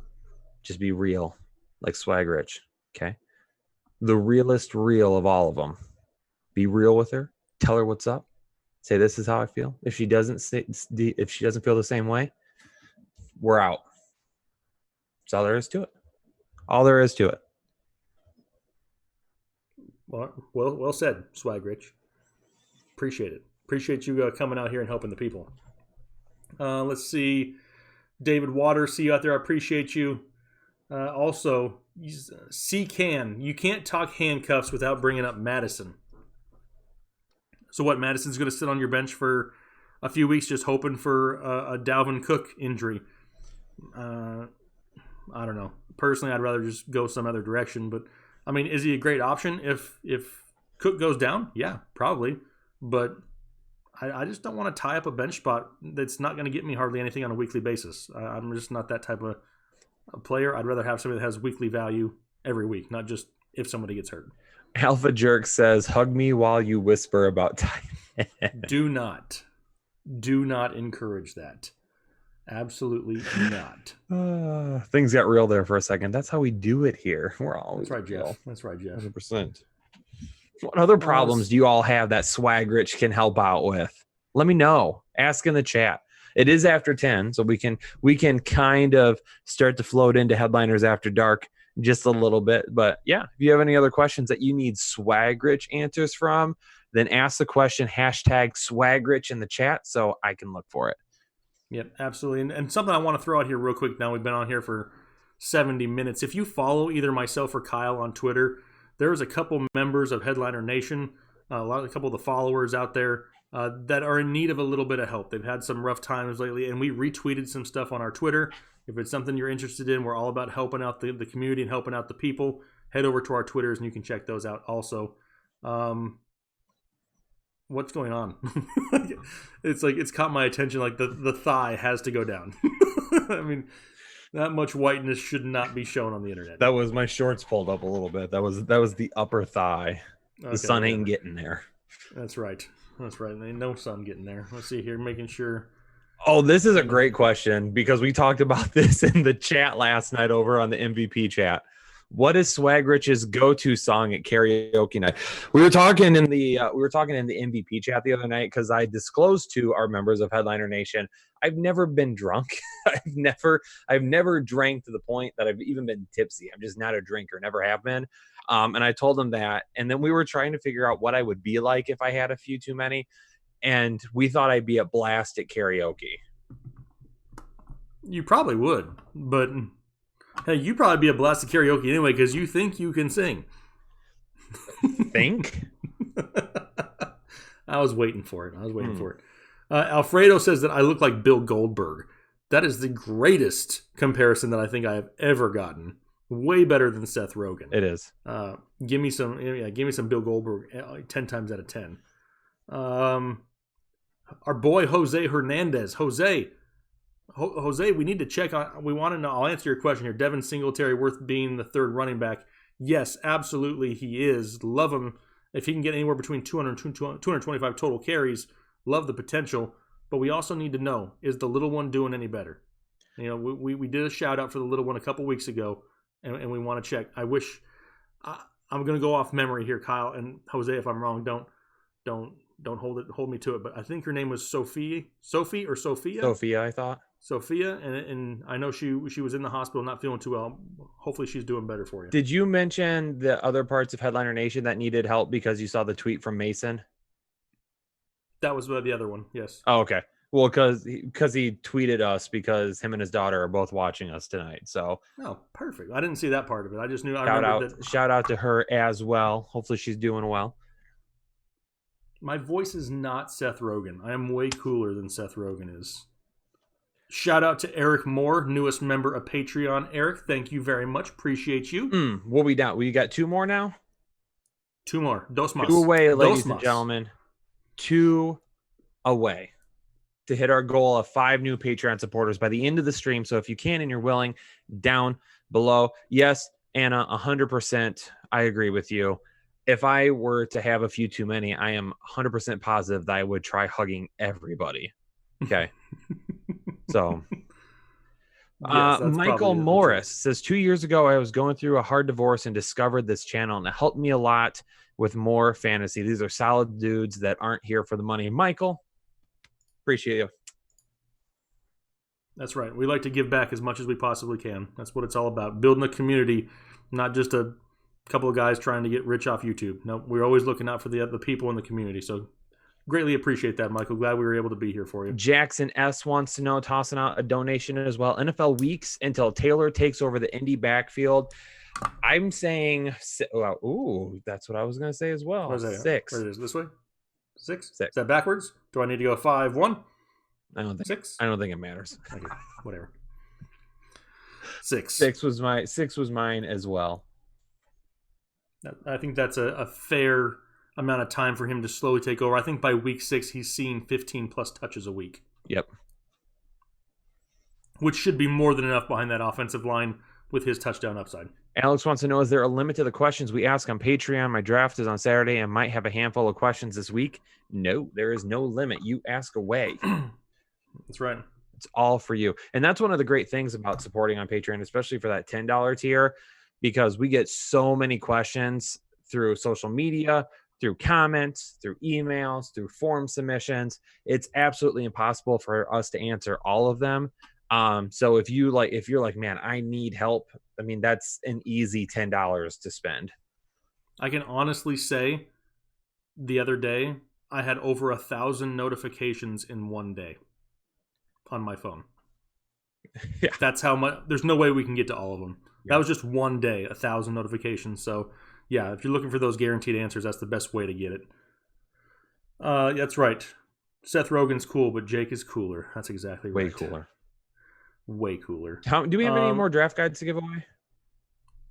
Just be real, like Swag Rich. Okay? the realest real of all of them. Be real with her. Tell her what's up. Say, this is how I feel. If she doesn't feel the same way, we're out. That's all there is to it. All there is to it. Well said, Swag Rich. Appreciate it. Appreciate you coming out here and helping the people. Let's see. David Waters, see you out there. I appreciate you. Also, C-Can. You can't talk handcuffs without bringing up Madison. So what, Madison's going to sit on your bench for a few weeks just hoping for a Dalvin Cook injury? I don't know. Personally, I'd rather just go some other direction. But, I mean, is he a great option if Cook goes down? Yeah, probably. But I just don't want to tie up a bench spot that's not going to get me hardly anything on a weekly basis. I'm just not that type of a player. I'd rather have somebody that has weekly value every week, not just if somebody gets hurt. Alpha Jerk says, hug me while you whisper about time. Do not encourage that. Absolutely not. Things got real there for a second. That's how we do it here. We're always That's right, Jeff. That's right, Jeff. 100%. What other problems do you all have that Swag Rich can help out with? Let me know. Ask in the chat. It is after 10, so we can kind of start to float into Headliners After Dark just a little bit. But yeah, if you have any other questions that you need Swag Rich answers from, then ask the question, hashtag Swag Rich in the chat so I can look for it. Yep, absolutely. And something I want to throw out here real quick. Now we've been on here for 70 minutes. If you follow either myself or Kyle on Twitter, there's a couple members of Headliner Nation, a couple of the followers out there that are in need of a little bit of help. They've had some rough times lately, and we retweeted some stuff on our Twitter. If it's something you're interested in, we're all about helping out the community and helping out the people. Head over to our Twitters, and you can check those out also. What's going on? It's caught my attention. Like the thigh has to go down. I mean, that much whiteness should not be shown on the internet. That was my shorts pulled up a little bit. That was the upper thigh. The sun ain't getting there. That's right. Ain't no sun getting there. Let's see here, making sure. Oh, this is a great question because we talked about this in the chat last night over on the MVP chat. What is Swag Rich's go-to song at karaoke night? We were talking in the MVP chat the other night because I disclosed to our members of Headliner Nation I've never been drunk. I've never drank to the point that I've even been tipsy. I'm just not a drinker, never have been. And I told them that, and then we were trying to figure out what I would be like if I had a few too many, and we thought I'd be a blast at karaoke. You probably would, but. Hey, you'd probably be a blast at karaoke anyway because you think you can sing. Think? I was waiting for it. Alfredo says that I look like Bill Goldberg. That is the greatest comparison that I think I have ever gotten. Way better than Seth Rogen. It is. Give me some Bill Goldberg 10 times out of 10. Our boy Jose Hernandez. Jose, we need to check on. We want to know. I'll answer your question here. Devin Singletary worth being the third running back? Yes, absolutely, he is. Love him if he can get anywhere between 200 and 225 total carries. Love the potential, but we also need to know: is the little one doing any better? You know, we did a shout out for the little one a couple weeks ago, and we want to check. I wish I'm going to go off memory here, Kyle and Jose. If I'm wrong, don't hold me to it. But I think her name was Sophie, I thought. Sophia, and I know she was in the hospital not feeling too well. Hopefully she's doing better for you. Did you mention the other parts of Headliner Nation that needed help because you saw the tweet from Mason? That was the other one, yes. Oh, okay. Well, because he tweeted us because him and his daughter are both watching us tonight. So. Oh, perfect. I didn't see that part of it. I just knew. Shout out to her as well. Hopefully she's doing well. My voice is not Seth Rogen. I am way cooler than Seth Rogen is. Shout out to Eric Moore, newest member of Patreon. Eric, thank you very much. Appreciate you. What we down? We got two more now? Two more. Dos más. Two away, ladies and gentlemen. Two away to hit our goal of 5 new Patreon supporters by the end of the stream. So if you can and you're willing, down below. Yes, Anna, 100%. I agree with you. If I were to have a few too many, I am 100% positive that I would try hugging everybody. Okay. So Yes, that's Michael probably the Morris truth. says 2 years ago, I was going through a hard divorce and discovered this channel, and it helped me a lot with more fantasy. These are solid dudes that aren't here for the money. Michael, appreciate you. That's right. We like to give back as much as we possibly can. That's what it's all about. Building a community, not just a couple of guys trying to get rich off YouTube. No, we're always looking out for the people in the community. So greatly appreciate that, Michael. Glad we were able to be here for you. Jackson S wants to know, tossing out a donation as well. NFL weeks until Taylor takes over the Indy backfield. I'm saying, well, ooh, that's what I was going to say as well. What is that? 6. Where it is? This way? 6? 6. Is that backwards? Do I need to go 5, 1? I don't think 6? I don't think it matters. Okay, whatever. 6. 6 was mine as well. I think that's a fair amount of time for him to slowly take over. I think by week 6, he's seeing 15 plus touches a week. Yep. Which should be more than enough behind that offensive line with his touchdown upside. Alex wants to know, is there a limit to the questions we ask on Patreon? My draft is on Saturday and might have a handful of questions this week. No, there is no limit. You ask away. That's right. It's all for you. And that's one of the great things about supporting on Patreon, especially for that $10 tier, because we get so many questions through social media, through comments, through emails, through form submissions. It's absolutely impossible for us to answer all of them. So if you're like, man, I need help, I mean, that's an easy $10 to spend. I can honestly say the other day I had over 1,000 notifications in one day on my phone. Yeah. That's how much. There's no way we can get to all of them. Yeah. That was just one day, 1,000 notifications. So yeah, if you're looking for those guaranteed answers, that's the best way to get it. That's right. Seth Rogen's cool, but Jake is cooler. That's exactly right. Way cooler. Way cooler. Do we have any more draft guides to give away?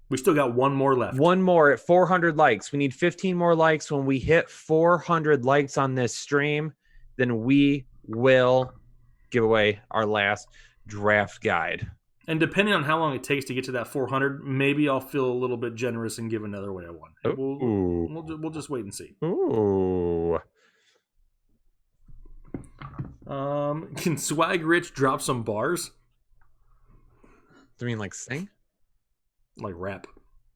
We still got one more left. One more at 400 likes. We need 15 more likes. When we hit 400 likes on this stream, then we will give away our last draft guide. And depending on how long it takes to get to that 400, maybe I'll feel a little bit generous and give another away one. We'll just wait and see. Ooh. Can Swag Rich drop some bars? Do you mean like sing? Like rap?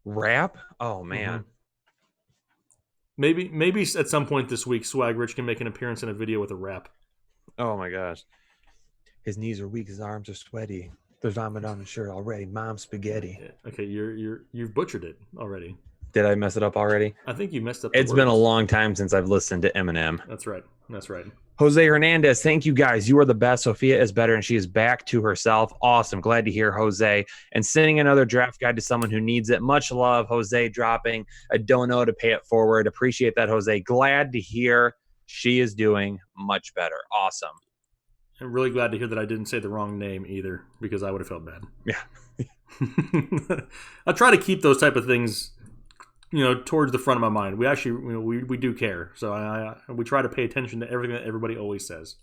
Rap? Oh man. Mm-hmm. Maybe at some point this week, Swag Rich can make an appearance in a video with a rap. Oh my gosh. His knees are weak, his arms are sweaty. There's vomit on his shirt already. Mom spaghetti. Okay, you've butchered it already. Did I mess it up already? I think you messed up. It's been a long time since I've listened to Eminem. That's right. Jose Hernandez, thank you guys. You are the best. Sophia is better, and she is back to herself. Awesome. Glad to hear, Jose. And sending another draft guide to someone who needs it. Much love, Jose, dropping a dono to pay it forward. Appreciate that, Jose. Glad to hear she is doing much better. Awesome. I'm really glad to hear that I didn't say the wrong name either, because I would have felt bad. Yeah. I try to keep those type of things, towards the front of my mind. We actually, we do care. So we try to pay attention to everything that everybody always says.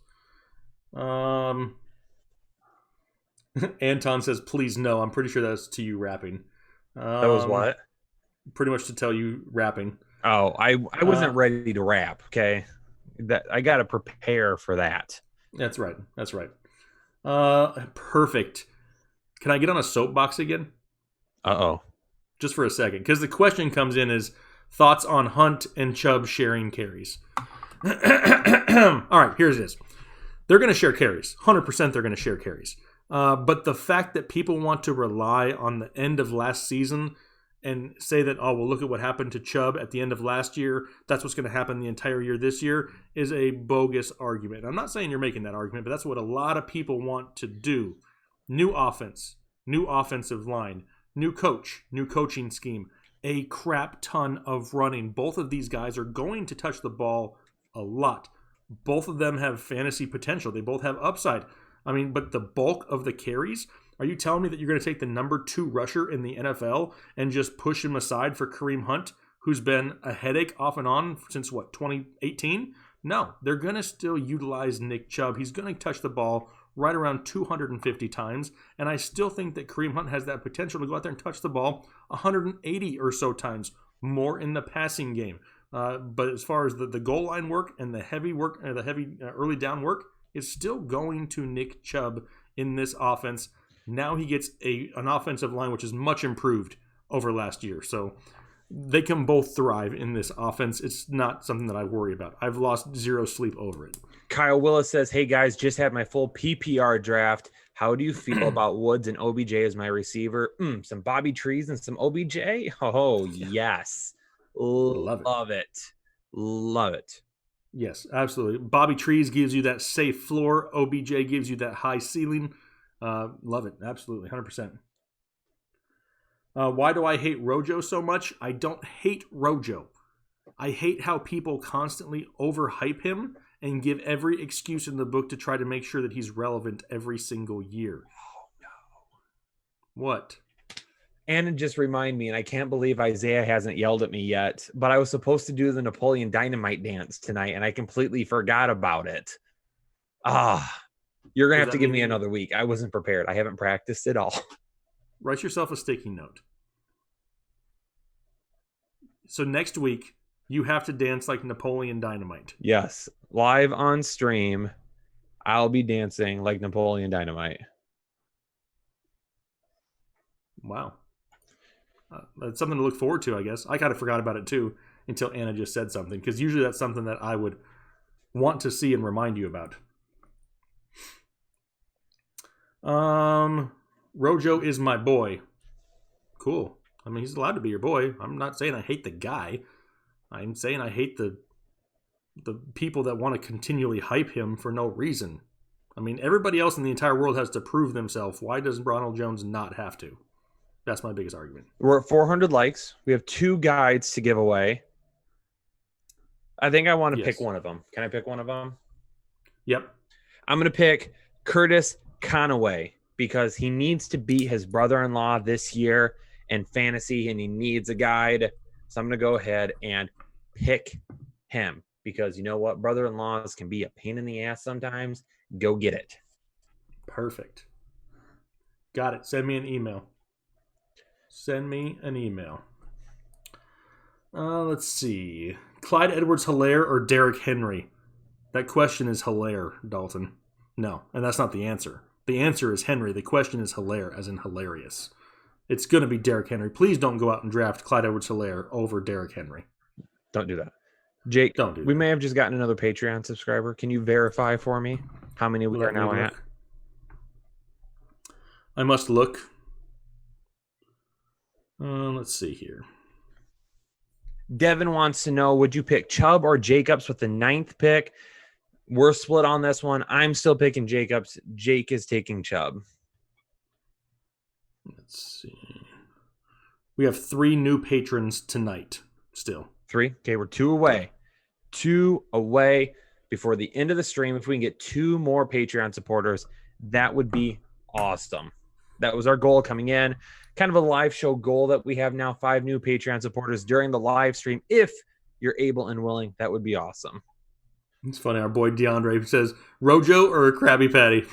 Anton says, please no. I'm pretty sure that's to you rapping. That was what? Pretty much to tell you rapping. Oh, I wasn't ready to rap. Okay. I got to prepare for that. That's right. Perfect. Can I get on a soapbox again? Uh-oh. Just for a second. Because the question comes in is thoughts on Hunt and Chubb sharing carries. All right, here's this. They're going to share carries. 100% they're going to share carries. But the fact that people want to rely on the end of last season and say that, oh, well, look at what happened to Chubb at the end of last year, that's what's going to happen the entire year this year, is a bogus argument. I'm not saying you're making that argument, but that's what a lot of people want to do. New offense, new offensive line, new coach, new coaching scheme, a crap ton of running. Both of these guys are going to touch the ball a lot. Both of them have fantasy potential. They both have upside. I mean, but the bulk of the carries, are you telling me that you're going to take the number 2 rusher in the NFL and just push him aside for Kareem Hunt, who's been a headache off and on since, 2018? No, they're going to still utilize Nick Chubb. He's going to touch the ball right around 250 times, and I still think that Kareem Hunt has that potential to go out there and touch the ball 180 or so times more in the passing game. But as far as the goal line work and the heavy work, the heavy early down work, is still going to Nick Chubb in this offense. Now he gets an offensive line which is much improved over last year. So they can both thrive in this offense. It's not something that I worry about. I've lost zero sleep over it. Kyle Willis says, hey, guys, just had my full PPR draft. How do you feel about Woods and OBJ as my receiver? Some Bobby Trees and some OBJ? Oh, yes. Love it. Love it. Yes, absolutely. Bobby Trees gives you that safe floor. OBJ gives you that high ceiling. Love it. Absolutely. 100%. Why do I hate Rojo so much? I don't hate Rojo. I hate how people constantly overhype him and give every excuse in the book to try to make sure that he's relevant every single year. Oh, no. What? And it just remind me, and I can't believe Isaiah hasn't yelled at me yet, but I was supposed to do the Napoleon Dynamite dance tonight, and I completely forgot about it. You're going to have to give me another week. I wasn't prepared. I haven't practiced at all. Write yourself a sticky note. So next week, you have to dance like Napoleon Dynamite. Yes. Live on stream, I'll be dancing like Napoleon Dynamite. Wow. That's something to look forward to, I guess. I kind of forgot about it too until Anna just said something, because usually that's something that I would want to see and remind you about. Rojo is my boy. Cool. I mean, he's allowed to be your boy. I'm not saying I hate the guy. I'm saying I hate the people that want to continually hype him for no reason. I mean, everybody else in the entire world has to prove themselves. Why does Ronald Jones not have to? That's my biggest argument. We're at 400 likes. We have 2 guides to give away. I think I want to pick one of them. Can I pick one of them? Yep. I'm going to pick Curtis Conaway because he needs to beat his brother-in-law this year in fantasy, and he needs a guide. So I'm going to go ahead and pick him because you know what? Brother-in-laws can be a pain in the ass sometimes. Go get it. Perfect. Got it. Send me an email. Let's see. Clyde Edwards-Helaire or Derrick Henry? That question is Helaire, Dalton. No, and that's not the answer. The answer is Henry. The question is Helaire, as in hilarious. It's going to be Derrick Henry. Please don't go out and draft Clyde Edwards-Helaire over Derrick Henry. Don't do that. Jake, don't do we that. May have just gotten another Patreon subscriber. Can you verify for me how many we are now at? I must look. Let's see here. Devin wants to know, would you pick Chubb or Jacobs with the 9th pick? We're split on this one. I'm still picking Jacobs. Jake is taking Chubb. Let's see. We have 3 new patrons tonight still. 3? Okay, we're 2 away. 2 away before the end of the stream. If we can get 2 more Patreon supporters, that would be awesome. That was our goal coming in. Kind of a live show goal that we have now. 5 new Patreon supporters during the live stream. If you're able and willing, that would be awesome. It's funny. Our boy DeAndre says, Rojo or a Krabby Patty?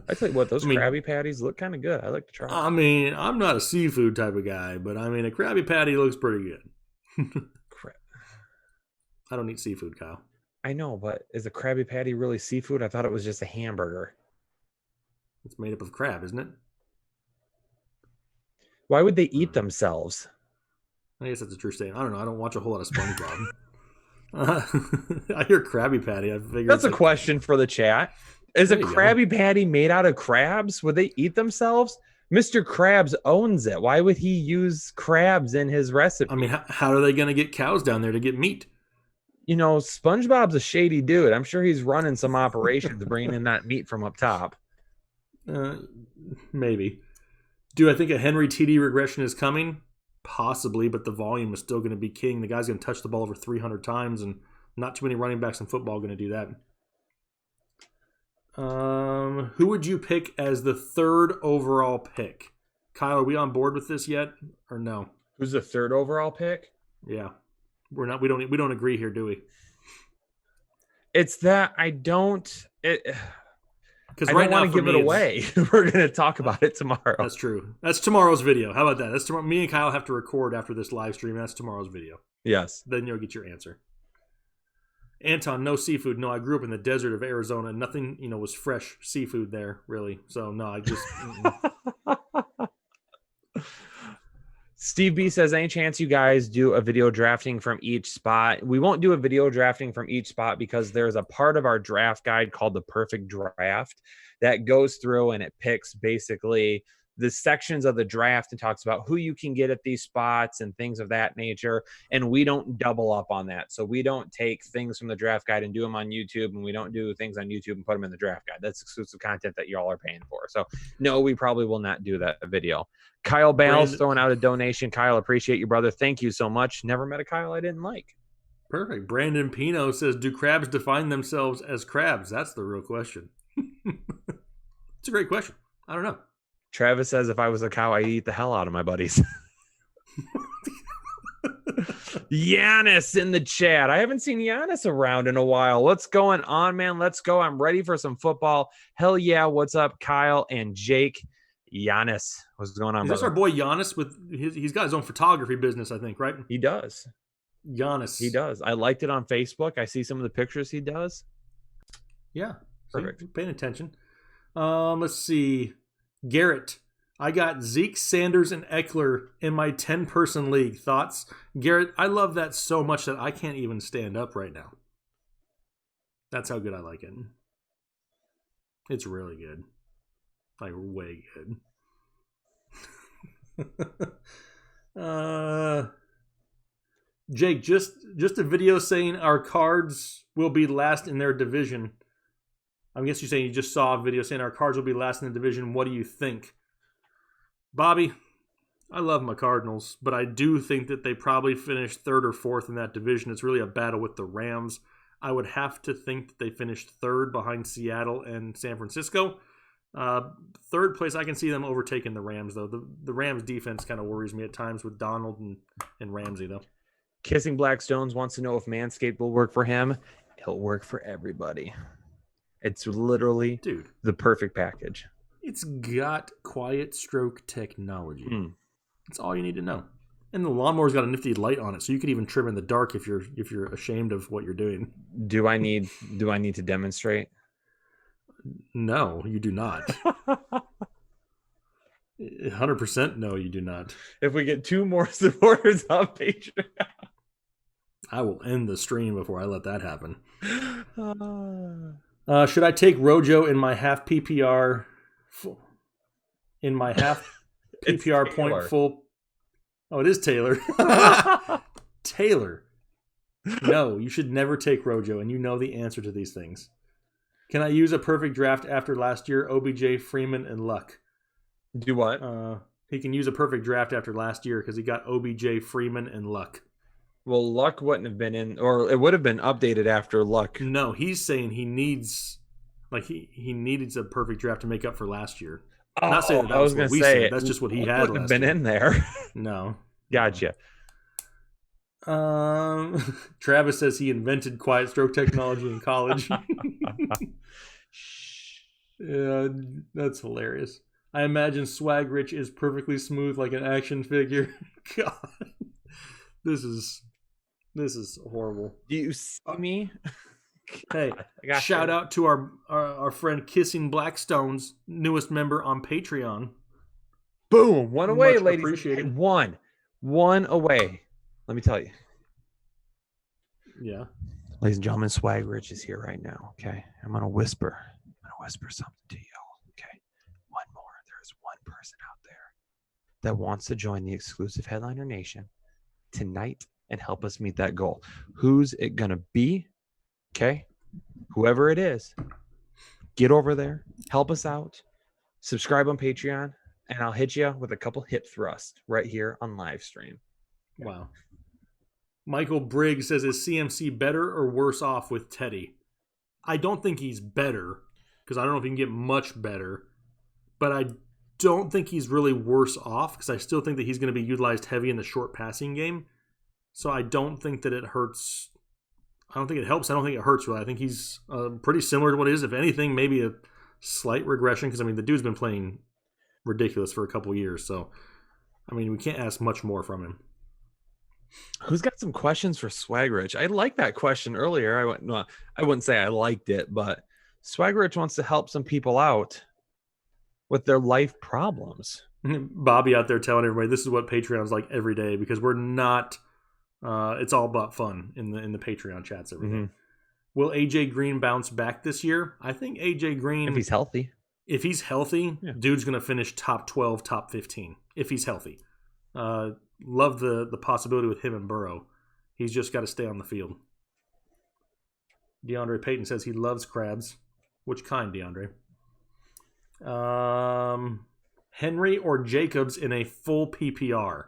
I tell you what, those Krabby Patties look kind of good. I like to try them. I mean, I'm not a seafood type of guy, but I mean, a Krabby Patty looks pretty good. I don't eat seafood, Kyle. I know, but is a Krabby Patty really seafood? I thought it was just a hamburger. It's made up of crab, isn't it? Why would they eat themselves? I guess that's a true statement. I don't know. I don't watch a whole lot of SpongeBob. I hear Krabby Patty. I figure that's a question for the chat. Is a Krabby Patty made out of crabs? Would they eat themselves? Mr. Krabs owns it. Why would he use crabs in his recipe? I mean, how are they going to get cows down there to get meat? You know, SpongeBob's a shady dude. I'm sure he's running some operations bringing in that meat from up top. Maybe. Do I think a Henry TD regression is coming? Possibly, but the volume is still going to be king. The guy's going to touch the ball over 300 times, and not too many running backs in football are going to do that. Who would you pick as the 3rd overall pick? Kyle, are we on board with this yet, or no? Who's the 3rd overall pick? Yeah, we're not. We don't agree here, do we? It's that I don't. Because right now, want to give it away. We're going to talk about it tomorrow. That's true. That's tomorrow's video. How about that? That's tomorrow. Me and Kyle have to record after this live stream. That's tomorrow's video. Yes. Then you'll get your answer. Anton, no seafood. No, I grew up in the desert of Arizona. Nothing, was fresh seafood there, really. So, no, I just... Steve B says, any chance you guys do a video drafting from each spot? We won't do a video drafting from each spot because there's a part of our draft guide called the perfect draft that goes through and it picks basically the sections of the draft and talks about who you can get at these spots and things of that nature. And we don't double up on that. So we don't take things from the draft guide and do them on YouTube, and we don't do things on YouTube and put them in the draft guide. That's exclusive content that y'all are paying for. So no, we probably will not do that video. Kyle Bales throwing out a donation. Kyle, appreciate you, brother. Thank you so much. Never met a Kyle I didn't like. Perfect. Brandon Pino says, do crabs define themselves as crabs? That's the real question. It's a great question. I don't know. Travis says, if I was a cow, I'd eat the hell out of my buddies. Giannis in the chat. I haven't seen Giannis around in a while. What's going on, man? Let's go. I'm ready for some football. Hell yeah. What's up, Kyle and Jake? Giannis. What's going on, Is this brother? our boy Giannis? He's got his own photography business, I think, right? He does. Giannis. He does. I liked it on Facebook. I see some of the pictures he does. Yeah. Perfect. See, paying attention. Let's see. Garrett. I got Zeke, Sanders, and Eckler in my 10-person league. Thoughts? Garrett, I love that so much that I can't even stand up right now. That's how good I like it. It's really good. Like, way good. Jake, just a video saying our cards will be last in their division. I guess you're saying you just saw a video saying our cards will be last in the division. What do you think? Bobby, I love my Cardinals, but I do think that they probably finished third or fourth in that division. It's really a battle with the Rams. I would have to think that they finished third behind Seattle and San Francisco. Third place, I can see them overtaking the Rams, though. The Rams defense kind of worries me at times with Donald and Ramsey, though. Kissing Black Stones wants to know if Manscaped will work for him. It'll work for everybody. It's literally the perfect package. It's got quiet stroke technology. That's all you need to know. And the lawnmower's got a nifty light on it, so you could even trim in the dark if you're ashamed of what you're doing. Do I need to demonstrate? No, you do not. 100% no, you do not. If we get 2 more supporters on Patreon, I will end the stream before I let that happen. Should I take Rojo in my half PPR? In my half PPR point full. Oh, it is Taylor. Taylor. No, you should never take Rojo, and you know the answer to these things. Can I use a perfect draft after last year? OBJ, Freeman, and Luck. Do what? He can use a perfect draft after last year because he got OBJ, Freeman, and Luck. Well, Luck wouldn't have been in, or it would have been updated after Luck. No, he's saying he needs, he needed a perfect draft to make up for last year. I'm not saying that was what we said. That's just what he had last been year. in there. No. Gotcha. Travis says he invented quiet stroke technology in college. Yeah, that's hilarious. I imagine Swag Rich is perfectly smooth like an action figure. God, this is horrible. Do you see me? Hey, shout out to our friend Kissing Black Stones, newest member on Patreon. Boom, one away, Much ladies. appreciated. One away. Let me tell you. Yeah. Ladies and gentlemen, Swag Rich is here right now. Okay, I'm gonna whisper something to y'all. Okay, one more. There's one person out there that wants to join the exclusive Headliner Nation tonight and help us meet that goal. Who's it gonna be? Okay, whoever it is, get over there, help us out, subscribe on Patreon, and I'll hit you with a couple hip thrusts right here on live stream. Wow. Michael Briggs says, is CMC better or worse off with Teddy? I don't think he's better, because I don't know if he can get much better, but I don't think he's really worse off, because I still think that he's going to be utilized heavy in the short passing game. So I don't think that it hurts. I don't think it helps. I don't think it hurts, really. I think he's pretty similar to what it is. If anything, maybe a slight regression, because, I mean, the dude's been playing ridiculous for a couple years. So, I mean, we can't ask much more from him. Who's got some questions for Swag Rich? I like that question earlier. I wouldn't say I liked it, but Swag Rich wants to help some people out with their life problems. Bobby out there telling everybody this is what Patreon's like every day because we're not. It's all about fun in the Patreon chats every day. Will AJ Green bounce back this year? I think AJ Green, If he's healthy, yeah. Dude's gonna finish top 12, top 15 if he's healthy. Love the possibility with him and Burrow. He's just got to stay on the field. DeAndre Payton says he loves crabs. Which kind, DeAndre? Henry or Jacobs in a full PPR?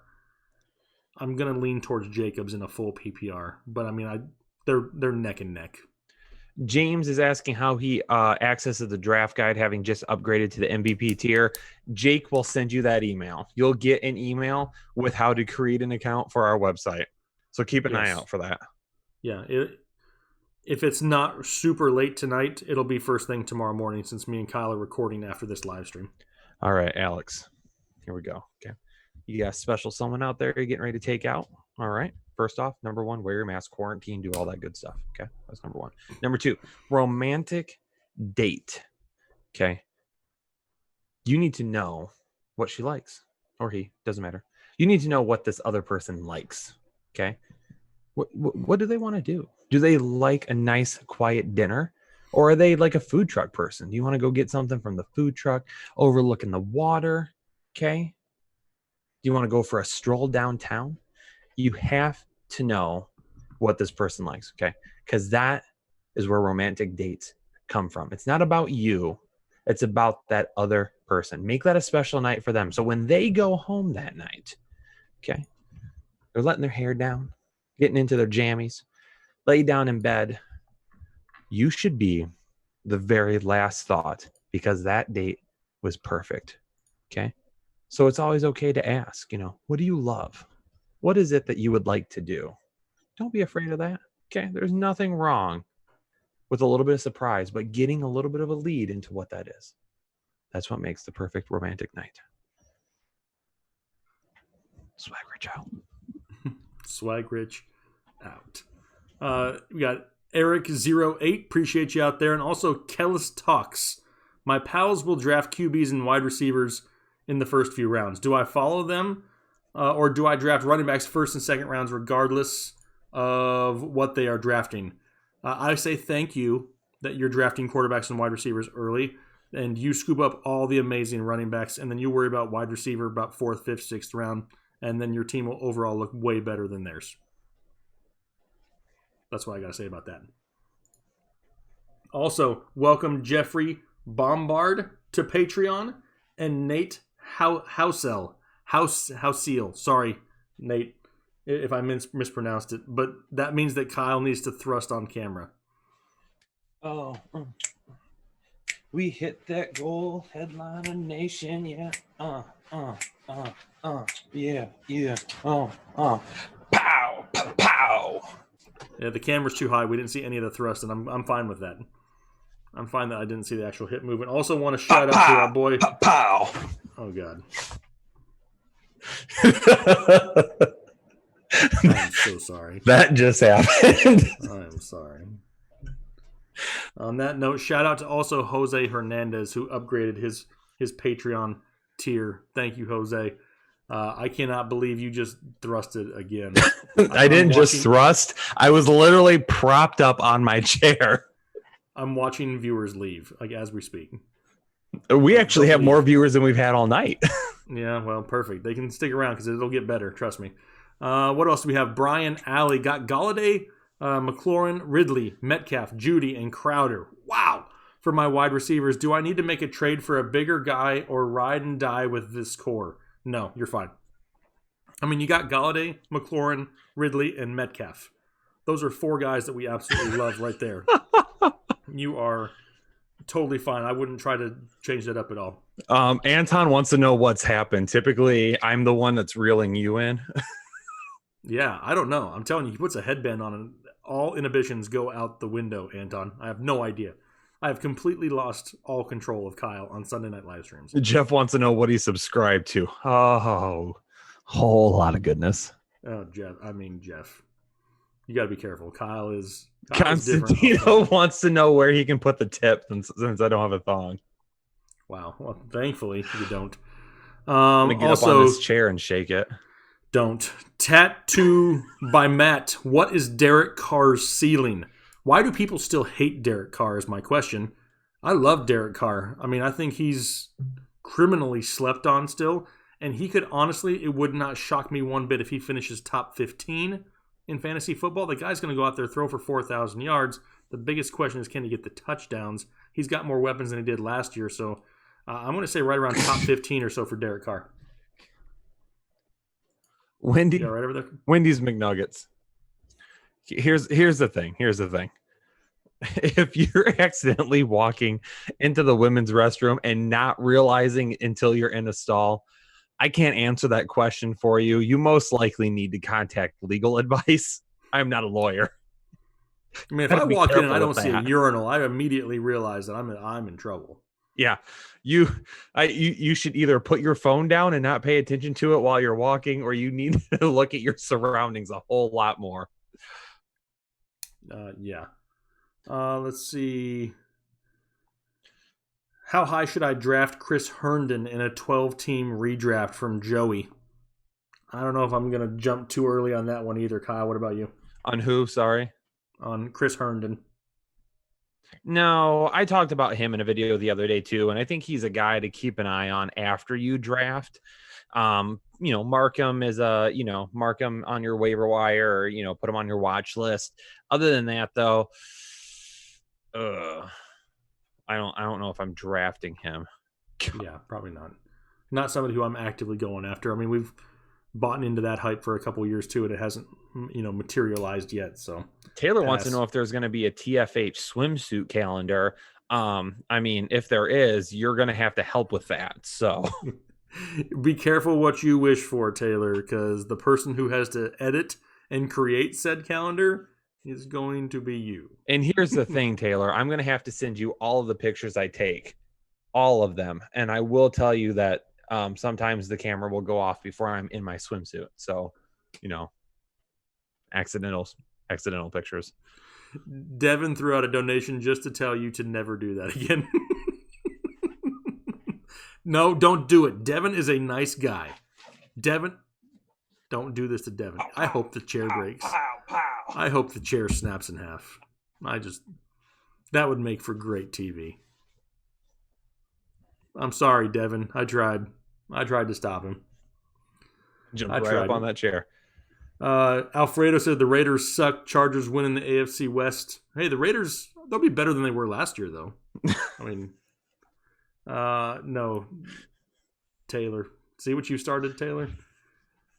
I'm gonna lean towards Jacobs in a full PPR, but I mean, they're neck and neck. James is asking how he accesses the draft guide, having just upgraded to the MVP tier. Jake will send you that email. You'll get an email with how to create an account for our website. So keep an eye out for that. Yeah. If it's not super late tonight, it'll be first thing tomorrow morning since me and Kyle are recording after this live stream. All right, Alex. Here we go. Okay. You got a special someone out there you're getting ready to take out? All right. First off, number one, wear your mask, quarantine, do all that good stuff. Okay. That's number one. Number two, romantic date. Okay. You need to know what she likes, or he, doesn't matter. You need to know what this other person likes. Okay. What do they want to do? Do they like a nice, quiet dinner? Or are they like a food truck person? Do you want to go get something from the food truck overlooking the water? Okay. Do you want to go for a stroll downtown? You have to know what this person likes, okay? Because that is where romantic dates come from. It's not about you. It's about that other person. Make that a special night for them. So when they go home that night, okay, they're letting their hair down, getting into their jammies, lay down in bed. You should be the very last thought because that date was perfect, okay? So it's always okay to ask, what do you love? What is it that you would like to do? Don't be afraid of that. Okay. There's nothing wrong with a little bit of surprise, but getting a little bit of a lead into what that is. That's what makes the perfect romantic night. Swag Rich out. Swag Rich out. We got Eric08. Appreciate you out there. And also Kellis Talks. My pals will draft QBs and wide receivers in the first few rounds. Do I follow them? Or do I draft running backs first and second rounds regardless of what they are drafting? I say thank you that you're drafting quarterbacks and wide receivers early, and you scoop up all the amazing running backs, and then you worry about wide receiver about 4th, 5th, 6th round, and then your team will overall look way better than theirs. That's what I got to say about that. Also, welcome Jeffrey Bombard to Patreon and Nate Housel. Sorry, Nate, if I mispronounced it, but that means that Kyle needs to thrust on camera. Oh, we hit that goal, headliner nation, yeah. Yeah. Pow, pow, pow. Yeah, the camera's too high. We didn't see any of the thrust, and I'm fine with that. I'm fine that I didn't see the actual hit movement. Also, want to shout out to our boy. Pow. Oh God. I'm so sorry. That just happened. I'm sorry. On that note, shout out to also Jose Hernandez who upgraded his Patreon tier. Thank you, Jose. I cannot believe you just thrusted again. I didn't just thrust. I was literally propped up on my chair. I'm watching viewers leave, like as we speak. We actually have more viewers than we've had all night. Yeah, well, perfect. They can stick around because it'll get better. Trust me. What else do we have? Brian Alley got Galladay, McLaurin, Ridley, Metcalf, Judy, and Crowder. Wow. For my wide receivers, do I need to make a trade for a bigger guy or ride and die with this core? No, you're fine. I mean, you got Galladay, McLaurin, Ridley, and Metcalf. Those are 4 guys that we absolutely love right there. You are totally fine. I wouldn't try to change that up at all. Anton wants to know what's happened. Typically, I'm the one that's reeling you in. Yeah, I don't know. I'm telling you, he puts a headband on and all inhibitions go out the window, Anton. I have no idea. I have completely lost all control of Kyle on Sunday night live streams. Jeff wants to know what he subscribed to. Oh, whole lot of goodness. Oh, Jeff. I mean, Jeff. You got to be careful. Kyle's Constantino wants to know where he can put the tip since I don't have a thong. Wow. Well, thankfully you don't. I'm gonna get up on this chair and shake it. Don't. Tattoo by Matt. What is Derek Carr's ceiling? Why do people still hate Derek Carr is my question. I love Derek Carr. I mean, I think he's criminally slept on still. And he could honestly, it would not shock me one bit if he finishes top 15 in fantasy football. The guy's going to go out there, throw for 4,000 yards. The biggest question is, can he get the touchdowns? He's got more weapons than he did last year. So I'm going to say right around top 15 or so for Derek Carr. Wendy, right over there? Wendy's McNuggets. Here's the thing. If you're accidentally walking into the women's restroom and not realizing until you're in a stall, I can't answer that question for you. You most likely need to contact legal advice. I'm not a lawyer. I mean, if I walk in and I don't see a urinal, I immediately realize that I'm in trouble. Yeah, you should either put your phone down and not pay attention to it while you're walking, or you need to look at your surroundings a whole lot more. Yeah. Let's see. How high should I draft Chris Herndon in a 12-team redraft from Joey? I don't know if I'm going to jump too early on that one either. Kyle, what about you? On who? Sorry? On Chris Herndon. No, I talked about him in a video the other day too, and I think he's a guy to keep an eye on after you draft. Mark him mark him on your waiver wire, or, put him on your watch list. Other than that, though, I don't know if I'm drafting him. Yeah, probably not. Not somebody who I'm actively going after. I mean, we've bought into that hype for a couple of years too, and it hasn't, materialized yet. So Taylor wants to know if there's going to be a TFH swimsuit calendar. I mean, if there is, you're going to have to help with that. So be careful what you wish for, Taylor, because the person who has to edit and create said calendar is going to be you. And here's the thing, Taylor, I'm going to have to send you all of the pictures I take, all of them. And I will tell you that sometimes the camera will go off before I'm in my swimsuit. So, accidental pictures. Devin threw out a donation just to tell you to never do that again. No, don't do it. Devin is a nice guy. Devin, don't do this to Devin. I hope the chair breaks. I hope the chair snaps in half. That would make for great TV. I'm sorry, Devin. I tried to stop him. Jumped right up on that chair. Alfredo said the Raiders suck. Chargers winning the AFC West. Hey, the Raiders, they'll be better than they were last year, though. I mean, no. Taylor. See what you started, Taylor?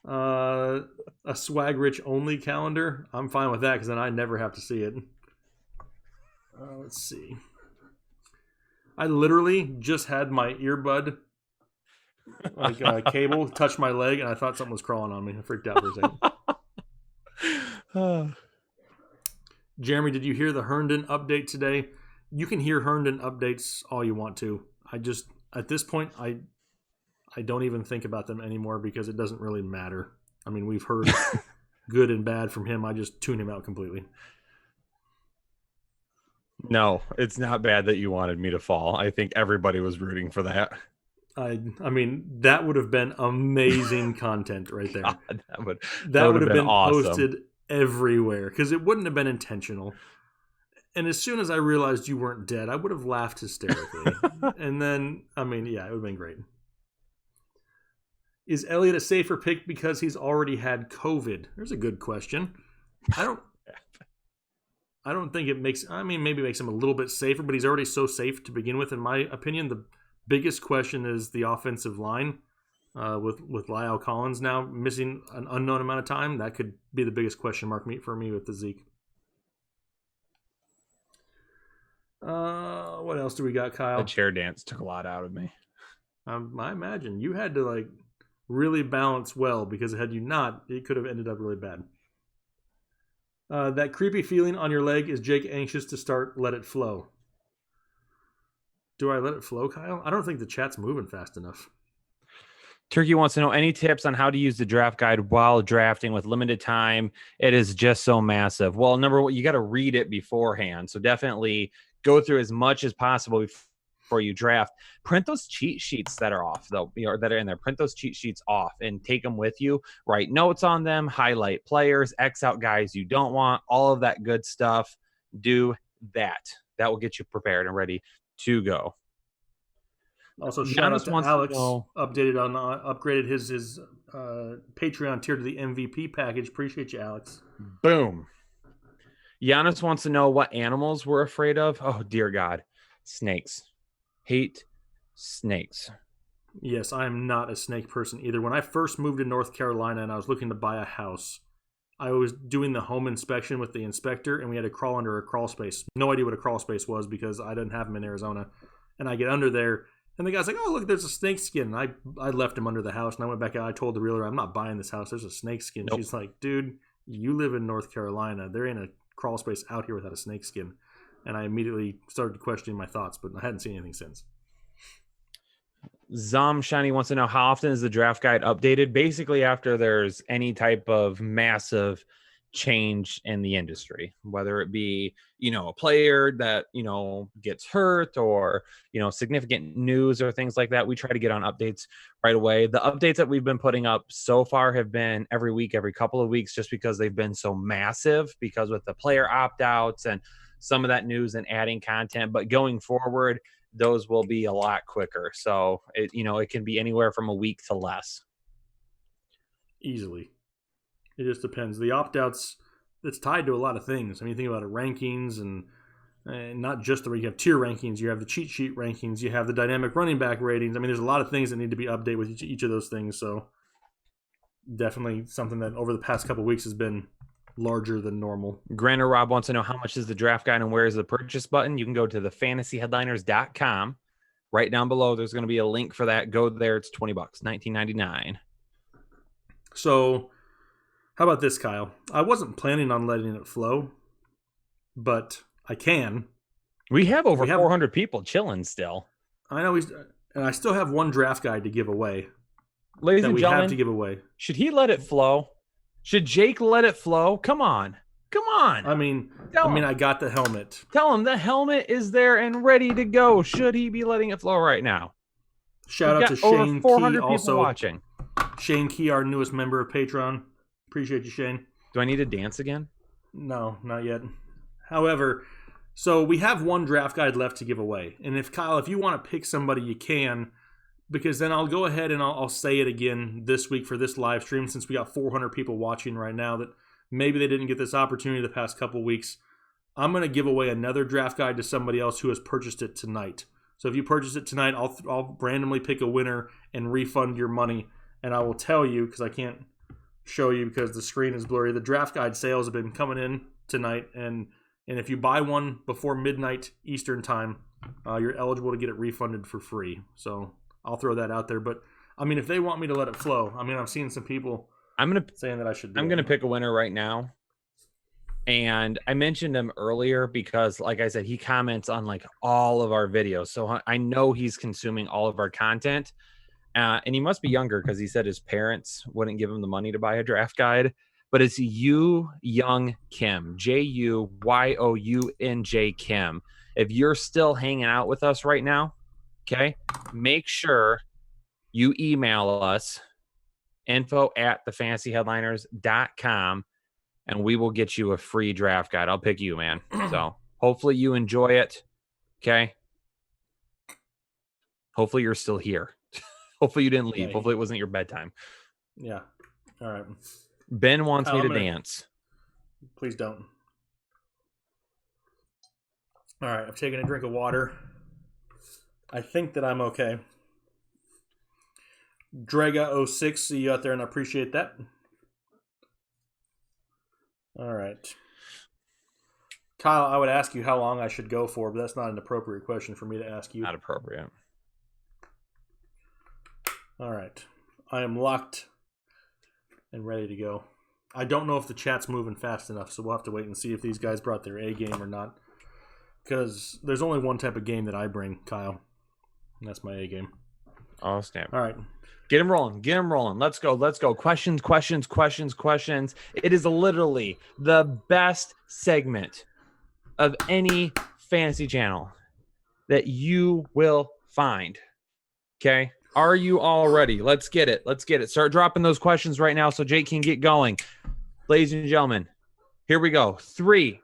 A swag rich only calendar. I'm fine with that because then I never have to see it. Let's see. I literally just had my earbud cable touch my leg, and I thought something was crawling on me. I freaked out for a second. Jeremy, did you hear the Herndon update today? You can hear Herndon updates all you want to. At this point, I don't even think about them anymore because it doesn't really matter. I mean, we've heard good and bad from him. I just tune him out completely. No, it's not bad that you wanted me to fall. I think everybody was rooting for that. I mean, that would have been amazing content right there. God, that would have been awesome. Posted everywhere because it wouldn't have been intentional. And as soon as I realized you weren't dead, I would have laughed hysterically. And then, it would have been great. Is Elliott a safer pick because he's already had COVID? There's a good question. I don't think it makes, maybe it makes him a little bit safer, but he's already so safe to begin with, in my opinion. The biggest question is the offensive line with Lyle Collins now missing an unknown amount of time. That could be the biggest question mark for me with the Zeke. What else do we got, Kyle? The chair dance took a lot out of me. I imagine you had to really balance well, because had you not, it could have ended up really bad. That creepy feeling on your leg, is Jake anxious to start Let It Flow? Do I let it flow, Kyle? I don't think the chat's moving fast enough. Turkey wants to know any tips on how to use the draft guide while drafting with limited time. It is just so massive. Well, number one, you got to read it beforehand. So definitely go through as much as possible before you draft. Print those cheat sheets that are off, though, that are in there. Print those cheat sheets off and take them with you. Write notes on them, highlight players, X out guys you don't want, all of that good stuff. Do that. That will get you prepared and ready to go. Also, shout out to Alex. Upgraded his Patreon tier to the MVP package. Appreciate you, Alex. Boom. Giannis wants to know what animals we're afraid of. Oh, dear God. Snakes. Hate snakes. Yes, I am not a snake person either. When I first moved to North Carolina and I was looking to buy a house, I was doing the home inspection with the inspector, and we had to crawl under a crawl space. No idea what a crawl space was because I didn't have them in Arizona. And I get under there, and the guy's like, "Oh, look, there's a snake skin." And I left him under the house, and I went back out. I told the realtor, "I'm not buying this house. There's a snake skin." Nope. She's like, "Dude, you live in North Carolina. There ain't a crawl space out here without a snake skin." And I immediately started questioning my thoughts, but I hadn't seen anything since. Zom Shiny wants to know how often is the draft guide updated? Basically, after there's any type of massive change in the industry, whether it be, a player that, gets hurt or, significant news or things like that. We try to get on updates right away. The updates that we've been putting up so far have been every week, every couple of weeks, just because they've been so massive, because with the player opt-outs and some of that news and adding content. But going forward, those will be a lot quicker. So it can be anywhere from a week to less. Easily. It just depends. The opt-outs, it's tied to a lot of things. I mean, you think about it, rankings and not just you have tier rankings, you have the cheat sheet rankings, you have the dynamic running back ratings. I mean, there's a lot of things that need to be updated with each of those things. So definitely something that over the past couple of weeks has been larger than normal. Grander Rob wants to know how much is the draft guide and where is the purchase button. You can go to thefantasyheadliners.com. Right down below, there's going to be a link for that. Go there. It's $20, $19.99. So how about this, Kyle? I wasn't planning on letting it flow, but I can. We have over 400 people chilling still. I know and I still have one draft guide to give away. Ladies and gentlemen, have to give away. Should he let it flow? Should Jake let it flow? Come on. I mean, I got the helmet. Tell him the helmet is there and ready to go. Should he be letting it flow right now? Shout out to Shane Key, also watching. Shane Key, our newest member of Patreon. Appreciate you, Shane. Do I need to dance again? No, not yet. However, so we have one draft guide left to give away. And if you want to pick somebody, you can, because then I'll go ahead and I'll say it again this week for this live stream, since we got 400 people watching right now that maybe they didn't get this opportunity the past couple weeks. I'm going to give away another draft guide to somebody else who has purchased it tonight. So if you purchase it tonight, I'll randomly pick a winner and refund your money. And I will tell you, because I can't show you because the screen is blurry, the draft guide sales have been coming in tonight. And if you buy one before midnight Eastern time, you're eligible to get it refunded for free. So I'll throw that out there. But I mean, if they want me to let it flow, I mean, I've seen some people saying that I should do I'm it. going to pick a winner right now. And I mentioned him earlier because, like I said, he comments on like all of our videos. So I know he's consuming all of our content. And he must be younger because he said his parents wouldn't give him the money to buy a draft guide. But it's Young Kim, JUYOUNJ Kim. If you're still hanging out with us right now, okay, make sure you email us info@thefantasyheadliners.com and we will get you a free draft guide. I'll pick you, man. So hopefully you enjoy it. Okay. Hopefully you're still here. Hopefully you didn't leave. Yeah. Hopefully it wasn't your bedtime. Yeah. All right. Ben wants me to dance. Please don't. All right. I've taken a drink of water. I think that I'm okay. Draga06, see you out there, and I appreciate that. All right. Kyle, I would ask you how long I should go for, but that's not an appropriate question for me to ask you. Not appropriate. All right. I am locked and ready to go. I don't know if the chat's moving fast enough, so we'll have to wait and see if these guys brought their A game or not. Because there's only one type of game that I bring, Kyle. And that's my A game. Oh, snap. All right. Get him rolling. Get him rolling. Let's go. Let's go. Questions, questions, questions, questions. It is literally the best segment of any fantasy channel that you will find. Okay. Are you all ready? Let's get it. Let's get it. Start dropping those questions right now so Jake can get going. Ladies and gentlemen, here we go. 3,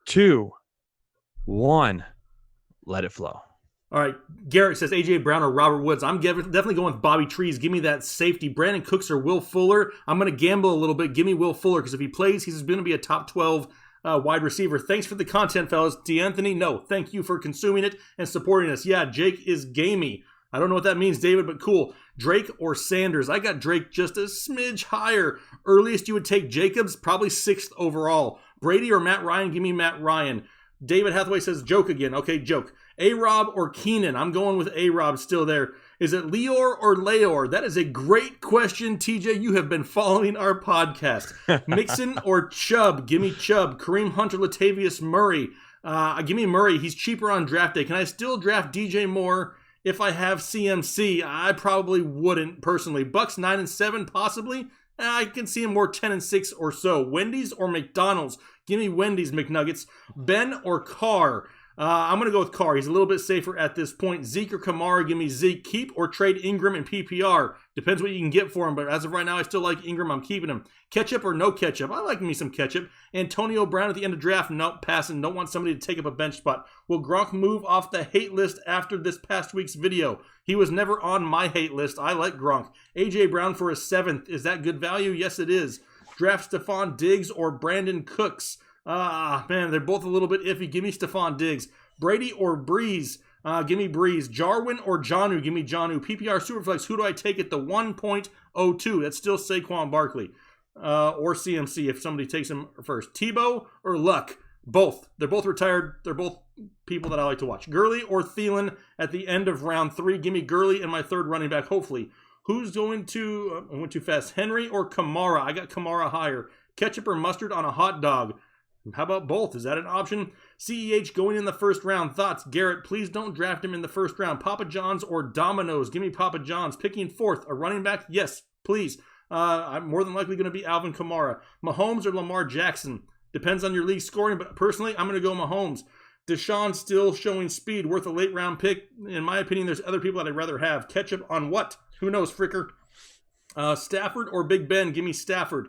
2, 1. Let it flow. All right, Garrett says A.J. Brown or Robert Woods. I'm definitely going with Bobby Trees. Give me that safety. Brandon Cooks or Will Fuller. I'm going to gamble a little bit. Give me Will Fuller because if he plays, he's going to be a top 12 wide receiver. Thanks for the content, fellas. D'Anthony, no. Thank you for consuming it and supporting us. Yeah, Jake is gamey. I don't know what that means, David, but cool. Drake or Sanders? I got Drake just a smidge higher. Earliest you would take Jacobs, probably 6th overall. Brady or Matt Ryan? Give me Matt Ryan. David Hathaway says joke again. Okay, joke. A-Rob or Keenan? I'm going with A-Rob still there. Is it Leor or Leor? That is a great question, TJ. You have been following our podcast. Mixon or Chubb? Give me Chubb. Kareem Hunt or Latavius Murray? Give me Murray. He's cheaper on draft day. Can I still draft DJ Moore if I have CMC? I probably wouldn't personally. Bucks 9-7 possibly. I can see him more 10-6 or so. Wendy's or McDonald's? Give me Wendy's McNuggets. Ben or Carr? I'm going to go with Carr. He's a little bit safer at this point. Zeke or Kamara? Give me Zeke. Keep or trade Ingram in PPR? Depends what you can get for him, but as of right now, I still like Ingram. I'm keeping him. Ketchup or no ketchup? I like me some ketchup. Antonio Brown at the end of draft? Nope, passing. Don't want somebody to take up a bench spot. Will Gronk move off the hate list after this past week's video? He was never on my hate list. I like Gronk. A.J. Brown for a 7th. Is that good value? Yes, it is. Draft Stephon Diggs or Brandon Cooks? Man, they're both a little bit iffy. Give me Stephon Diggs. Brady or Breeze? Give me Breeze. Jarwin or Jonnu? Give me Jonnu. PPR Superflex, who do I take at the 1.02? That's still Saquon Barkley. Or CMC if somebody takes him first. Tebow or Luck? Both. They're both retired. They're both people that I like to watch. Gurley or Thielen at the end of round 3? Give me Gurley and my 3rd running back, hopefully. Who's going to... I went too fast. Henry or Kamara? I got Kamara higher. Ketchup or mustard on a hot dog? How about both? Is that an option? CEH going in the 1st round. Thoughts? Garrett, please don't draft him in the 1st round. Papa John's or Domino's? Give me Papa John's. Picking 4th. A running back? Yes, please. I'm more than likely going to be Alvin Kamara. Mahomes or Lamar Jackson? Depends on your league scoring, but personally, I'm going to go Mahomes. Deshaun still showing speed, worth a late round pick. In my opinion, there's other people that I'd rather have. Ketchup on what? Who knows, Fricker? Stafford or Big Ben? Give me Stafford.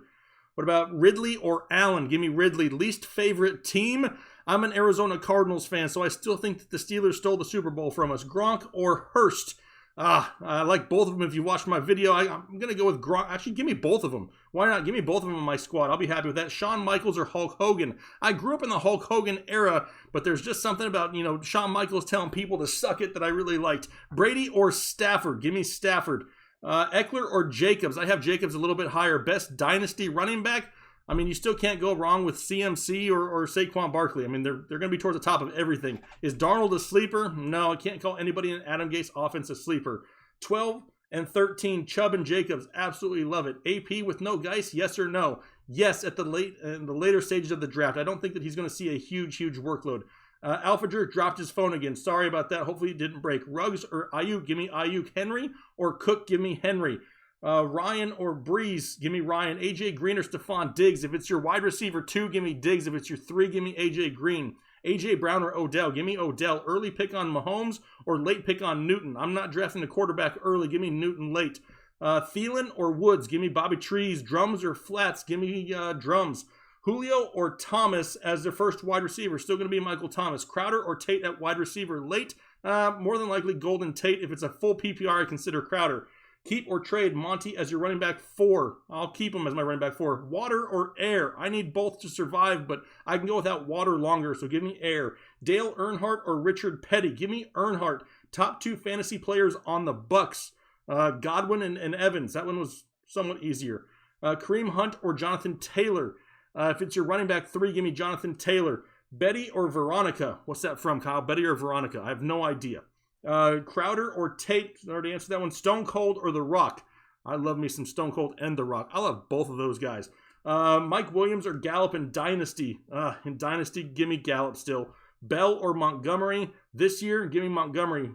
What about Ridley or Allen? Give me Ridley. Least favorite team? I'm an Arizona Cardinals fan, so I still think that the Steelers stole the Super Bowl from us. Gronk or Hurst? I like both of them. If you watched my video, I'm going to go with Gronk. Actually, give me both of them. Why not? Give me both of them in my squad. I'll be happy with that. Shawn Michaels or Hulk Hogan? I grew up in the Hulk Hogan era, but there's just something about, Shawn Michaels telling people to suck it that I really liked. Brady or Stafford? Give me Stafford. Eckler or Jacobs? I have Jacobs a little bit higher. Best dynasty running back? I mean, you still can't go wrong with CMC or Saquon Barkley. I mean, they're going to be towards the top of everything. Is Darnold a sleeper? No, I can't call anybody in Adam Gase's offense a sleeper. 12 and 13, Chubb and Jacobs. Absolutely love it. AP with no Geis? Yes or no? Yes, in the later stages of the draft. I don't think that he's going to see a huge workload. Alfredger dropped his phone again. Sorry about that. Hopefully it didn't break. Ruggs or Ayuk? Give me Ayuk. Henry or Cook? Give me Henry. Ryan or Breeze? Give me Ryan. AJ Green or Stephon Diggs? If it's your wide receiver 2, give me Diggs. If it's your 3, give me AJ Green. AJ Brown or Odell? Give me Odell. Early pick on Mahomes or late pick on Newton? I'm not drafting a quarterback early. Give me Newton late. Thielen or Woods? Give me Bobby Trees. Drums or flats? Give me Drums. Julio or Thomas as their first wide receiver? Still going to be Michael Thomas. Crowder or Tate at wide receiver late? More than likely Golden Tate. If it's a full PPR, I consider Crowder. Keep or trade Monty as your running back 4. I'll keep him as my running back 4. Water or air? I need both to survive, but I can go without water longer, so give me air. Dale Earnhardt or Richard Petty? Give me Earnhardt. Top 2 fantasy players on the Bucks. Godwin and Evans. That one was somewhat easier. Kareem Hunt or Jonathan Taylor? If it's your running back 3, give me Jonathan Taylor. Betty or Veronica? What's that from, Kyle? Betty or Veronica? I have no idea. Crowder or Tate? I already answered that one. Stone Cold or The Rock? I love me some Stone Cold and The Rock. I love both of those guys. Mike Williams or Gallup in Dynasty? In Dynasty, give me Gallup still. Bell or Montgomery? This year, give me Montgomery.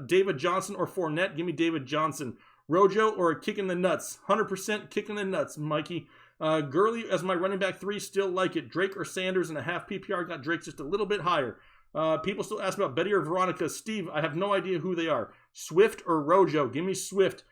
David Johnson or Fournette? Give me David Johnson. Rojo or a kick in the nuts? 100% kick in the nuts, Mikey. Gurley as my running back 3, still like it. Drake or Sanders in a half PPR, got Drake just a little bit higher. People still ask about Betty or Veronica. Steve, I have no idea who they are. Swift or Rojo? Give me Swift.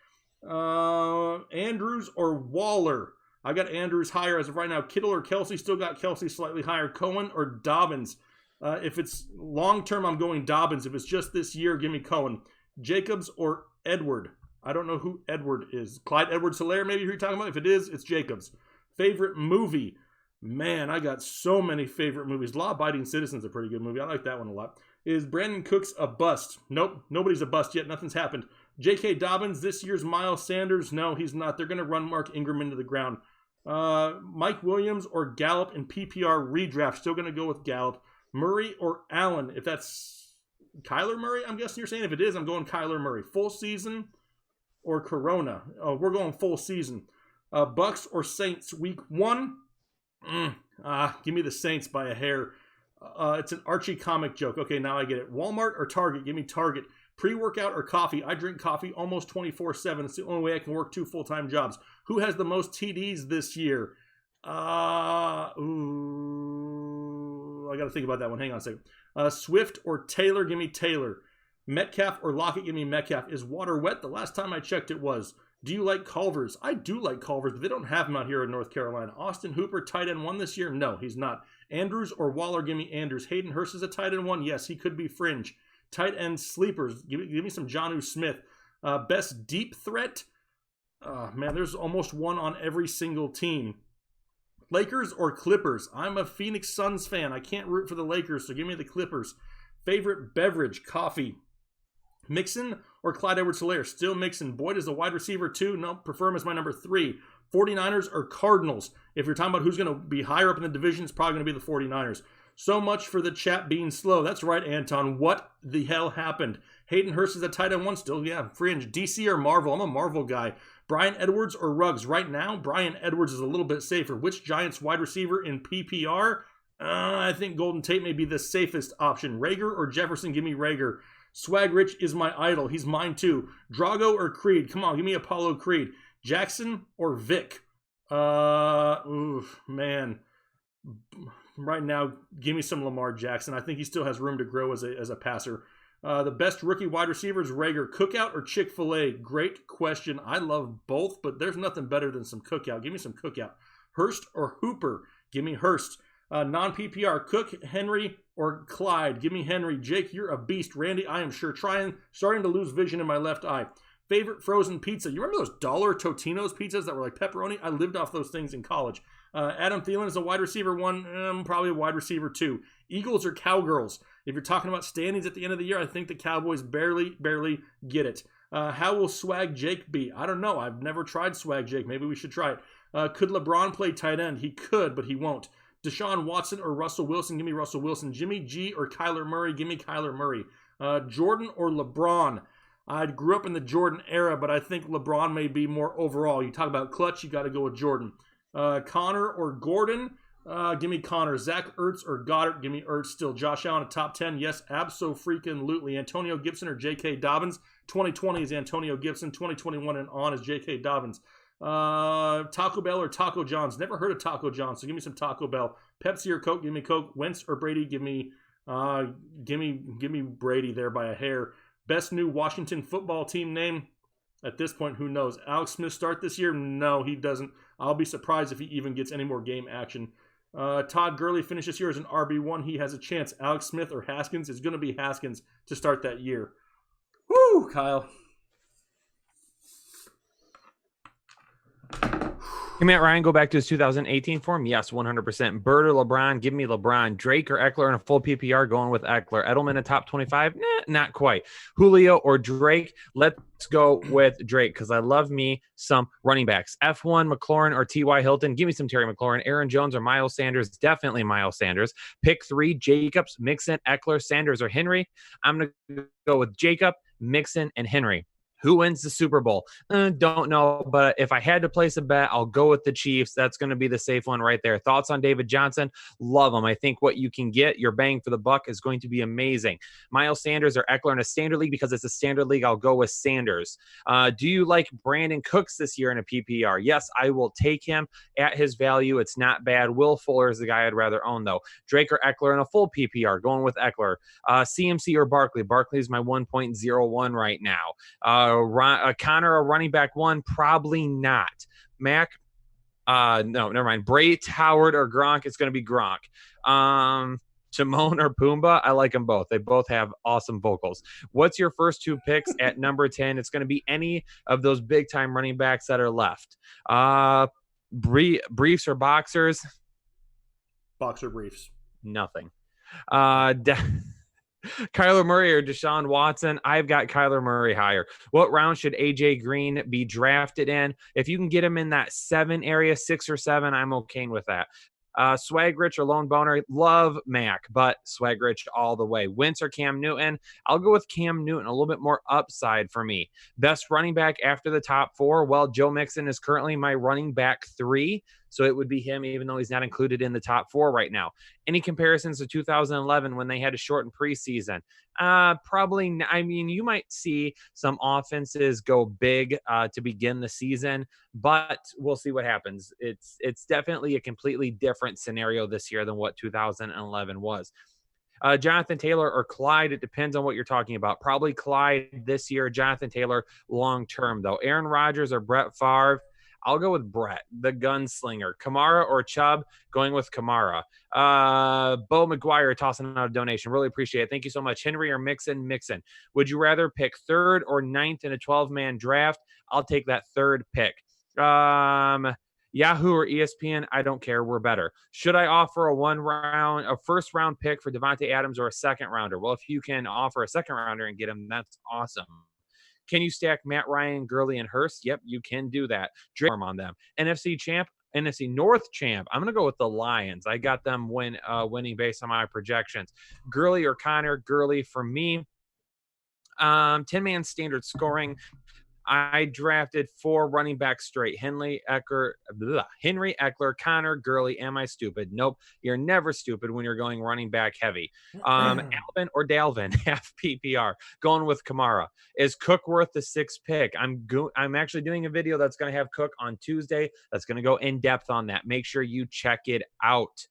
Andrews or Waller? I got Andrews higher as of right now. Kittle or Kelsey? Still got Kelsey slightly higher. Cohen or Dobbins? If it's long-term, I'm going Dobbins. If it's just this year, give me Cohen. Jacobs or Edward? I don't know who Edward is. Clyde Edwards-Helaire, maybe who you're talking about? If it is, it's Jacobs. Favorite movie? Man, I got so many favorite movies. Law Abiding Citizen's a pretty good movie. I like that one a lot. Is Brandon Cooks a bust? Nope, nobody's a bust yet. Nothing's happened. J.K. Dobbins, this year's Miles Sanders? No, he's not. They're going to run Mark Ingram into the ground. Mike Williams or Gallup in PPR redraft? Still going to go with Gallup. Murray or Allen? If that's Kyler Murray, I'm guessing you're saying. If it is, I'm going Kyler Murray. Full season or Corona? Oh, we're going full season. Bucks or Saints week 1? Give me the Saints by a hair. It's an Archie comic joke. Okay, now I get it. Walmart or Target? Give me Target. Pre-workout or coffee? I drink coffee almost 24/7. It's the only way I can work 2 full-time jobs. Who has the most TDs this year? I got to think about that one. Hang on a second. Swift or Taylor? Give me Taylor. Metcalf or Lockett? Give me Metcalf. Is water wet? The last time I checked, it was. Do you like Culver's? I do like Culver's, but they don't have him out here in North Carolina. Austin Hooper, tight end 1 this year? No, he's not. Andrews or Waller? Give me Andrews. Hayden Hurst is a tight end 1? Yes, he could be fringe. Tight end sleepers? Give me some Jonnu Smith. Best deep threat? Man, there's almost one on every single team. Lakers or Clippers? I'm a Phoenix Suns fan. I can't root for the Lakers, so give me the Clippers. Favorite beverage? Coffee. Mixon or Clyde Edwards-Helaire? Still Mixon. Boyd is a wide receiver 2. No, prefer him as my number 3. 49ers or Cardinals? If you're talking about who's going to be higher up in the division, it's probably going to be the 49ers. So much for the chat being slow. That's right, Anton. What the hell happened? Hayden Hurst is a tight end 1 still. Yeah, fringe. DC or Marvel? I'm a Marvel guy. Brian Edwards or Ruggs? Right now, Brian Edwards is a little bit safer. Which Giants wide receiver in PPR? I think Golden Tate may be the safest option. Rager or Jefferson? Give me Rager. Swag Rich is my idol. He's mine too. Drago or Creed? Come on, give me Apollo Creed. Jackson or Vic? Man. Right now, give me some Lamar Jackson. I think he still has room to grow as a passer. The best rookie wide receiver is Rager. Cookout or Chick-fil-A? Great question. I love both, but there's nothing better than some Cookout. Give me some Cookout. Hurst or Hooper? Give me Hurst. Non-PPR, Cook, Henry, or Clyde? Give me Henry. Jake, you're a beast. Randy, I am sure starting to lose vision in my left eye. Favorite frozen pizza? You remember those dollar Totino's pizzas that were like pepperoni? I lived off those things in college. Adam Thielen is a wide receiver 1, probably a wide receiver 2. Eagles or Cowgirls? If you're talking about standings at the end of the year, I think the Cowboys barely get it. How will Swag Jake be? I don't know. I've never tried Swag Jake. Maybe we should try it. Could LeBron play tight end? He could, but he won't. Deshaun Watson or Russell Wilson? Give me Russell Wilson. Jimmy G or Kyler Murray? Give me Kyler Murray. Jordan or LeBron? I grew up in the Jordan era, but I think LeBron may be more overall. You talk about clutch, you got to go with Jordan. Connor or Gordon? Give me Connor. Zach Ertz or Goddard? Give me Ertz still. Josh Allen, a top 10? Yes, abso-freaking-lutely. Antonio Gibson or J.K. Dobbins? 2020 is Antonio Gibson. 2021 and on is J.K. Dobbins. Taco Bell or Taco John's? Never heard of Taco John's, so give me some Taco Bell. Pepsi or Coke? Give me Coke. Wentz or Brady? Give me Brady there by a hair. Best new Washington football team name? At this point, who knows? Alex Smith start this year? No, he doesn't. I'll be surprised if he even gets any more game action. Todd Gurley finished this year as an RB1. He has a chance. Alex Smith or Haskins? Is going to be Haskins to start that year. Woo, Kyle. Can Matt Ryan go back to his 2018 form? Yes, 100%. Bird or LeBron? Give me LeBron. Drake or Eckler in a full PPR? Going with Eckler. Edelman a top 25? Nah, not quite. Julio or Drake? Let's go with Drake because I love me some running backs. F1, McLaurin or T.Y. Hilton? Give me some Terry McLaurin. Aaron Jones or Miles Sanders? Definitely Miles Sanders. Pick 3, Jacobs, Mixon, Eckler, Sanders, or Henry? I'm going to go with Jacob, Mixon, and Henry. Who wins the Super Bowl? Don't know, but if I had to place a bet, I'll go with the Chiefs. That's going to be the safe one right there. Thoughts on David Johnson? Love him. I think what you can get, your bang for the buck, is going to be amazing. Miles Sanders or Eckler in a standard league? Because it's a standard league, I'll go with Sanders. Do you like Brandon Cooks this year in a PPR? Yes, I will take him at his value. It's not bad. Will Fuller is the guy I'd rather own, though. Drake or Eckler in a full PPR? Going with Eckler. CMC or Barkley? Barkley is my 1.01 right now. Connor, a running back one? Probably not. Mac? No, never mind. Brait, Howard, or Gronk? It's going to be Gronk. Timon or Pumbaa? I like them both. They both have awesome vocals. What's your first two picks at number 10? It's going to be any of those big-time running backs that are left. Briefs or boxers? Boxer briefs. Nothing. Kyler Murray or Deshaun Watson? I've got Kyler Murray higher. What round should AJ Green be drafted in? If you can get him in that 7 area, 6 or 7, I'm okay with that. Swag Rich or Lone Boner? Love Mac, but Swag Rich all the way. Wentz or Cam Newton? I'll go with Cam Newton, a little bit more upside for me. Best running back after the top 4? Well, Joe Mixon is currently my running back 3, so it would be him, even though he's not included in the top 4 right now. Any comparisons to 2011 when they had a shortened preseason? Probably. I mean, you might see some offenses go big to begin the season, but we'll see what happens. It's definitely a completely different scenario this year than what 2011 was. Jonathan Taylor or Clyde? It depends on what you're talking about. Probably Clyde this year. Jonathan Taylor long term, though. Aaron Rodgers or Brett Favre? I'll go with Brett, the gunslinger. Kamara or Chubb? Going with Kamara. Bo McGuire tossing out a donation. Really appreciate it. Thank you so much. Henry or Mixon? Mixon. Would you rather pick 3rd or 9th in a 12-man draft? I'll take that 3rd pick. Yahoo or ESPN? I don't care. We're better. Should I offer a first-round pick for Devontae Adams or a second-rounder? Well, if you can offer a second-rounder and get him, that's awesome. Can you stack Matt Ryan, Gurley, and Hurst? Yep, you can do that. Drake on them. NFC North champ. I'm going to go with the Lions. I got them winning based on my projections. Gurley or Connor? Gurley for me. 10-man standard scoring. I drafted 4 running backs straight. Henry Eckler, Connor, Gurley. Am I stupid? Nope. You're never stupid when you're going running back heavy. Alvin or Dalvin, half PPR. Going with Kamara. Is Cook worth the 6th pick? I'm actually doing a video that's going to have Cook on Tuesday. That's going to go in depth on that. Make sure you check it out.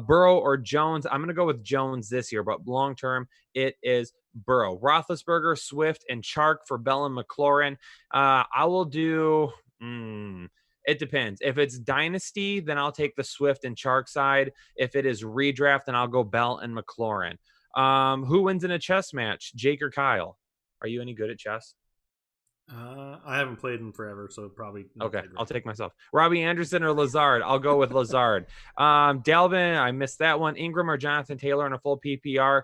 Burrow or Jones? I'm going to go with Jones this year, but long term, it is Burrow. Roethlisberger, Swift, and Chark for Bell and McLaurin. I will do. It depends. If it's Dynasty, then I'll take the Swift and Chark side. If it is redraft, then I'll go Bell and McLaurin. Who wins in a chess match? Jake or Kyle? Are you any good at chess? I haven't played in forever, so probably. Okay, I'll take myself. Robbie Anderson or Lazard? I'll go with Lazard. Dalvin, I missed that one. Ingram or Jonathan Taylor in a full PPR?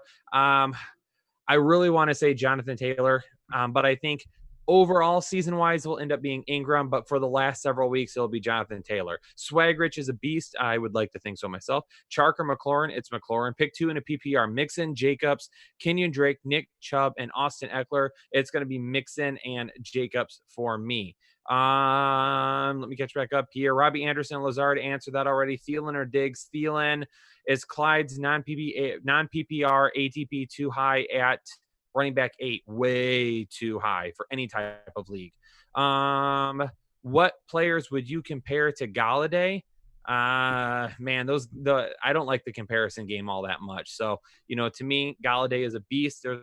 I really want to say Jonathan Taylor, but I think overall season-wise will end up being Ingram, but for the last several weeks, it'll be Jonathan Taylor. Swag Rich is a beast. I would like to think so myself. Chark or McLaurin? It's McLaurin. Pick 2 in a PPR. Mixon, Jacobs, Kenyon Drake, Nick Chubb, and Austin Eckler. It's going to be Mixon and Jacobs for me. Let me catch back up here. Robbie Anderson, Lazard answered that already. Thielen or Diggs? Thielen. Is Clyde's non-PPR ATP too high at running back 8? Way too high for any type of league. What players would you compare to Galladay? Man, I don't like the comparison game all that much. So, to me, Galladay is a beast. There's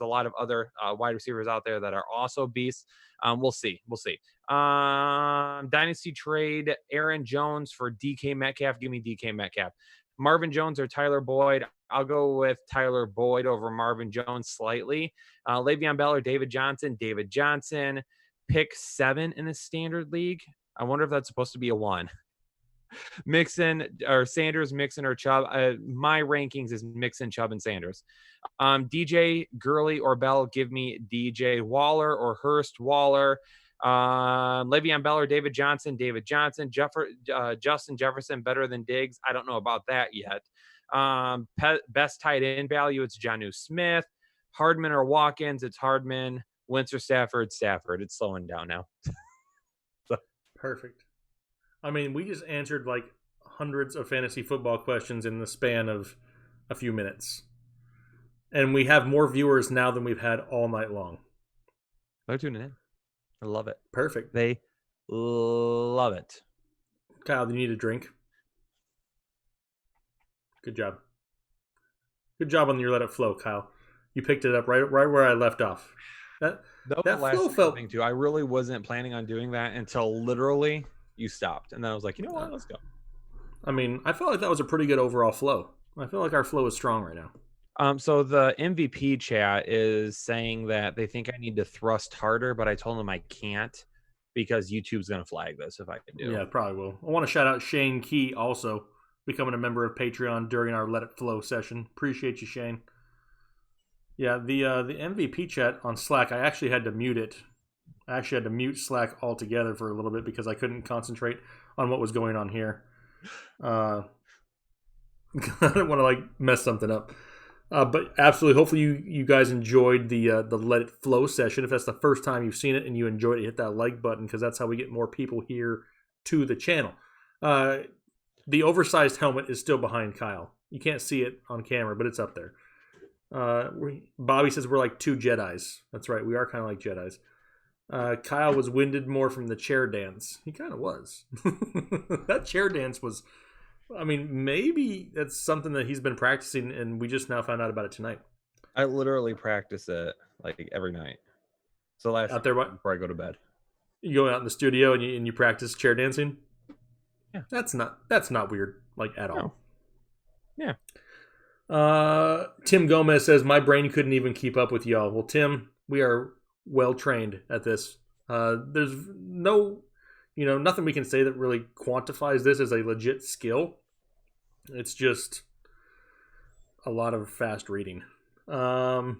a lot of other wide receivers out there that are also beasts. We'll see. Dynasty trade Aaron Jones for DK Metcalf. Give me DK Metcalf. Marvin Jones or Tyler Boyd? I'll go with Tyler Boyd over Marvin Jones slightly. Le'Veon Bell or David Johnson? David Johnson. Pick 7 in the standard league. I wonder if that's supposed to be a 1. Mixon or Sanders, Mixon or Chubb. My rankings is Mixon, Chubb, and Sanders. DJ, Gurley, or Bell? Give me DJ. Waller or Hurst? Waller. Le'Veon Bell or David Johnson? David Johnson. Justin Jefferson better than Diggs? I don't know about that yet. Best tight end value? It's Jonnu Smith. Hardman or Watkins? It's Hardman. Wentz or Stafford. Stafford. It's slowing down now. Perfect. I mean, we just answered like hundreds of fantasy football questions in the span of a few minutes. And we have more viewers now than we've had all night long. They're tuning in. I love it. Perfect. They love it. Kyle, do you need a drink? Good job. Good job on your let it flow, Kyle. You picked it up right where I left off. That flow felt. Thing too. I really wasn't planning on doing that until literally you stopped, and then I was like, you know what? Let's go. I mean, I felt like that was a pretty good overall flow. I feel like our flow is strong right now. So the MVP chat is saying that they think I need to thrust harder, but I told them I can't because YouTube's going to flag this if I can do. Yeah, it probably will. I want to shout out Shane Key also becoming a member of Patreon during our Let It Flow session. Appreciate you, Shane. Yeah, the MVP chat on Slack, I actually had to mute it. I actually had to mute Slack altogether for a little bit because I couldn't concentrate on what was going on here. I didn't want to like mess something up. But absolutely, hopefully you guys enjoyed the Let It Flow session. If that's the first time you've seen it and you enjoyed it, hit that like button because that's how we get more people here to the channel. The oversized helmet is still behind Kyle. You can't see it on camera, but it's up there. Bobby says we're like two Jedis. That's right, we are kind of like Jedis. Kyle was winded more from the chair dance. He kind of was. That chair dance was... I mean, maybe that's something that he's been practicing, and we just now found out about it tonight. I literally practice it like every night. So last out there before I go to bed, you go out in the studio and you practice chair dancing. Yeah, that's not weird like at all. Yeah. Tim Gomez says my brain couldn't even keep up with y'all. Well, Tim, we are well trained at this. There's no. Nothing we can say that really quantifies this as a legit skill. It's just a lot of fast reading. Antonio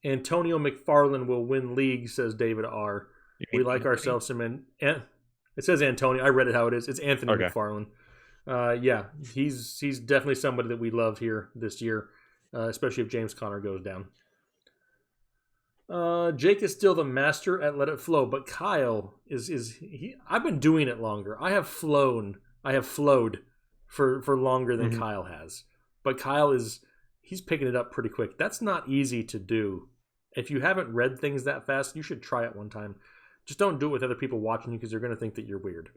McFarland will win league, says David R. We like ourselves some... It says Antonio. I read it how it is. It's Anthony McFarland. Yeah, he's definitely somebody that we love here this year, especially if James Conner goes down. Jake is still the master at Let It Flow, but Kyle I've been doing it longer. I have flowed for longer than Kyle has. But Kyle he's picking it up pretty quick. That's not easy to do. If you haven't read things that fast, you should try it one time. Just don't do it with other people watching you because they're going to think that you're weird.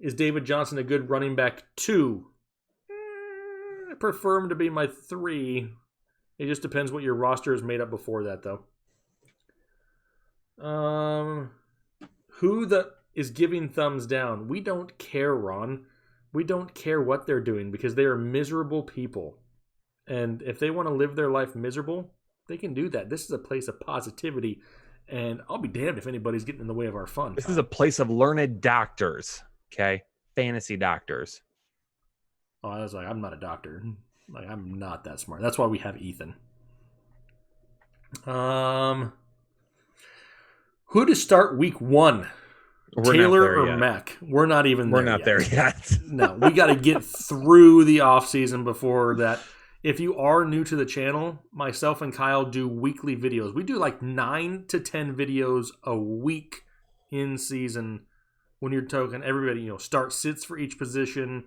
Is David Johnson a good running back 2? I prefer him to be my 3. It just depends what your roster is made up before that, though. Who is giving thumbs down? We don't care, Ron. We don't care what they're doing because they are miserable people. And if they want to live their life miserable, they can do that. This is a place of positivity. And I'll be damned if anybody's getting in the way of our fun. This is a place of learned doctors, okay? Fantasy doctors. Oh, I was like, I'm not a doctor. Like, I'm not that smart. That's why we have Ethan. Who to start week 1? Taylor or Mac? We're not even there yet. We're not there yet. No, we got to get through the offseason before that. If you are new to the channel, myself and Kyle do weekly videos. We do like 9 to 10 videos a week in season when you're talking everybody, start sits for each position,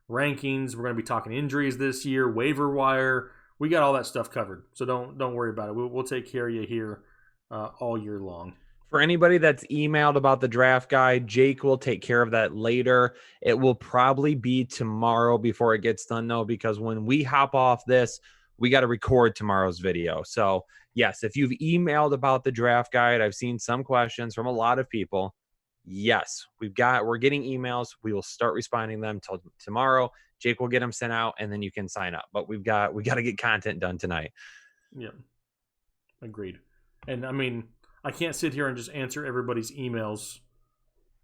rankings. We're going to be talking injuries this year, waiver wire. We got all that stuff covered, so don't worry about it. We'll take care of you here all year long. For anybody that's emailed about the draft guide, Jake will take care of that later. It will probably be tomorrow before it gets done, though, because when we hop off this, we got to record tomorrow's video. So, yes, if you've emailed about the draft guide, I've seen some questions from a lot of people. Yes, we're getting emails. We will start responding them till tomorrow. Jake will get them sent out, and then you can sign up. But we got to get content done tonight. Yeah, agreed. And I mean, I can't sit here and just answer everybody's emails.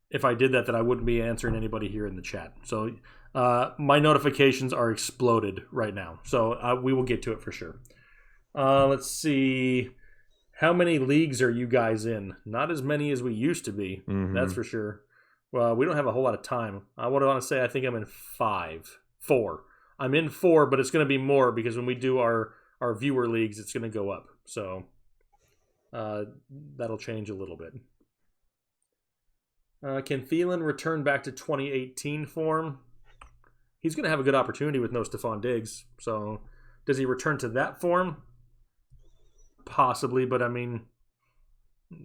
If I did that, I wouldn't be answering anybody here in the chat. So my notifications are exploded right now. So we will get to it for sure. Let's see. How many leagues are you guys in? Not as many as we used to be. Mm-hmm. That's for sure. Well, we don't have a whole lot of time. I want to say I think I'm in 4. I'm in 4, but it's going to be more because when we do our viewer leagues, it's going to go up. So that'll change a little bit. Can Thielen return back to 2018 form? He's going to have a good opportunity with no Stephon Diggs. So does he return to that form? Possibly, but I mean,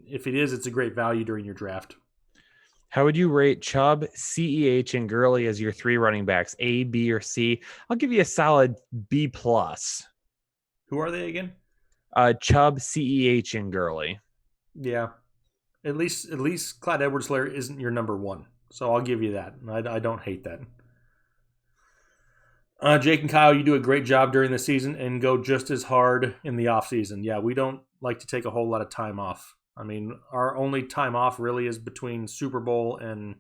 if it is, it's a great value during your draft. How would you rate Chubb, CEH, and Gurley as your 3 running backs, A, B, or C? I'll give you a solid B+. Who are they again? Chubb, CEH, and Gurley. Yeah. At least Clyde Edwards-Helaire isn't your number 1. So I'll give you that. I don't hate that. Jake and Kyle, you do a great job during the season and go just as hard in the off season. Yeah, we don't like to take a whole lot of time off. I mean, our only time off really is between Super Bowl and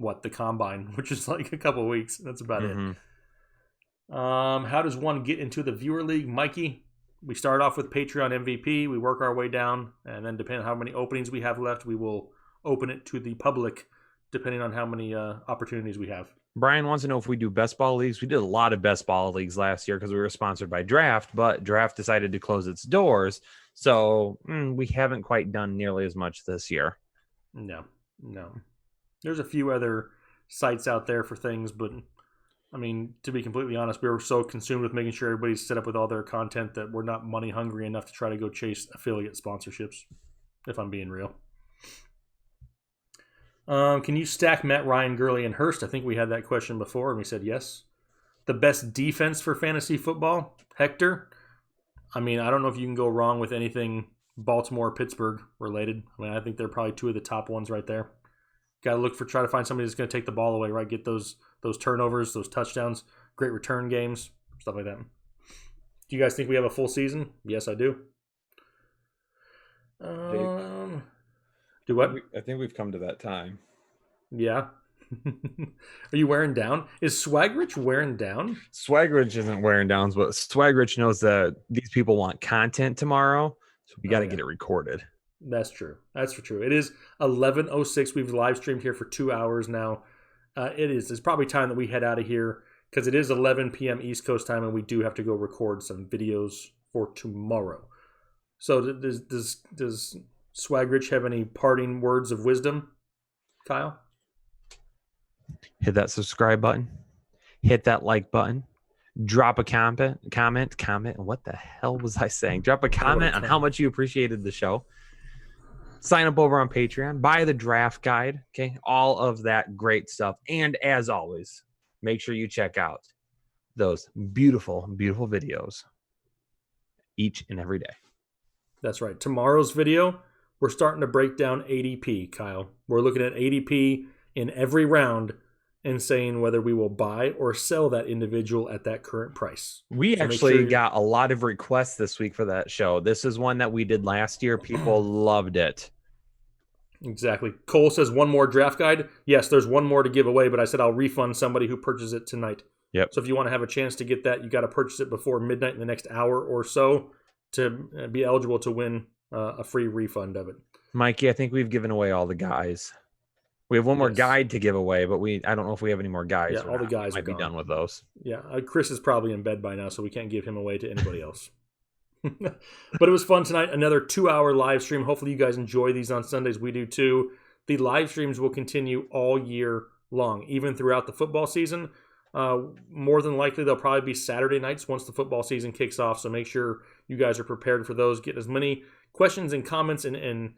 the Combine, which is like a couple of weeks. That's about it. How does one get into the viewer league, Mikey? We start off with Patreon MVP. We work our way down, and then depending on how many openings we have left, we will open it to the public, depending on how many opportunities we have. Brian wants to know if we do best ball leagues. We did a lot of best ball leagues last year because we were sponsored by Draft, but Draft decided to close its doors. So we haven't quite done nearly as much this year. No. There's a few other sites out there for things, but I mean, to be completely honest, we were so consumed with making sure everybody's set up with all their content that we're not money hungry enough to try to go chase affiliate sponsorships, if I'm being real. Can you stack Matt Ryan, Gurley, and Hurst? I think we had that question before, and we said yes. The best defense for fantasy football? Hector? I mean, I don't know if you can go wrong with anything Baltimore-Pittsburgh related. I mean, I think they're probably 2 of the top ones right there. Got to try to find somebody that's going to take the ball away, right? Get those turnovers, those touchdowns, great return games, stuff like that. Do you guys think we have a full season? Yes, I do. Do what? I think we've come to that time. Yeah. Are you wearing down? Is Swagrich wearing down? Swagrich isn't wearing down, but Swagrich knows that these people want content tomorrow, so we got to get it recorded. That's true. That's for true. It is 11:06. We've live streamed here for 2 hours now. It's probably time that we head out of here because it is 11 p.m. East Coast time, and we do have to go record some videos for tomorrow. So does Swagrich have any parting words of wisdom, Kyle? Hit that subscribe button. Hit that like button. Drop a comment. What the hell was I saying? Drop a comment on how much you appreciated the show. Sign up over on Patreon. Buy the draft guide. Okay. All of that great stuff. And as always, make sure you check out those beautiful, beautiful videos each and every day. That's right. Tomorrow's video, we're starting to break down ADP, Kyle. We're looking at ADP in every round and saying whether we will buy or sell that individual at that current price. We actually got a lot of requests this week for that show. This is one that we did last year. People loved it. Exactly. Cole says one more draft guide. Yes, there's one more to give away, but I said I'll refund somebody who purchases it tonight. Yep. So if you want to have a chance to get that, you got to purchase it before midnight in the next hour or so to be eligible to win a free refund of it. Mikey, I think we've given away all the guys. We have one more guide to give away, but I don't know if we have any more guys. Yeah, all the guys might be done with those. Yeah, Chris is probably in bed by now, so we can't give him away to anybody else. But it was fun tonight. Another 2-hour live stream. Hopefully you guys enjoy these on Sundays. We do too. The live streams will continue all year long, even throughout the football season. More than likely, they'll probably be Saturday nights once the football season kicks off. So make sure you guys are prepared for those. Get as many questions and comments and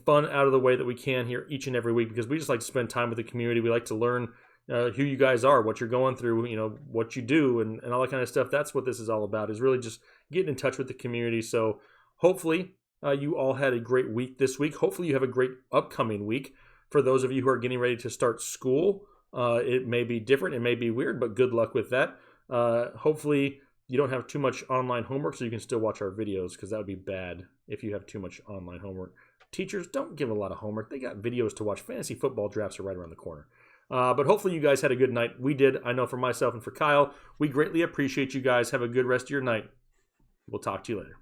fun out of the way that we can here each and every week, because we just like to spend time with the community. We like to learn who you guys are, what you're going through, what you do, and all that kind of stuff. That's what this is all about, is really just getting in touch with the community. So hopefully you all had a great week this week. Hopefully you have a great upcoming week. For those of you who are getting ready to start school, it may be different, it may be weird, but good luck with that. Hopefully you don't have too much online homework, so you can still watch our videos, because that would be bad if you have too much online homework. Teachers, don't give a lot of homework. They got videos to watch. Fantasy football drafts are right around the corner. But hopefully you guys had a good night. We did. I know for myself and for Kyle, we greatly appreciate you guys. Have a good rest of your night. We'll talk to you later.